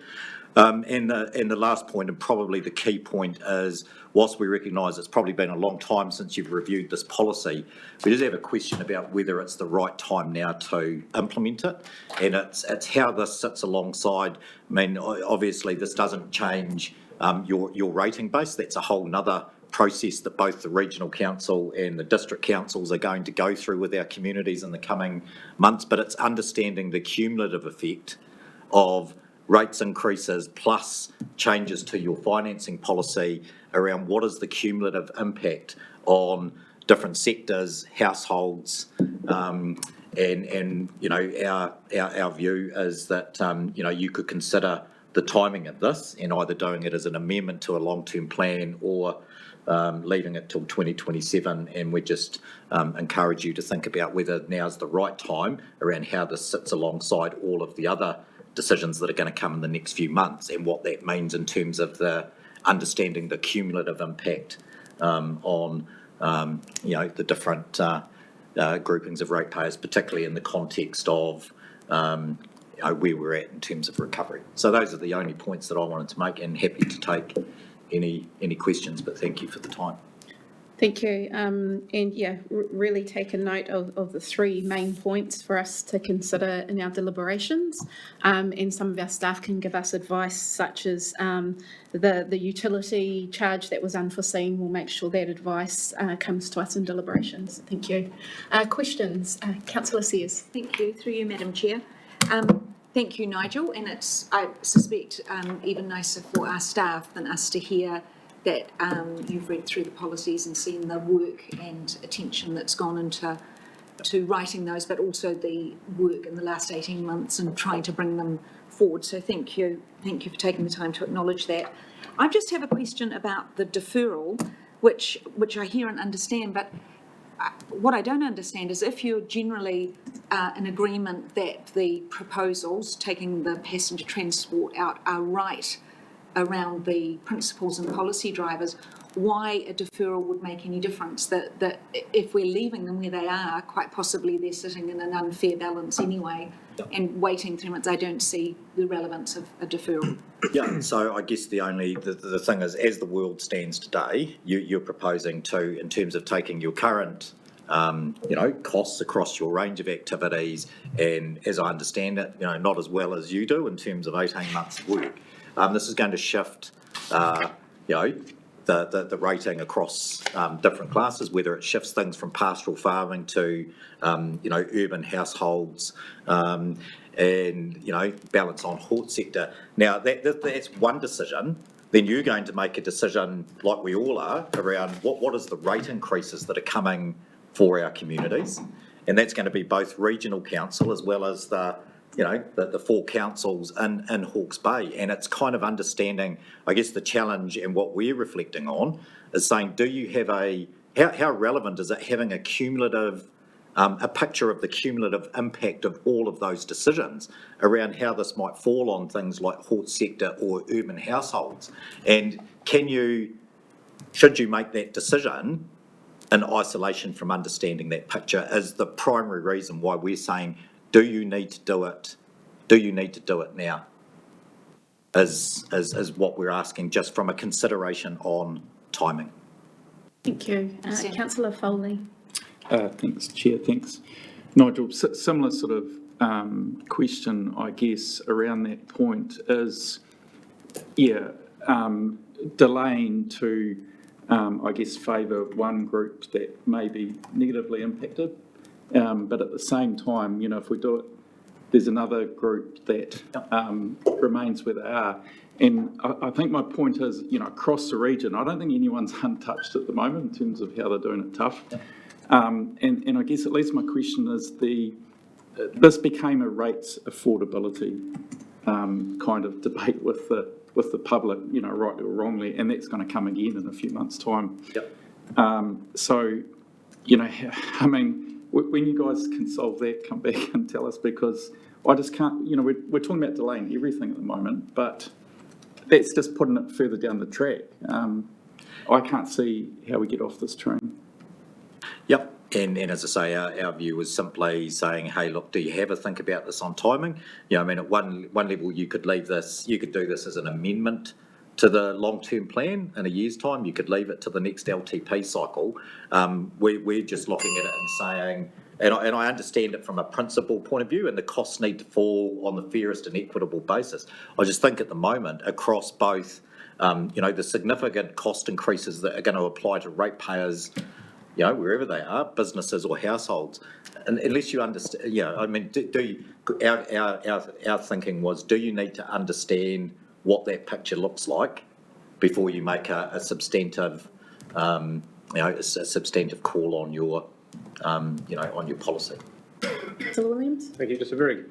And the last point, and probably the key point, is whilst we recognise it's probably been a long time since you've reviewed this policy, we just have a question about whether it's the right time now to implement it, and it's how this sits alongside. I mean, obviously this doesn't change your rating base. That's a whole nother process that both the regional council and the district councils are going to go through with our communities in the coming months, but it's understanding the cumulative effect of rates increases plus changes to your financing policy around what is the cumulative impact on different sectors, households, and our view is that you could consider the timing of this and either doing it as an amendment to a long-term plan or leaving it till 2027, and we just encourage you to think about whether now's the right time around how this sits alongside all of the other decisions that are going to come in the next few months, and what that means in terms of the understanding the cumulative impact on the different groupings of ratepayers, particularly in the context of where we're at in terms of recovery. So those are the only points that I wanted to make, and happy to take any questions, but thank you for the time.
Thank you. And yeah, really take a note of the 3 main points for us to consider in our deliberations. And some of our staff can give us advice, such as the utility charge that was unforeseen. We'll make sure that advice comes to us in deliberations. Thank you. Questions? Councillor Sears.
Thank you. Through you, Madam Chair. Thank you, Nigel, and it's, I suspect, even nicer for our staff than us to hear that you've read through the policies and seen the work and attention that's gone into writing those, but also the work in the last 18 months and trying to bring them forward. So thank you for taking the time to acknowledge that. I just have a question about the deferral, which I hear and understand, but what I don't understand is if you're generally in agreement that the proposals, taking the passenger transport out, are right around the principles and policy drivers, why a deferral would make any difference. That if we're leaving them where they are, quite possibly they're sitting in an unfair balance anyway, and waiting 3 months, I don't see the relevance of a deferral.
Yeah, so I guess the thing is, as the world stands today, you're proposing to, in terms of taking your current costs across your range of activities, and as I understand it, not as well as you do in terms of 18 months of work. This is going to shift, the rating across different classes, whether it shifts things from pastoral farming to, urban households, and, balance on hort sector. Now, that's one decision. Then you're going to make a decision, like we all are, around what is the rate increases that are coming for our communities. And that's going to be both regional council as well as the 4 councils in Hawke's Bay. And it's kind of understanding, I guess, the challenge, and what we're reflecting on is saying, do you have how relevant is it having a cumulative, a picture of the cumulative impact of all of those decisions around how this might fall on things like hort sector or urban households? And should you make that decision in isolation from understanding that picture is the primary reason why we're saying, do you need to do it? Do you need to do it now? Is what we're asking, just from a consideration on timing.
Thank you. Councillor Foley.
Thanks, Chair. Thanks, Nigel. Similar sort of question, I guess, around that point is, delaying to, I guess, favour one group that may be negatively impacted. But at the same time, if we do it, there's another group that remains where they are. And I think my point is, across the region, I don't think anyone's untouched at the moment in terms of how they're doing it tough. And I guess at least my question is this became a rates affordability kind of debate with the public, rightly or wrongly, and that's going to come again in a few months' time. So, I mean, when you guys can solve that, come back and tell us, because I just can't, we're talking about delaying everything at the moment, but that's just putting it further down the track. I can't see how we get off this train.
Yep. And as I say, our view was simply saying, hey, look, do you have a think about this on timing? I mean, at one level, you could do this as an amendment to the long-term plan in a year's time. You could leave it to the next LTP cycle. We're just looking at it and saying, and I understand it from a principle point of view, and the costs need to fall on the fairest and equitable basis. I just think at the moment, across both, the significant cost increases that are going to apply to ratepayers, wherever they are, businesses or households, and unless you understand, I mean, our thinking was, do you need to understand what that picture looks like before you make a substantive, a substantive call on your, on your policy.
Councillor Williams.
Thank you. Just a very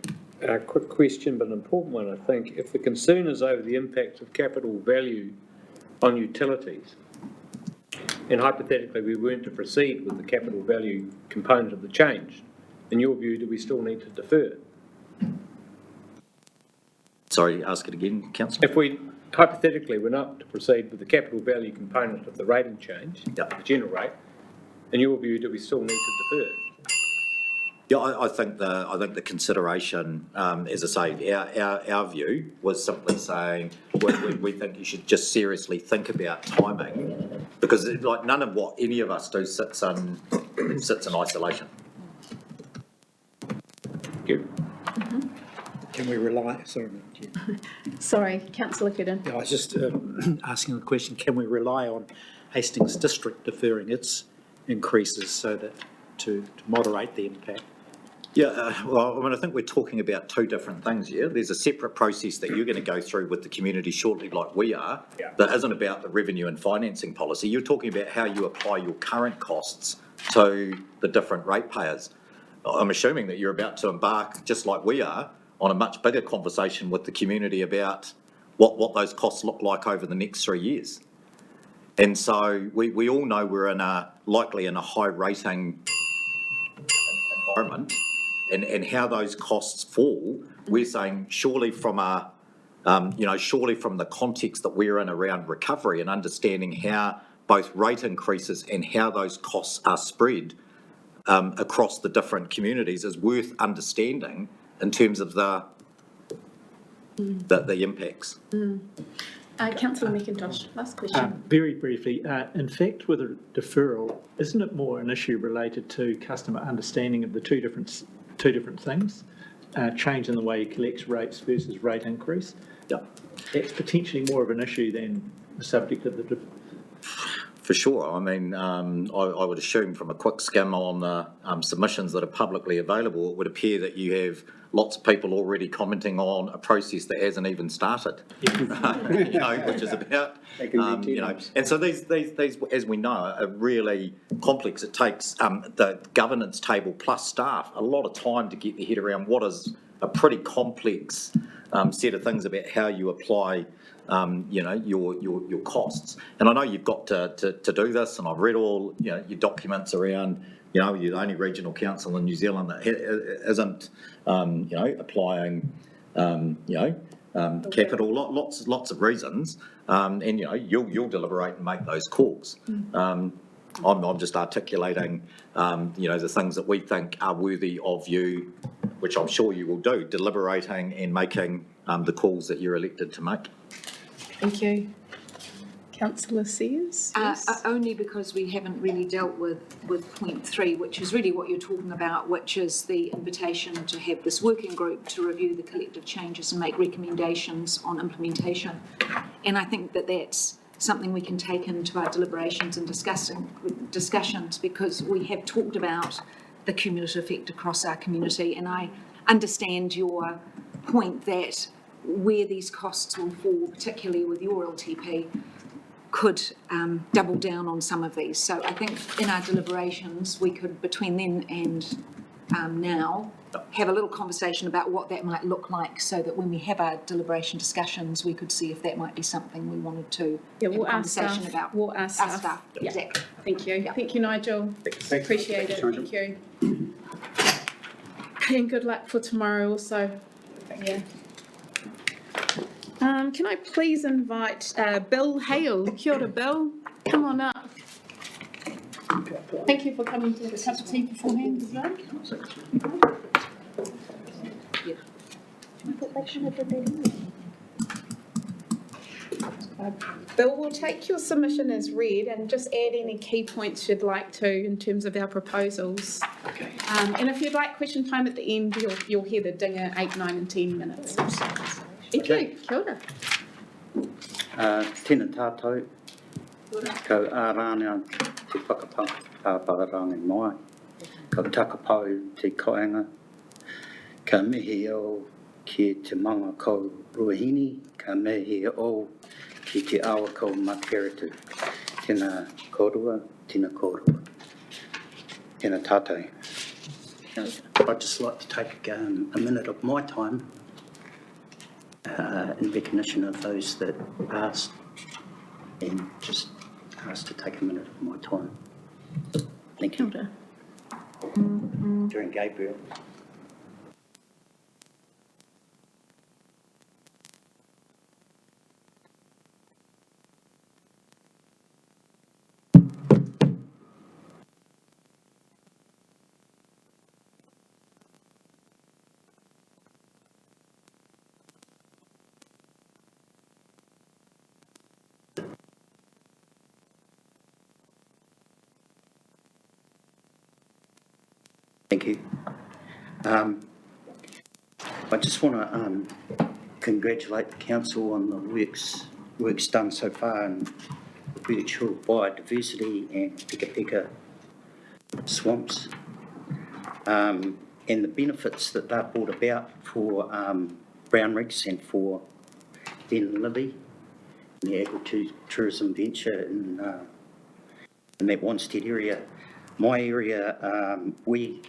quick question, but an important one, I think. If the concern is over the impact of capital value on utilities, and hypothetically we weren't to proceed with the capital value component of the change, in your view, do we still need to defer?
Sorry, ask it again, Councillor.
If we, hypothetically, we're not to proceed with the capital value component of the rating change, the general rate, in your view, do we still need to defer?
Yeah, I think the consideration, as I say, our view was simply saying we think you should just seriously think about timing, because like none of what any of us do sits in isolation.
Thank you.
Can we rely,
Sorry, Councillor Gooden.
I was just asking the question, can we rely on Hastings District deferring its increases so that to moderate the impact?
Yeah, well, I mean, I think we're talking about two different things here. There's a separate process that you're going to go through with the community shortly, like we are, that isn't about the revenue and financing policy. You're talking about how you apply your current costs to the different ratepayers. I'm assuming that you're about to embark, just like we are, on a much bigger conversation with the community about what those costs look like over the next 3 years. And so we all know we're likely in a high rating environment, and how those costs fall. We're saying surely from surely from the context that we're in around recovery and understanding how both rate increases and how those costs are spread across the different communities is worth understanding in terms of the impacts.
Councillor McIntosh, last question.
Very briefly, in fact, with a deferral, isn't it more an issue related to customer understanding of the two different things? Change in the way you collect rates versus rate increase?
Yeah.
It's potentially more of an issue than the subject of the
For sure. I mean, I would assume from a quick skim on the submissions that are publicly available, it would appear that you have lots of people already commenting on a process that hasn't even started, which is about, and so these, as we know, are really complex. It takes the governance table plus staff a lot of time to get their head around what is a pretty complex set of things about how you apply your costs. And I know you've got to do this, and I've read all your documents around, you're the only regional council in New Zealand that isn't, applying, capital, lots of reasons, and you'll deliberate and make those calls. I'm just articulating, the things that we think are worthy of you, which I'm sure you will do, deliberating and making the calls that you're elected to make.
Thank you. Councillor Sears? Yes.
Only because we haven't really dealt with point 3, which is really what you're talking about, which is the invitation to have this working group to review the collective changes and make recommendations on implementation. And I think that that's something we can take into our deliberations and discussions, because we have talked about the cumulative effect across our community. And I understand your point that where these costs will fall, particularly with your LTP, could double down on some of these. So I think in our deliberations, we could, between then and now, have a little conversation about what that might look like, so that when we have our deliberation discussions, we could see if that might be something we wanted to have a conversation about.
We'll ask
Our
staff.
staff.
Yeah.
Exactly.
Thank you.
Yeah.
Thank you, Nigel. Appreciate it. Thank you. And good luck for tomorrow also. Yeah. Can I please invite Bill Hale? Kia ora, Bill. Come on up. Thank you for coming to have a cup of tea beforehand as well. Bill, we'll take your submission as read and just add any key points you'd like to in terms of our proposals.
Okay.
And if you'd like question time at the end, you'll hear the dinger 8, 9 and 10 minutes. Thank you. Kia ora.
Tēnā tātou, ko ārānea te whakapāparangi mai, ko takapau te koanga, ka mihi o ki te manga ko Ruahini, ka mihi o ki te awa ko Makeretu. Tēnā kōrua, tēnā kōrua. Tēnā tātou. I'd just like to take a minute of my time in recognition of those that passed, and just ask to take a minute of my time. Thank you. During Gabriel. Thank you. I just want to congratulate the council on the works done so far in virtual biodiversity and pika swamps. the benefits that they've brought about for Brown Rigs and for Ben Libby, the agritourism venture in that Wanstead area. My area, we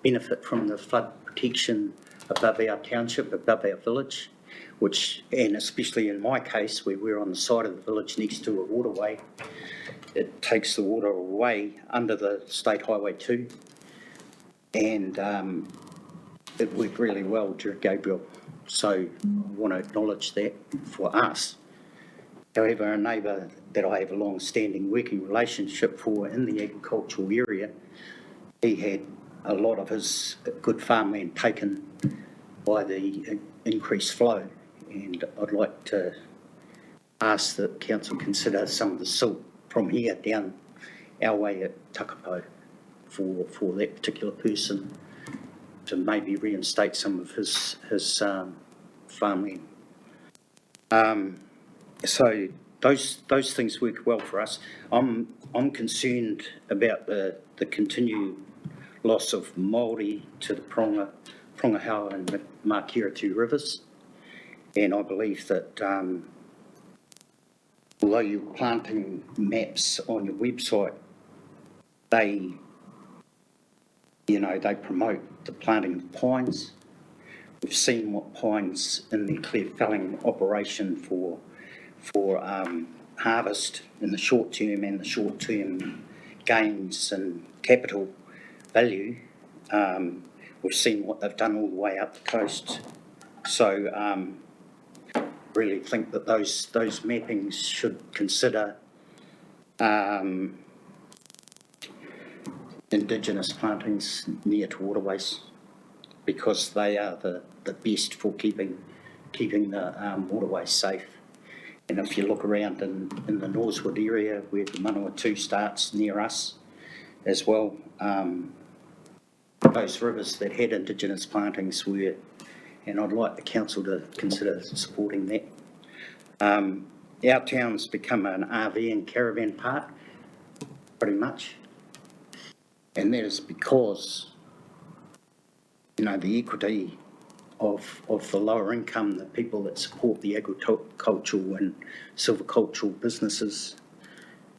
benefit from the flood protection above our township, above our village, which, and especially in my case, where we're on the side of the village next to a waterway, it takes the water away under the State Highway 2, and it worked really well during Gabriel. So I want to acknowledge that for us. However, a neighbour that I have a long-standing working relationship for in the agricultural area, he had a lot of his good farmland taken by the increased flow, and I'd like to ask that council consider some of the silt from here down our way at Takapo for that particular person to maybe reinstate some of his farmland. So those things work well for us. I'm concerned about the continued loss of Māori to the Prongahaua and Mākiratu rivers, and I believe that although you're planting maps on your website, they promote the planting of pines. We've seen what pines in the clear felling operation for harvest in the short term and the short term gains and capital value. We've seen what they've done all the way up the coast. So really think that those mappings should consider Indigenous plantings near to waterways, because they are the best for keeping the waterways safe. And if you look around in the Norsewood area where the Manawatu starts near us as well, those rivers that had Indigenous plantings were, and I'd like the council to consider supporting that. Our town's become an RV and caravan park, pretty much, and that is because, the equity of the lower income, the people that support the agricultural and silvicultural businesses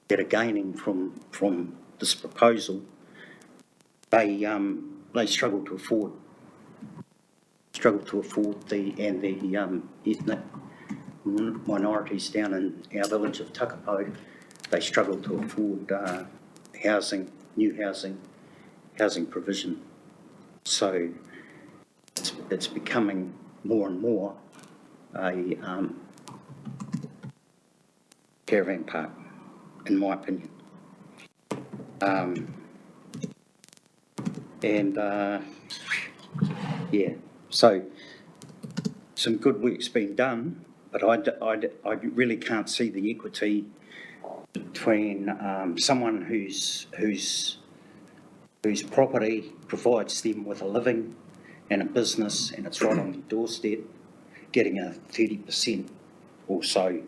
that are gaining from this proposal, they struggle to afford the ethnic minorities down in our village of Takapo. They struggle to afford new housing provision. So it's becoming more and more a caravan park, in my opinion. So some good work's been done, but I really can't see the equity between someone whose property provides them with a living and a business, and it's right on the doorstep, getting a 30% or so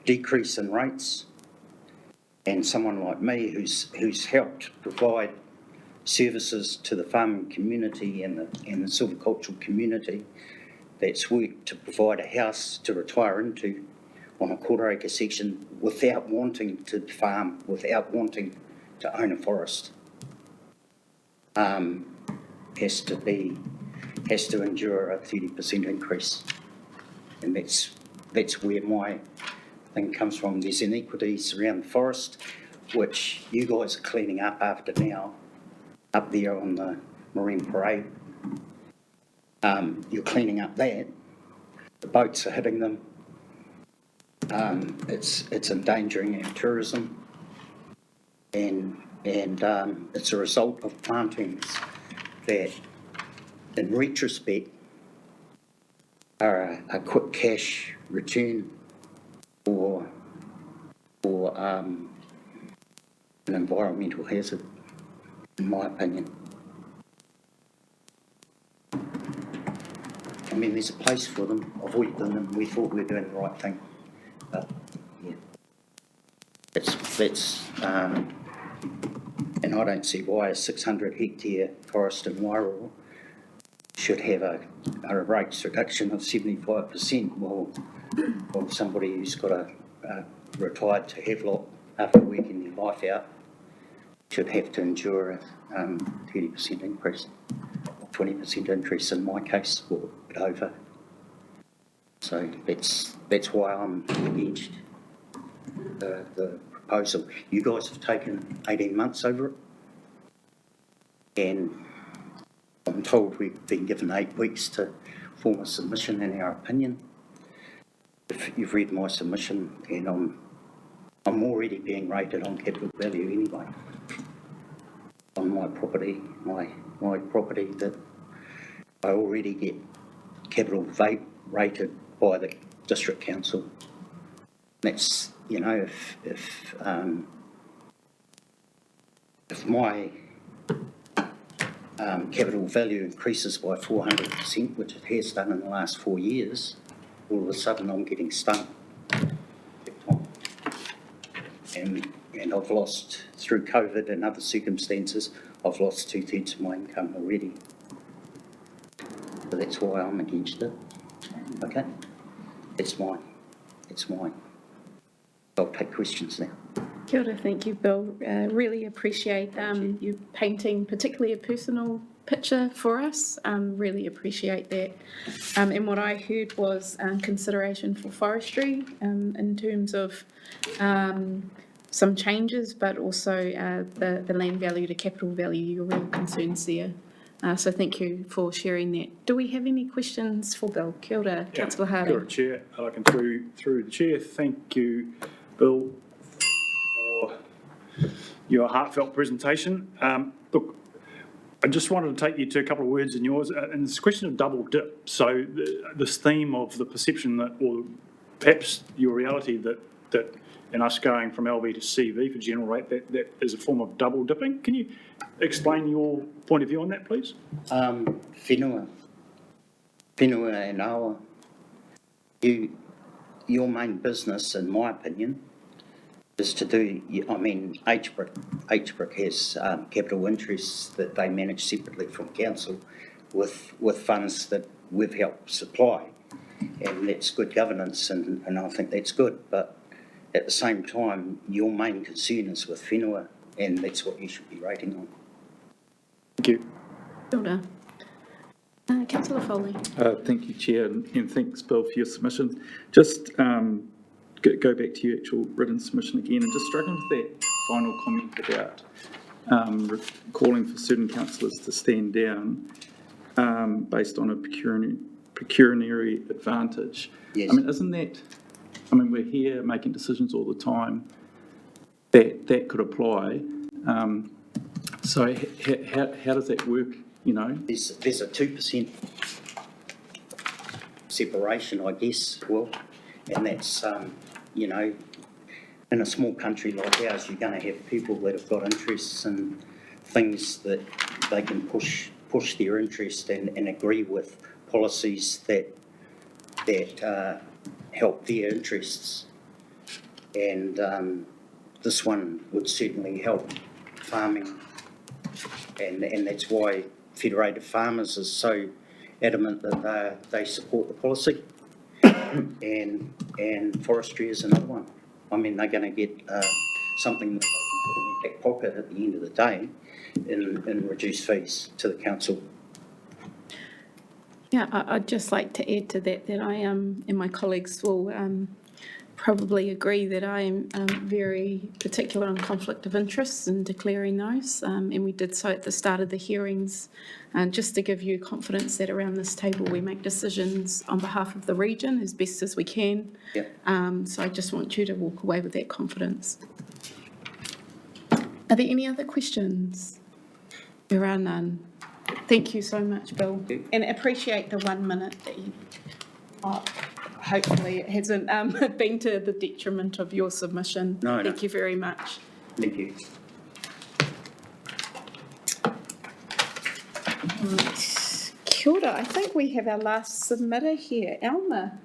decrease in rates, and someone like me who's helped provide services to the farming community and the silvicultural community, that's worked to provide a house to retire into on a quarter-acre section without wanting to farm, without wanting to own a forest, has to endure a 30% increase, and that's where my thing comes from. There's inequities around the forest, which you guys are cleaning up after now, up there on the Marine Parade. You're cleaning up that. The boats are hitting them. It's endangering our tourism, and it's a result of plantings that, in retrospect, are a quick cash return for an environmental hazard, in my opinion. I mean, there's a place for them. Avoid them, and we thought we were doing the right thing. But yeah, that's And I don't see why a 600 hectare forest in Wairoa should have a rates reduction of 75%, while somebody who's got a retired to Havelock after working their life out should have to endure a 30% increase, 20% increase in my case, or a bit over. So that's why I'm against the proposal. You guys have taken 18 months over it, and I'm told we've been given 8 weeks to form a submission and our opinion. If you've read my submission, and I'm already being rated on capital value anyway, on my property, my property that I already get capital rated by the District Council. That's, you know, if my capital value increases by 400%, which it has done in the last 4 years, all of a sudden I'm getting stung. And I've lost, through COVID and other circumstances, I've lost 2/3 of my income already. So that's why I'm against it. Okay? It's mine. I'll take questions now.
Kia ora, thank you, Bill. Really appreciate you painting particularly a personal picture for us. Really appreciate that. And what I heard was consideration for forestry in terms of some changes, but also the land value to capital value, your real concerns there. So thank you for sharing that. Do we have any questions for Bill? Kia ora, Councillor Harding.
Kia ora, Chair. I can through the Chair. Thank you, Bill, for your heartfelt presentation. Look, I just wanted to take you to a couple of words in yours, and it's a question of double dip. So this theme of the perception that, or perhaps your reality that in us going from LV to CV for general rate, that is a form of double dipping. Can you explain your point of view on that, please?
Whenua and awa, your main business, in my opinion, is to do, I mean, HBRIC has capital interests that they manage separately from council with funds that we've helped supply. And that's good governance, and I think that's good. But at the same time, your main concern is with whenua, and that's what you should be rating on.
Thank you.
Kia ora. Councillor Foley.
Thank you, Chair, and thanks, Bill, for your submission. Just go back to your actual written submission again, and just struggling with that final comment about calling for certain councillors to stand down based on a pecuniary advantage.
Yes.
I mean, isn't that, I mean, we're here making decisions all the time that could apply. So how does that work, you know?
There's a 2% separation, I guess, Will, and that's, you know, in a small country like ours, you're going to have people that have got interests in things that they can push their interest and agree with policies that help their interests. And this one would certainly help farming, and that's why Federated Farmers is so adamant that they support the policy. And forestry is another one. I mean, they're going to get something that they can put in their back pocket at the end of the day in reduced fees to the council.
Yeah, I'd just like to add to that I am, and my colleagues will probably agree that I am very particular on conflict of interests in declaring those, and we did so at the start of the hearings, just to give you confidence that around this table we make decisions on behalf of the region as best as we can.
Yep.
So I just want you to walk away with that confidence. Are there any other questions? There are none. Thank you so much, Bill, and appreciate the 1 minute that you. Hopefully it hasn't been to the detriment of your submission.
No.
Thank you very much.
Thank you.
Right. Kia ora. I think we have our last submitter here, Alma.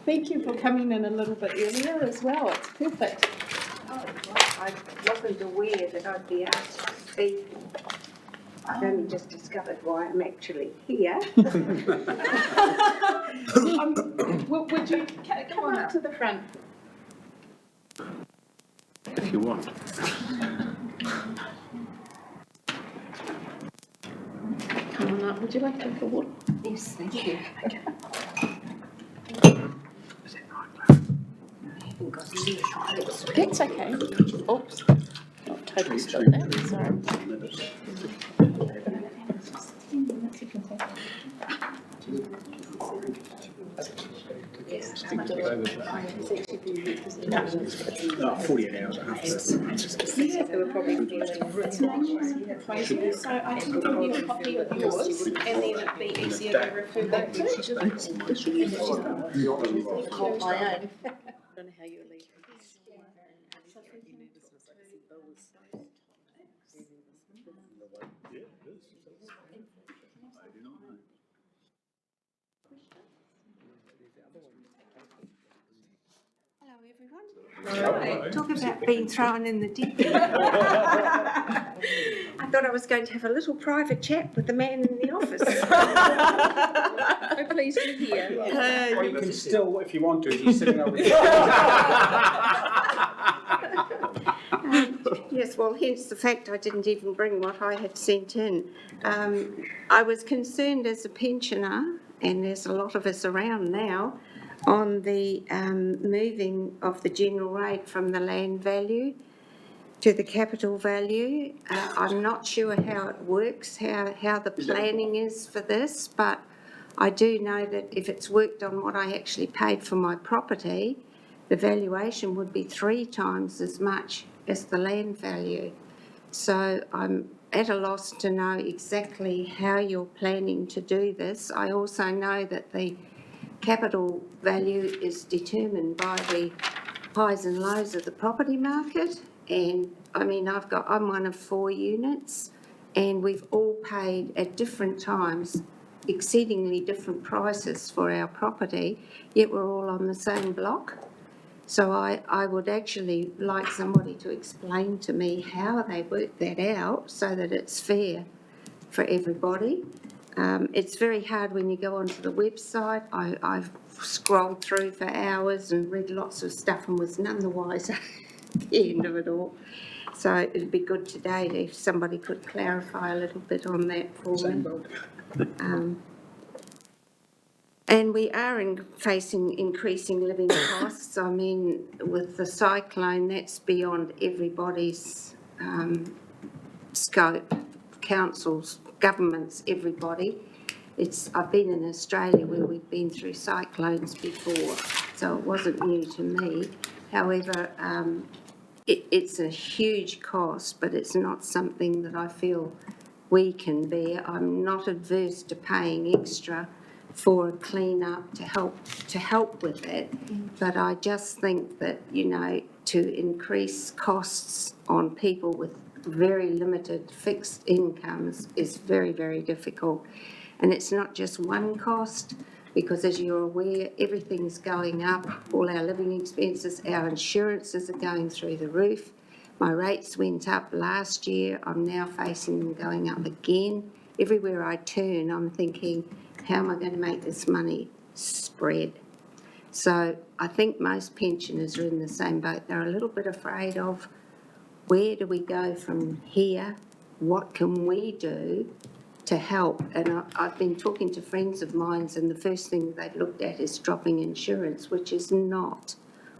Thank you for coming in a little bit earlier as well. It's perfect.
I wasn't wasn't aware that I'd be asked to speak. I've only just discovered why I'm actually here.
Would you come up to the front?
If you want.
Come on up. Would you like to have a water?
Yes, thank you.
Okay. That's okay. Oops. Not totally spilled that. Sorry.
Yes, 48 hours after.
They were probably
So I can give you a copy of yours and then it'd be easier to refer back to.
my own. I don't know how you're leaving. Hello, everyone. Talk about being thrown in the deep end. I thought I was going to have a little private chat with the man in the office. So pleased you're here.
Or you can still, if you want to, if you're sitting over there.
Yes, well, hence the fact I didn't even bring what I had sent in. I was concerned as a pensioner, and there's a lot of us around now, on the moving of the general rate from the land value to the capital value. I'm not sure how it works, how the planning is for this, but I do know that if it's worked on what I actually paid for my property, the valuation would be 3 times as much as the land value. So I'm at a loss to know exactly how you're planning to do this. I also know that the capital value is determined by the highs and lows of the property market. And I mean, I'm one of 4 units, and we've all paid at different times exceedingly different prices for our property, yet we're all on the same block. So I would actually like somebody to explain to me how they work that out so that it's fair for everybody. It's very hard when you go onto the website. I've scrolled through for hours and read lots of stuff and was none the wiser at the end of it all. So it'd be good today if somebody could clarify a little bit on that for me. And we are facing increasing living costs. I mean, with the cyclone, that's beyond everybody's scope, councils, governments, everybody. I've been in Australia where we've been through cyclones before, so it wasn't new to me. However, it's a huge cost, but it's not something that I feel we can bear. I'm not adverse to paying extra for a clean-up to help with that, but I just think that, you know, to increase costs on people with very limited fixed incomes is very, very difficult. And it's not just one cost, because as you're aware, everything's going up, all our living expenses, our insurances are going through the roof. My rates went up last year, I'm now facing them going up again. Everywhere I turn, I'm thinking, how am I going to make this money spread? So I think most pensioners are in the same boat. They're a little bit afraid of, where do we go from here? What can we do to help? And I've been talking to friends of mine, and the first thing they've looked at is dropping insurance, which is not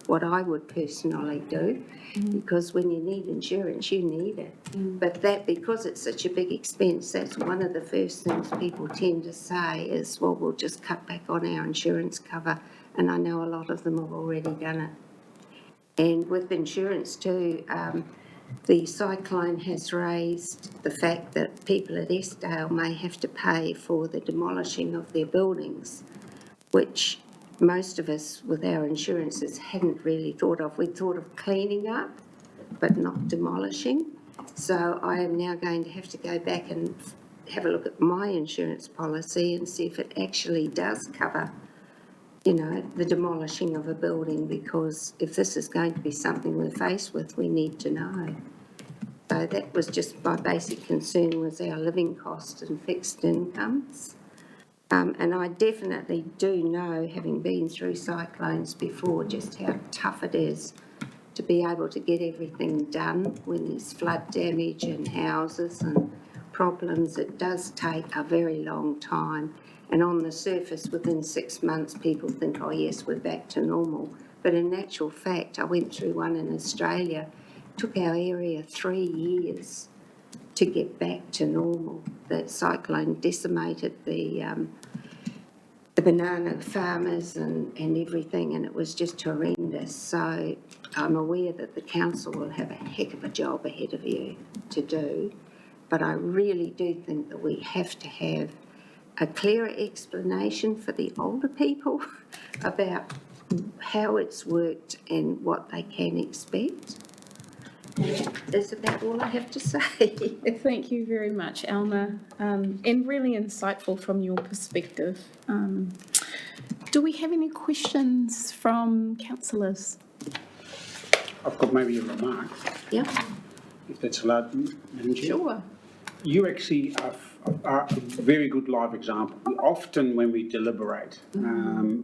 what I would personally do, because when you need insurance, you need it. But that, because it's such a big expense, that's one of the first things people tend to say is, well, we'll just cut back on our insurance cover. And I know a lot of them have already done it. And with insurance too, the cyclone has raised the fact that people at Estdale may have to pay for the demolishing of their buildings, which most of us with our insurances hadn't really thought of. We thought of cleaning up, but not demolishing. So I am now going to have to go back and have a look at my insurance policy and see if it actually does cover, you know, the demolishing of a building, because if this is going to be something we're faced with, we need to know. So that was just my basic concern, was our living cost and fixed incomes. And I definitely do know, having been through cyclones before, just how tough it is to be able to get everything done when there's flood damage in houses and problems. It does take a very long time. And on the surface, within 6 months, people think, oh yes, we're back to normal. But in actual fact, I went through one in Australia. It took our area 3 years to get back to normal. The cyclone decimated the banana farmers and everything, and it was just horrendous. So I'm aware that the council will have a heck of a job ahead of you to do, but I really do think that we have to have a clearer explanation for the older people about how it's worked and what they can expect. That's about all I have to say.
Thank you very much, Alma, and really insightful from your perspective. Do we have any questions from councillors?
I've got maybe a remark,
Yeah.
if that's allowed, Madam Chair.
Sure.
You actually are a very good live example. Often when we deliberate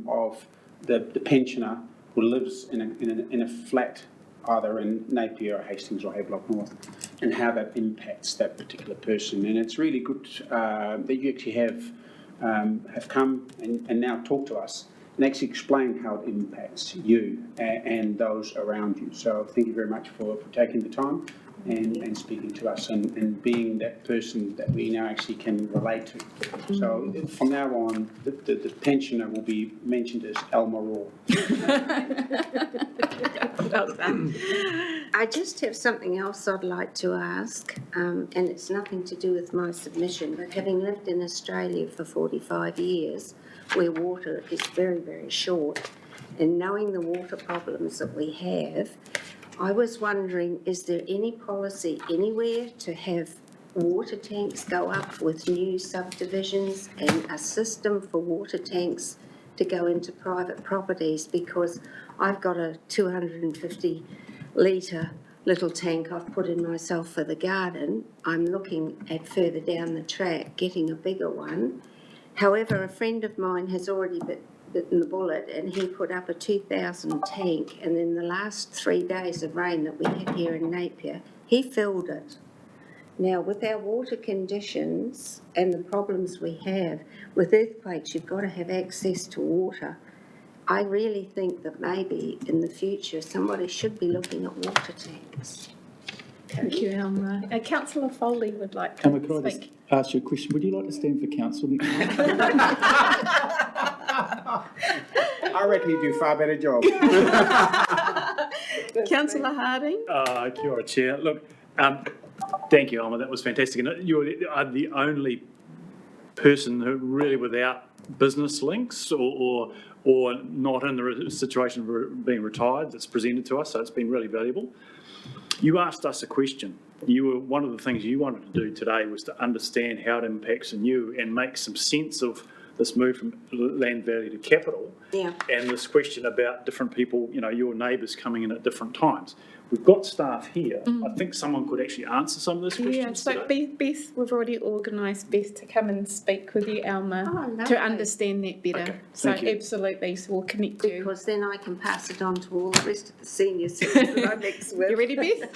of the pensioner who lives in a flat, either in Napier or Hastings or Havelock North, and how that impacts that particular person. And it's really good that you actually have come and now talk to us and actually explain how it impacts you and those around you. So thank you very much for taking the time and speaking to us and being that person that we now actually can relate to. So from now on, the pensioner will be mentioned as Alma Raw.
Well done.
I just have something else I'd like to ask, and it's nothing to do with my submission, but having lived in Australia for 45 years, where water is very, very short, and knowing the water problems that we have, I was wondering, is there any policy anywhere to have water tanks go up with new subdivisions and a system for water tanks to go into private properties? Because I've got a 250 litre little tank I've put in myself for the garden. I'm looking at further down the track getting a bigger one. However, a friend of mine has already bitten the bullet, and he put up a 2,000 tank, and in the last 3 days of rain that we had here in Napier, he filled it. Now, with our water conditions and the problems we have, with earthquakes, you've got to have access to water. I really think that maybe in the future somebody should be looking at water tanks.
Thank you, Alma. Councillor Foley would like to
Alma, could I just ask you a question? Would you like to stand for council next time?
I reckon you do a far better job.
Councillor Harding?
Kia ora, Chair. Look, thank you, Alma. That was fantastic. And you're the only person who really without business links or not in the situation of being retired that's presented to us. So it's been really valuable. You asked us a question. One of the things you wanted to do today was to understand how it impacts on you and make some sense of this move from land value to capital.
Yeah.
And this question about different people, your neighbours coming in at different times. We've got staff here. I think someone could actually answer some of those questions.
Yeah, so Beth, we've already organised Beth to come and speak with you, Alma,
lovely.
to understand that better.
Okay,
So
thank you.
Absolutely, so we'll connect you.
Because then I can pass it on to all the rest of the senior citizens that I mix with.
You ready, Beth?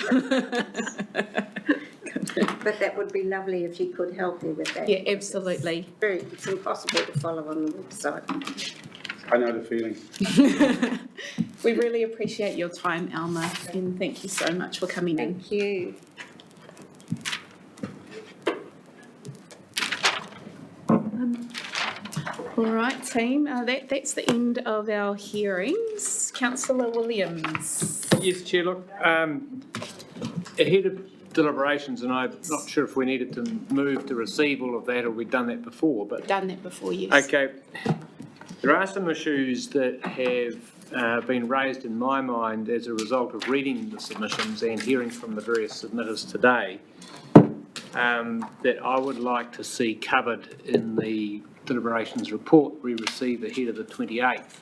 But that would be lovely if you could help me with that.
Yeah, absolutely.
It's impossible to follow on the website.
I know the feeling.
We really appreciate your time, Alma, and thank you so much for coming in.
Thank you.
All right, team, that's the end of our hearings. Councillor Williams.
Yes, Chair, look, ahead of deliberations, and I'm not sure if we needed to move to receive all of that or we've done that before, but...
Done that before, yes.
Okay. There are some issues that have been raised in my mind as a result of reading the submissions and hearing from the various submitters today that I would like to see covered in the deliberations report we receive ahead of the 28th.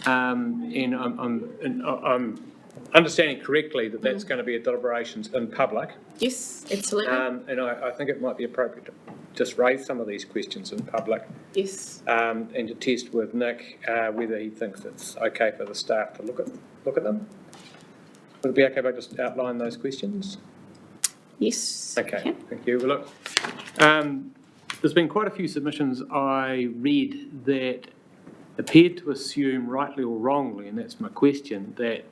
And I'm understanding correctly that that's going to be a deliberations in public.
Yes, absolutely.
And I think it might be appropriate to just raise some of these questions in public.
Yes.
And to test with Nick whether he thinks it's okay for the staff to look at them. Would it be okay if I just outline those questions?
Yes.
Okay, thank you. Well, look, there's been quite a few submissions I read that appeared to assume, rightly or wrongly, and that's my question, that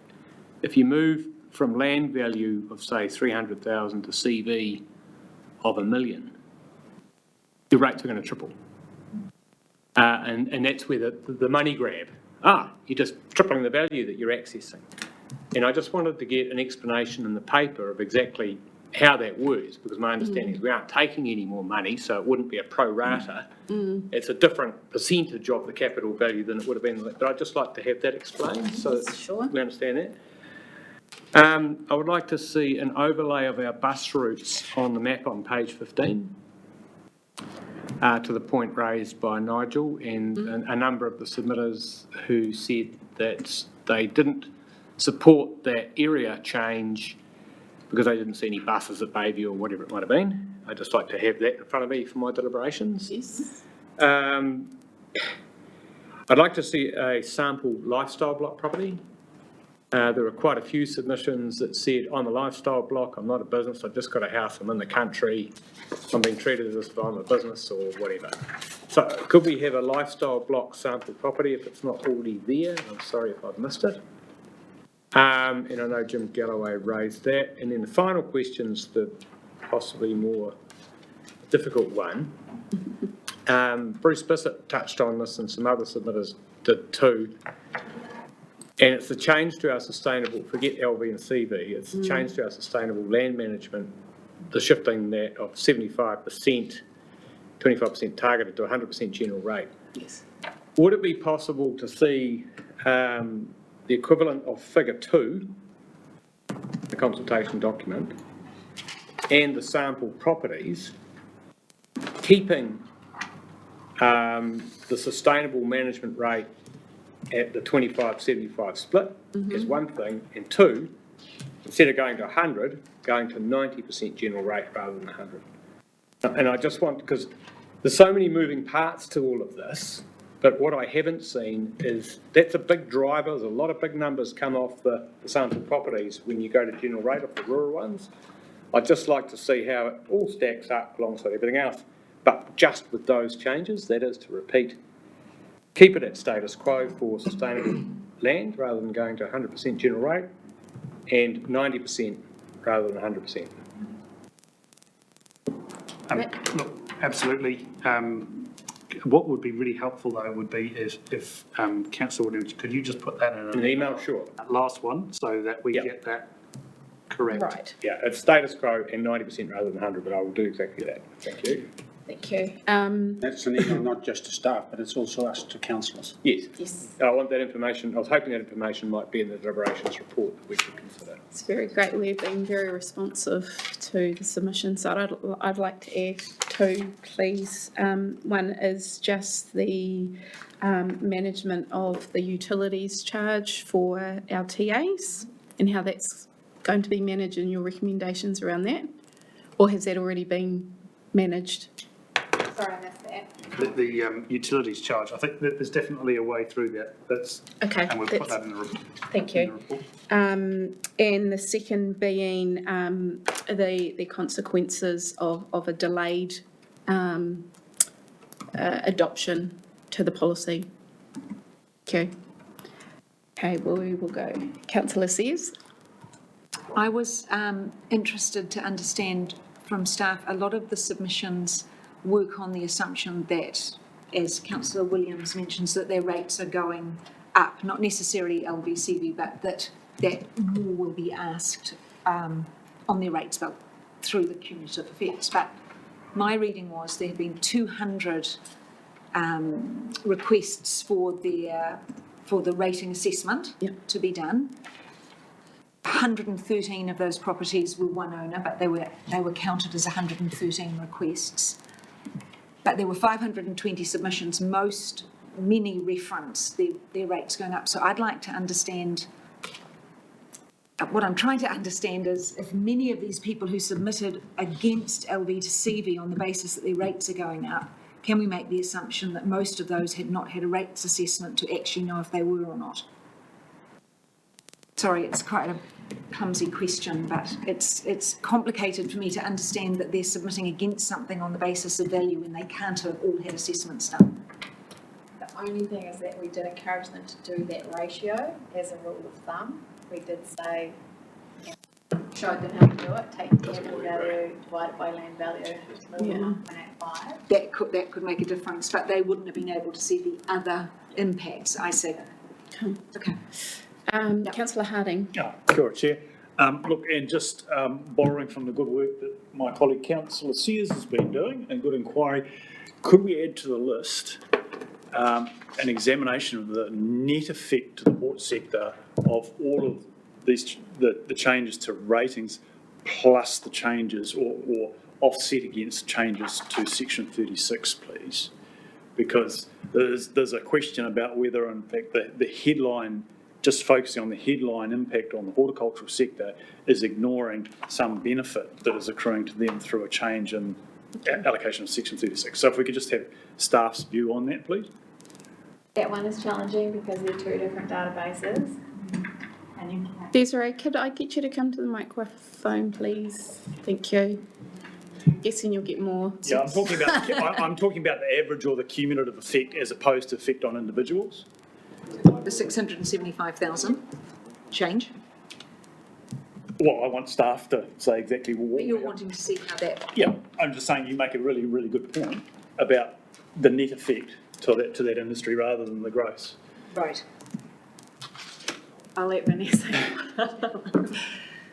if you move from land value of, say, 300,000 to CV of $1 million, your rates are going to triple. And that's where the money grab. You're just tripling the value that you're accessing. And I just wanted to get an explanation in the paper of exactly how that works, because my understanding is we aren't taking any more money, so it wouldn't be a pro rata. It's a different percentage of the capital value than it would have been. But I'd just like to have that explained so that we understand that. I would like to see an overlay of our bus routes on the map on page 15. To the point raised by Nigel and a number of the submitters who said that they didn't support that area change because they didn't see any buses at Bayview or whatever it might have been. I'd just like to have that in front of me for my deliberations.
Yes.
I'd like to see a sample lifestyle block property. There were quite a few submissions that said, I'm a lifestyle block, I'm not a business, I've just got a house, I'm in the country, I'm being treated as if I'm a business or whatever. So could we have a lifestyle block sample property if it's not already there? I'm sorry if I've missed it. And I know Jim Galloway raised that. And then the final question's the possibly more difficult one. Bruce Bissett touched on this and some other submitters did too. And it's the change to our sustainable, forget LV and CV, it's the change to our sustainable land management, the shifting that of 75%, 25% targeted to 100% general rate.
Yes.
Would it be possible to see the equivalent of figure 2, the consultation document, and the sample properties, keeping the sustainable management rate at the 25-75 split is one thing, and 2, instead of going to 100, going to 90% general rate rather than 100. And I just want, because there's so many moving parts to all of this, but what I haven't seen is that's a big driver. There's a lot of big numbers come off the sample properties when you go to general rate of the rural ones. I'd just like to see how it all stacks up alongside everything else, but just with those changes, that is to repeat, keep it at status quo for sustainable land rather than going to 100% general rate and 90% rather than 100%.
Look, absolutely. What would be really helpful though would be if Councillor Williams, could you just put that in
an email? Sure.
That last one so that we get that correct.
Right.
Yeah, it's status quo and 90% rather than 100, but I will do exactly that. Thank you.
Thank you.
That's an email not just to staff, but it's also us to councillors.
Yes.
Yes.
I want that information. I was hoping that information might be in the deliberations report that we could consider.
It's very great. We've been very responsive to the submissions. So I'd like to add 2, please. One is just the management of the utilities charge for our TAs and how that's going to be managed and your recommendations around that. Or has that already been managed?
Sorry, I missed that.
The utilities charge, I think that there's definitely a way through that. That's
okay.
And we'll put that in the report.
Thank you. And the second being the consequences of a delayed adoption to the policy. Okay. Okay, well, we will go. Councillor Sears.
I was interested to understand from staff, a lot of the submissions work on the assumption that, as Councillor Williams mentions, that their rates are going up, not necessarily LVCV, but that more will be asked on their rates bill through the cumulative effects. But my reading was there had been 200 requests for the rating assessment to be done. 113 of those properties were one owner, but they were counted as 113 requests. But there were 520 submissions, many reference their rates going up. So I'd like to understand what I'm trying to understand is if many of these people who submitted against LV to CV on the basis that their rates are going up, can we make the assumption that most of those had not had a rates assessment to actually know if they were or not? Sorry, it's quite a clumsy question, but it's complicated for me to understand that they're submitting against something on the basis of value when they can't have all had assessments done.
The only thing is that we did encourage them to do that ratio as a rule of thumb. We did say, showed them how to do it, take the capital value, divide it by land value, more than 1.85.
That could make a difference, but they wouldn't have been able to see the other impacts, I see. Okay.
Councillor Harding.
Kia ora, Chair. Look, and just borrowing from the good work that my colleague Councillor Sears has been doing and good inquiry, could we add to the list an examination of the net effect to the port sector of all of these, the changes to ratings plus the changes or offset against changes to Section 36, please? Because there's a question about whether, in fact, the headline, just focusing on the headline impact on the horticultural sector, is ignoring some benefit that is accruing to them through a change in allocation of Section 36. So if we could just have staff's view on that, please.
That one is challenging because they're two different databases.
Desiree, could I get you to come to the microphone, please? Thank you. Guessing you'll get more.
Yeah, I'm talking about the average or the cumulative effect as opposed to effect on individuals.
The 675,000 change?
Well, I want staff to say exactly what.
But you're wanting to see how that...
Yeah, I'm just saying you make a really, really good point about the net effect to that industry rather than the gross.
Right.
I'll let Vanessa.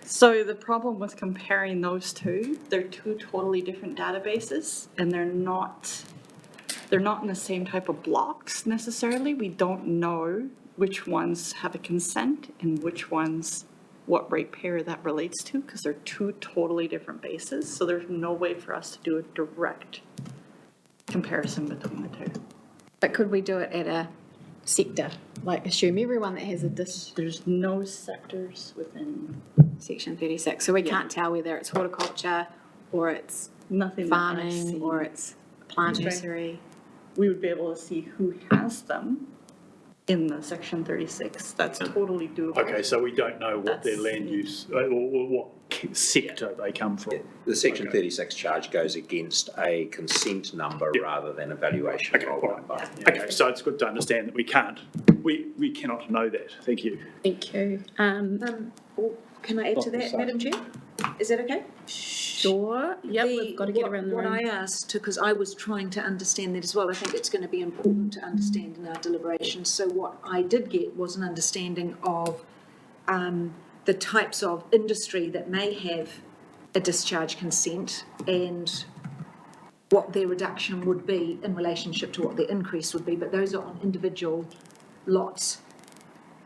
So the problem with comparing those two, they're two totally different databases, and they're not in the same type of blocks necessarily. We don't know which ones have a consent and which ones, what ratepayer that relates to, because they're two totally different bases. So there's no way for us to do a direct comparison between the two.
But could we do it at a sector? Like assume everyone that has a
There's no sectors within
Section 36. So we can't tell whether it's horticulture or it's
nothing
farming or it's plant nursery.
We would be able to see who has them in the Section 36. That's totally doable.
Okay, so we don't know what their land use or what sector they come from.
The Section 36 charge goes against a consent number rather than a valuation roll number.
Okay, so it's good to understand that we cannot know that. Thank you.
Thank you.
Can I add to that, Madam Chair? Is that okay?
Sure. Yep, we've got to get around the room.
What I asked, because I was trying to understand that as well, I think it's going to be important to understand in our deliberations. So what I did get was an understanding of the types of industry that may have a discharge consent and what their reduction would be in relationship to what their increase would be, but those are on individual lots.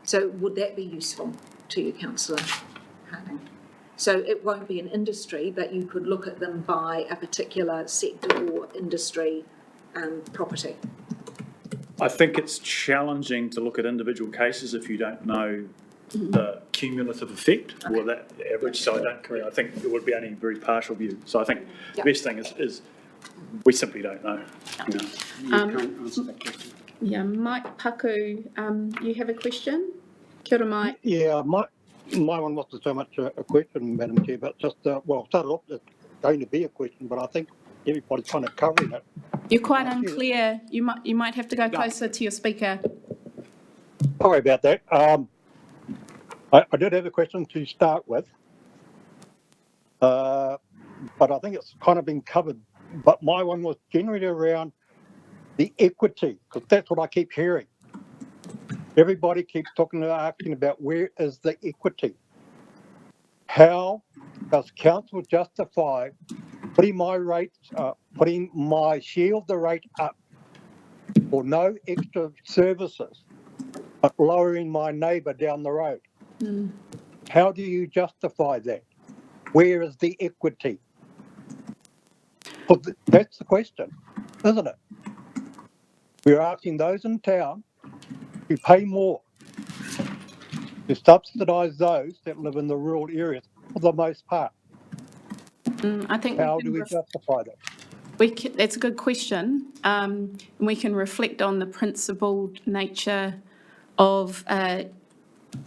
So would that be useful to you, Councillor Harding? So it won't be an industry, but you could look at them by a particular sector or industry property.
I think it's challenging to look at individual cases if you don't know the cumulative effect or that average. So I think it would be only a very partial view. So I think the best thing is we simply don't know.
You can't answer that question.
Yeah, Mike Paku, you have a question? Kia ora, Mike.
Yeah, my one wasn't so much a question, Madam Chair, but just, well, started off as going to be a question, but I think everybody's kind of covering it.
You're quite unclear. You might have to go closer to your speaker.
Sorry about that. I did have a question to start with, but I think it's kind of been covered. But my one was generally around the equity, because that's what I keep hearing. Everybody keeps asking about where is the equity? How does council justify putting my rates, putting my share of the rate up for no extra services, but lowering my neighbour down the road? How do you justify that? Where is the equity? Well, that's the question, isn't it? We're asking those in town who pay more to subsidise those that live in the rural areas for the most part.
I think
How do we justify that?
that's a good question. And we can reflect on the principled nature of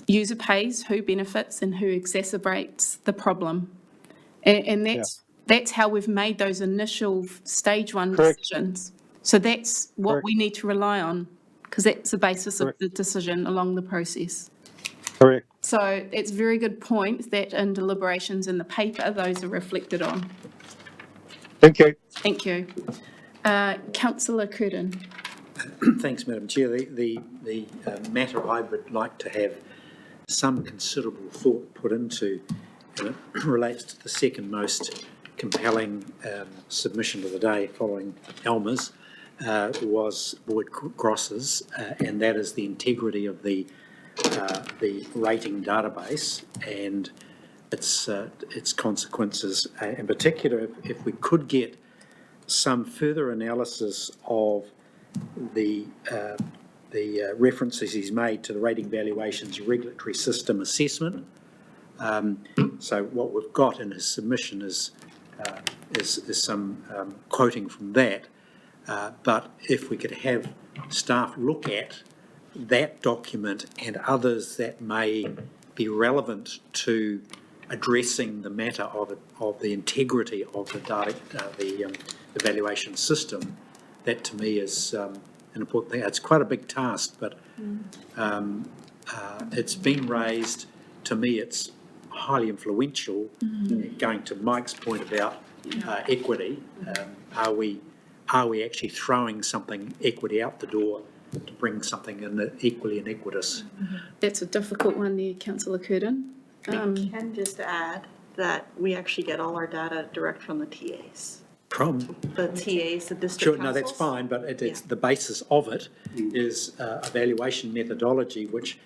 user pays, who benefits and who exacerbates the problem. And that's how we've made those initial stage one decisions. So that's what we need to rely on, because that's the basis of the decision along the process.
Correct.
So it's a very good point that in deliberations in the paper, those are reflected on.
Thank you.
Thank you. Councillor Curtin.
Thanks, Madam Chair. The matter I would like to have some considerable thought put into, and it relates to the second most compelling submission of the day following Elmer's, was Boyd Gross's, and that is the integrity of the rating database and its consequences. In particular, if we could get some further analysis of the references he's made to the rating valuations regulatory system assessment. So what we've got in his submission is some quoting from that. But if we could have staff look at that document and others that may be relevant to addressing the matter of the integrity of the data, the evaluation system, that to me is an important thing. It's quite a big task, but it's been raised. To me, it's highly influential. Going to Mike's point about equity, are we actually throwing something equity out the door to bring something in equally iniquitous?
That's a difficult one there, Councillor Curtin.
We can just add that we actually get all our data direct from the TAs.
From
the TAs, the district
Sure,
councils.
no, that's fine, but it's the basis of it is a valuation methodology, which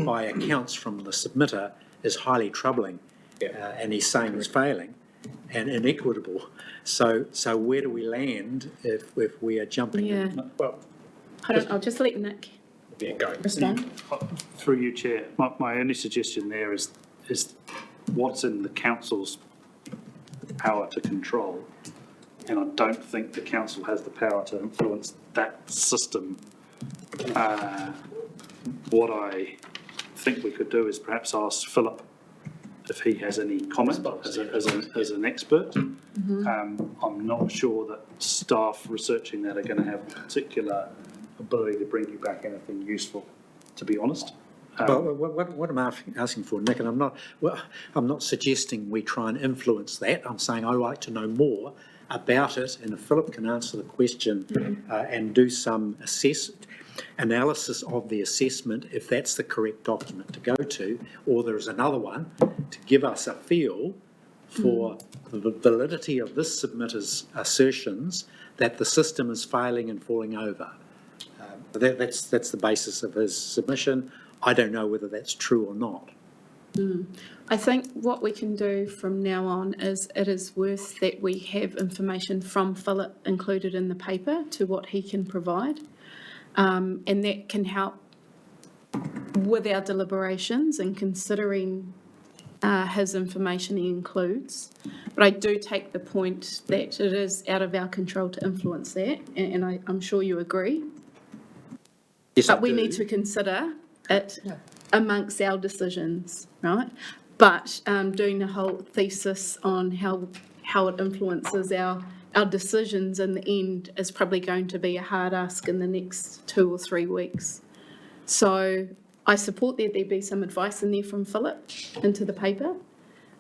by accounts from the submitter is highly troubling, and he's saying it's failing and inequitable. So where do we land if we are jumping in?
Well, I'll just let Nick respond.
Through you, Chair. My only suggestion there is what's in the council's power to control. And I don't think the council has the power to influence that system. What I think we could do is perhaps ask Philip if he has any comment as an expert. I'm not sure that staff researching that are going to have a particular ability to bring you back anything useful, to be honest.
But what I'm asking for, Nick, and I'm not suggesting we try and influence that. I'm saying I'd like to know more about it, and if Philip can answer the question and do some analysis of the assessment, if that's the correct document to go to, or there's another one, to give us a feel for the validity of this submitter's assertions that the system is failing and falling over. That's the basis of his submission. I don't know whether that's true or not.
I think what we can do from now on is it is worth that we have information from Philip included in the paper to what he can provide, and that can help with our deliberations and considering his information he includes. But I do take the point that it is out of our control to influence that, and I'm sure you agree.
Yes,
but we need to consider it amongst our decisions, right? But doing the whole thesis on how it influences our decisions in the end is probably going to be a hard ask in the next 2 or 3 weeks. So I support that there be some advice in there from Philip into the paper.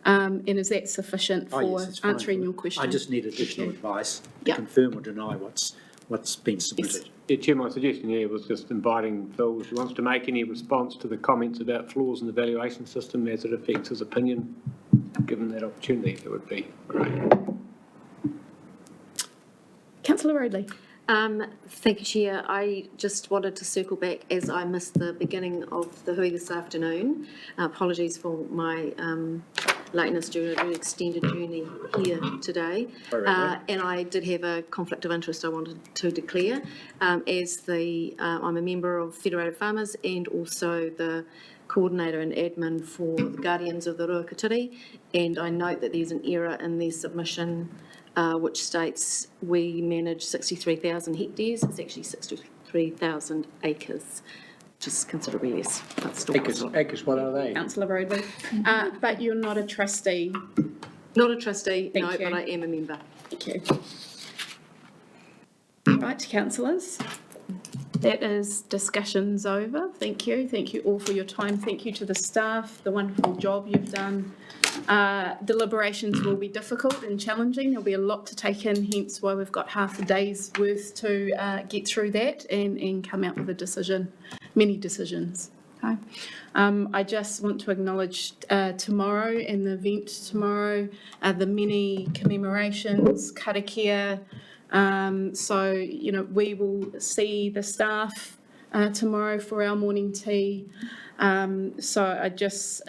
And is that sufficient for answering your question?
I just need additional advice to confirm or deny what's been submitted.
Yeah, Chair, my suggestion here was just inviting Phil, if he wants to make any response to the comments about flaws in the valuation system as it affects his opinion, given that opportunity, that would be great.
Councillor Rodley.
Thank you, Chair. I just wanted to circle back as I missed the beginning of the hui this afternoon. Apologies for my lateness during a very extended journey here today. And I did have a conflict of interest I wanted to declare. I'm a member of Federated Farmers and also the coordinator and admin for the Guardians of the Ruakatiri, and I note that there's an error in their submission which states we manage 63,000 hectares. It's actually 63,000 acres, which is considerably less. But still
Acres, what are they?
Councillor Roadley. But you're not a trustee.
Not a trustee,
Thank
no,
you.
but I am a member.
Thank you. Right, councillors. That is discussions over. Thank you. Thank you all for your time. Thank you to the staff, the wonderful job you've done. Deliberations will be difficult and challenging. There'll be a lot to take in, hence why we've got half a day's worth to get through that and come out with a decision, many decisions. Okay. I just want to acknowledge tomorrow and the event tomorrow, the many commemorations, karakia. So, you know, we will see the staff tomorrow for our morning tea. So I just,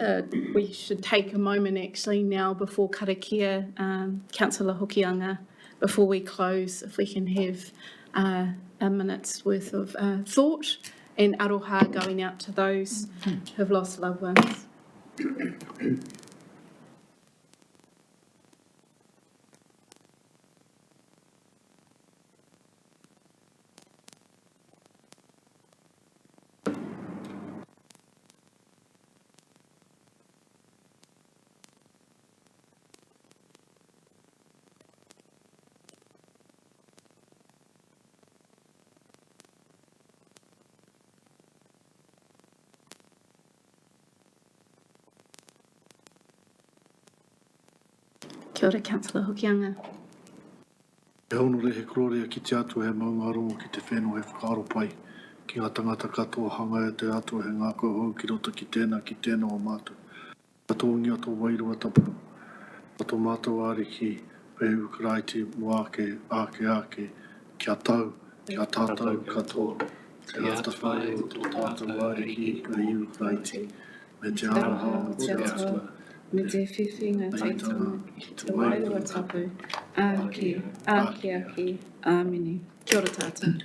we should take a moment actually now before karakia, Councillor Hokianga, before we close, if we can have a minute's worth of thought and aroha going out to those who've lost loved ones. Kia ora, Councillor Hokianga.
E hono re he kororea ki te atu he maunga rongo ki te whenua he whakaaro pai. Ki ngā tangata katoa hanga e te atu he ngā koho ki roto ki tēnā o mātou. Katoa ngia tō wairua tapu. Katoa mātou ari ki pehu karaiti moake ake kia tau, kia tātou katoa. Te ata whare o tō tātou ari ki ka hiu karaiti. Me te araha o te atua.
Me te whiwhinga teitanga ki te wairua tapu. Āke, āmini. Kia ora tātou.